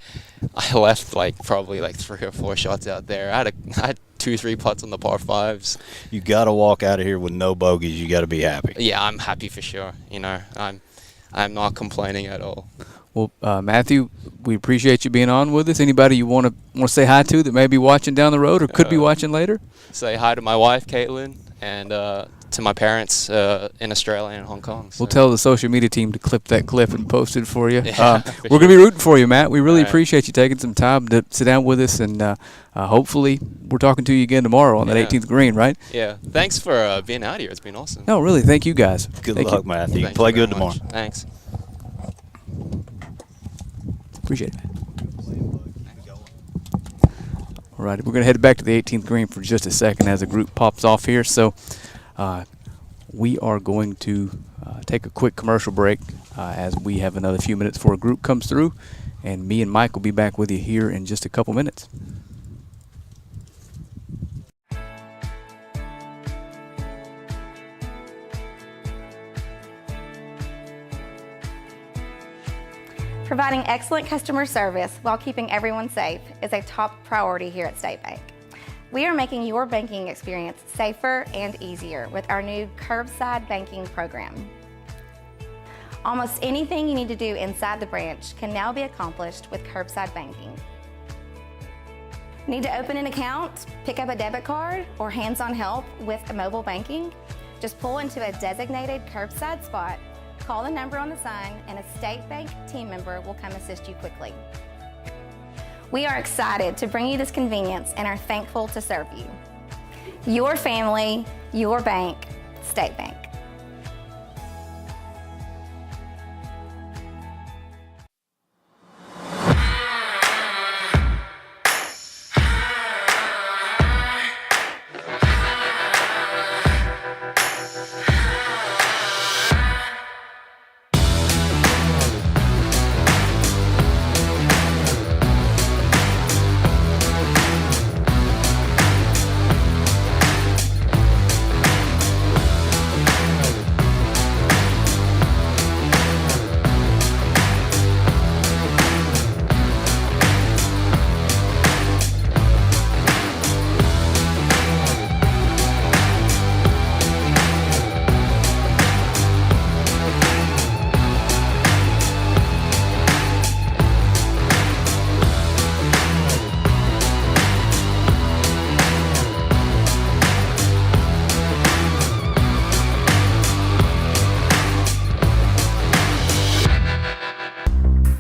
left probably 3 or 4 shots out there. I had 2-3 putts on the par 5s. You got to walk out of here with no bogeys. You got to be happy. Yeah, I'm happy for sure. I'm not complaining at all. Well, Matthew, we appreciate you being on with us. Anybody you want to say hi to that may be watching down the road or could be watching later? Say hi to my wife, Caitlin, and to my parents in Australia and Hong Kong. So. We'll tell the social media team to clip that clip and post it for you. Yeah, We're going to be rooting for you, Matt. We really All right. appreciate you taking some time to sit down with us, and hopefully we're talking to you again tomorrow on that Yeah. 18th green, right? Yeah, thanks for being out here. It's been awesome. No, really, thank you guys. Good Thank luck, you. Matthew. Thank Play you very good tomorrow. much. Thanks. Appreciate it. All right, we're going to head back to the 18th green for just a second as the group pops off here. So we are going to take a quick commercial break as we have another few minutes before a group comes through. And me and Mike will be back with you here in just a couple minutes. Providing excellent customer service while keeping everyone safe is a top priority here at State Bank. We are making your banking experience safer and easier with our new curbside banking program. Almost anything you need to do inside the branch can now be accomplished with curbside banking. Need to open an account, pick up a debit card, or hands-on help with mobile banking? Just pull into a designated curbside spot, call the number on the sign, and a State Bank team member will come assist you quickly. We are excited to bring you this convenience and are thankful to serve you. Your family, your bank, State Bank.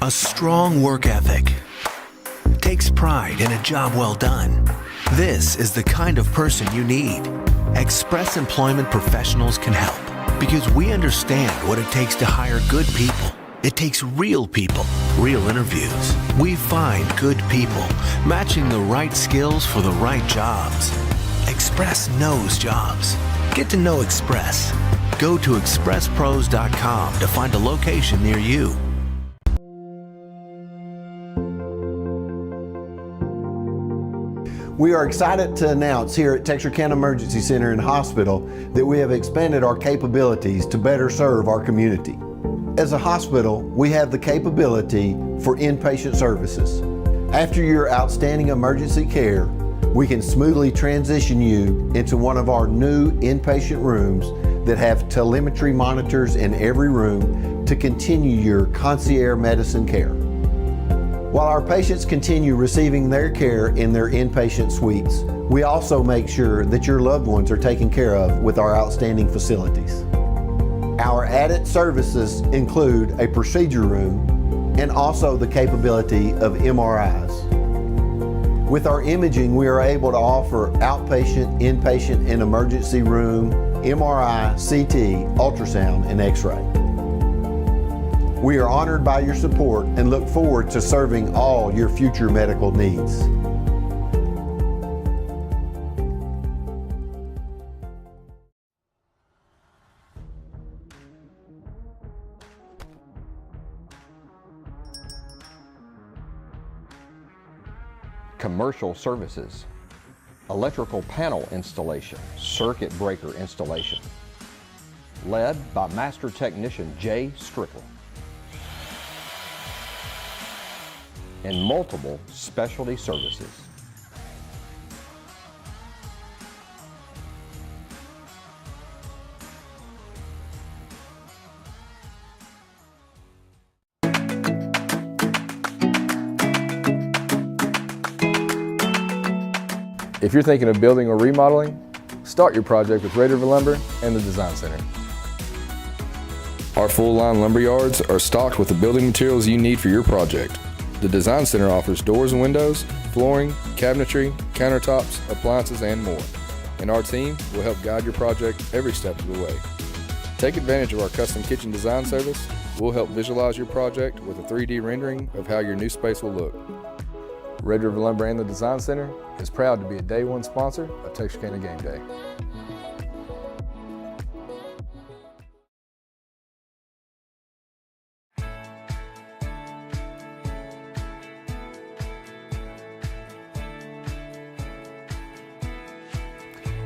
A strong work ethic takes pride in a job well done. This is the kind of person you need. Express Employment Professionals can help because we understand what it takes to hire good people. It takes real people, real interviews. We find good people, matching the right skills for the right jobs. Express knows jobs. Get to know Express. Go to expresspros.com to find a location near you. We are excited to announce here at Texarkana Emergency Center and Hospital that we have expanded our capabilities to better serve our community. As a hospital, we have the capability for inpatient services. After your outstanding emergency care, we can smoothly transition you into one of our new inpatient rooms that have telemetry monitors in every room to continue your concierge medicine care. While our patients continue receiving their care in their inpatient suites, we also make sure that your loved ones are taken care of with our outstanding facilities. Our added services include a procedure room and also the capability of MRIs. With our imaging, we are able to offer outpatient, inpatient, and emergency room, MRI, CT, ultrasound, and X-ray. We are honored by your support and look forward to serving all your future medical needs. Commercial services, electrical panel installation, circuit breaker installation, led by Master Technician Jay Strickland, and multiple specialty services. If you're thinking of building or remodeling, Start your project with Red River Lumber and the Design Center. Our full-line lumber yards are stocked with the building materials you need for your project. The Design Center offers doors and windows, flooring, cabinetry, countertops, appliances, and more. And our team will help guide your project every step of the way. Take advantage of our custom kitchen design service. We'll help visualize your project with a 3D rendering of how your new space will look. Red River Lumber and the Design Center is proud to be a Day One sponsor of Texarkana Game Day.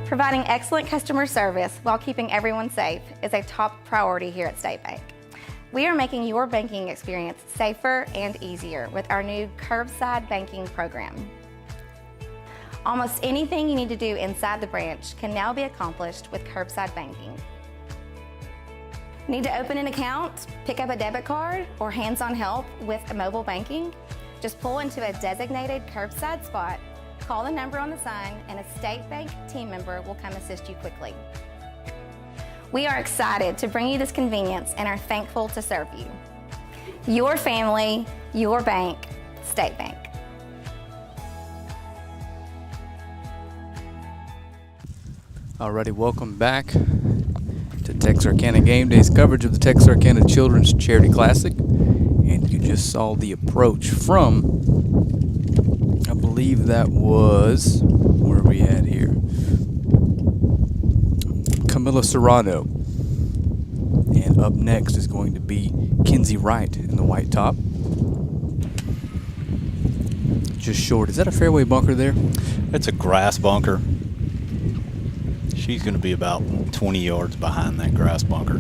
Providing excellent customer service while keeping everyone safe is a top priority here at State Bank. We are making your banking experience safer and easier with our new curbside banking program. Almost anything you need to do inside the branch can now be accomplished with curbside banking. Need to open an account, pick up a debit card, or hands-on help with mobile banking? Just pull into a designated curbside spot, call the number on the sign, and a State Bank team member will come assist you quickly. We are excited to bring you this convenience and are thankful to serve you. Your family, your bank, State Bank. Alrighty, welcome back to Texarkana Game Day's coverage of the Texarkana Children's Charity Classic. And you just saw the approach from, I believe that was, where are we at here? Camila Serrano. And up next is going to be Kinsey Wright in the white top. Just short. Is that a fairway bunker there? It's a grass bunker. She's going to be about 20 yards behind that grass bunker.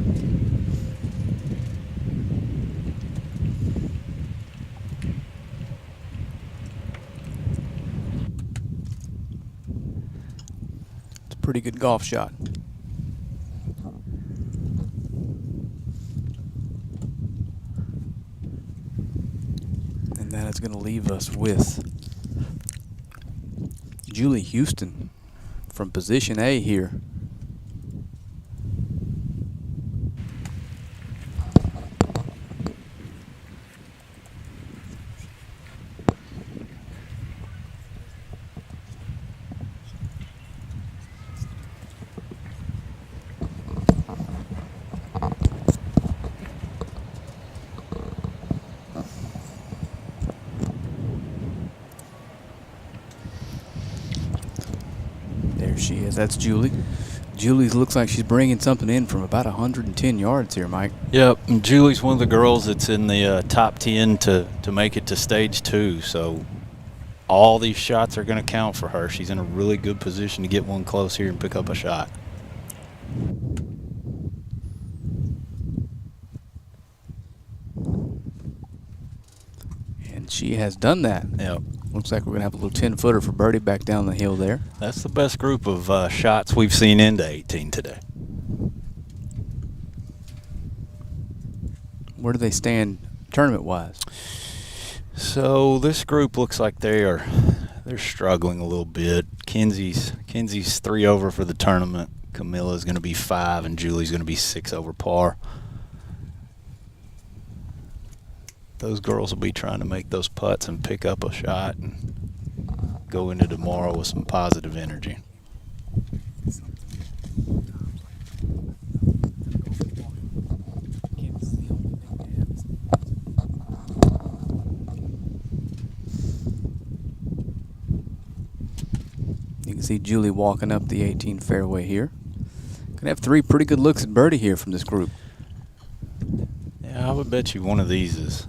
It's a pretty good golf shot. And that is going to leave us with Julie Houston from position A here. There she is. That's Julie. Julie looks like she's bringing something in from about 110 yards here, Mike. Yep, and Julie's one of the girls that's in the top 10 to make it to stage 2. So all these shots are going to count for her. She's in a really good position to get one close here and pick up a shot. And she has done that. Yep. Looks like we're going to have a little 10-footer for birdie back down the hill there. That's the best group of shots we've seen into 18 today. Where do they stand tournament-wise? So this group looks like they're struggling a little bit. Kinsey's 3 over for the tournament. Camilla's going to be 5, and Julie's going to be 6 over par. Those girls will be trying to make those putts and pick up a shot and go into tomorrow with some positive energy. You can see Julie walking up the 18 fairway here. Gonna have 3 pretty good looks at birdie here from this group. Yeah, I would bet you one of these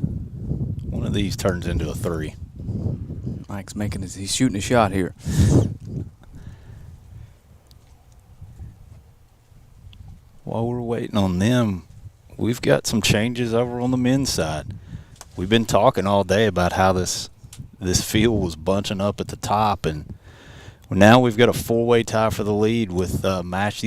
turns into a 3. Mike's he's shooting a shot here. While we're waiting on them, we've got some changes over on the men's side. We've been talking all day about how this field was bunching up at the top, and now we've got a 4-way tie for the lead with Matthew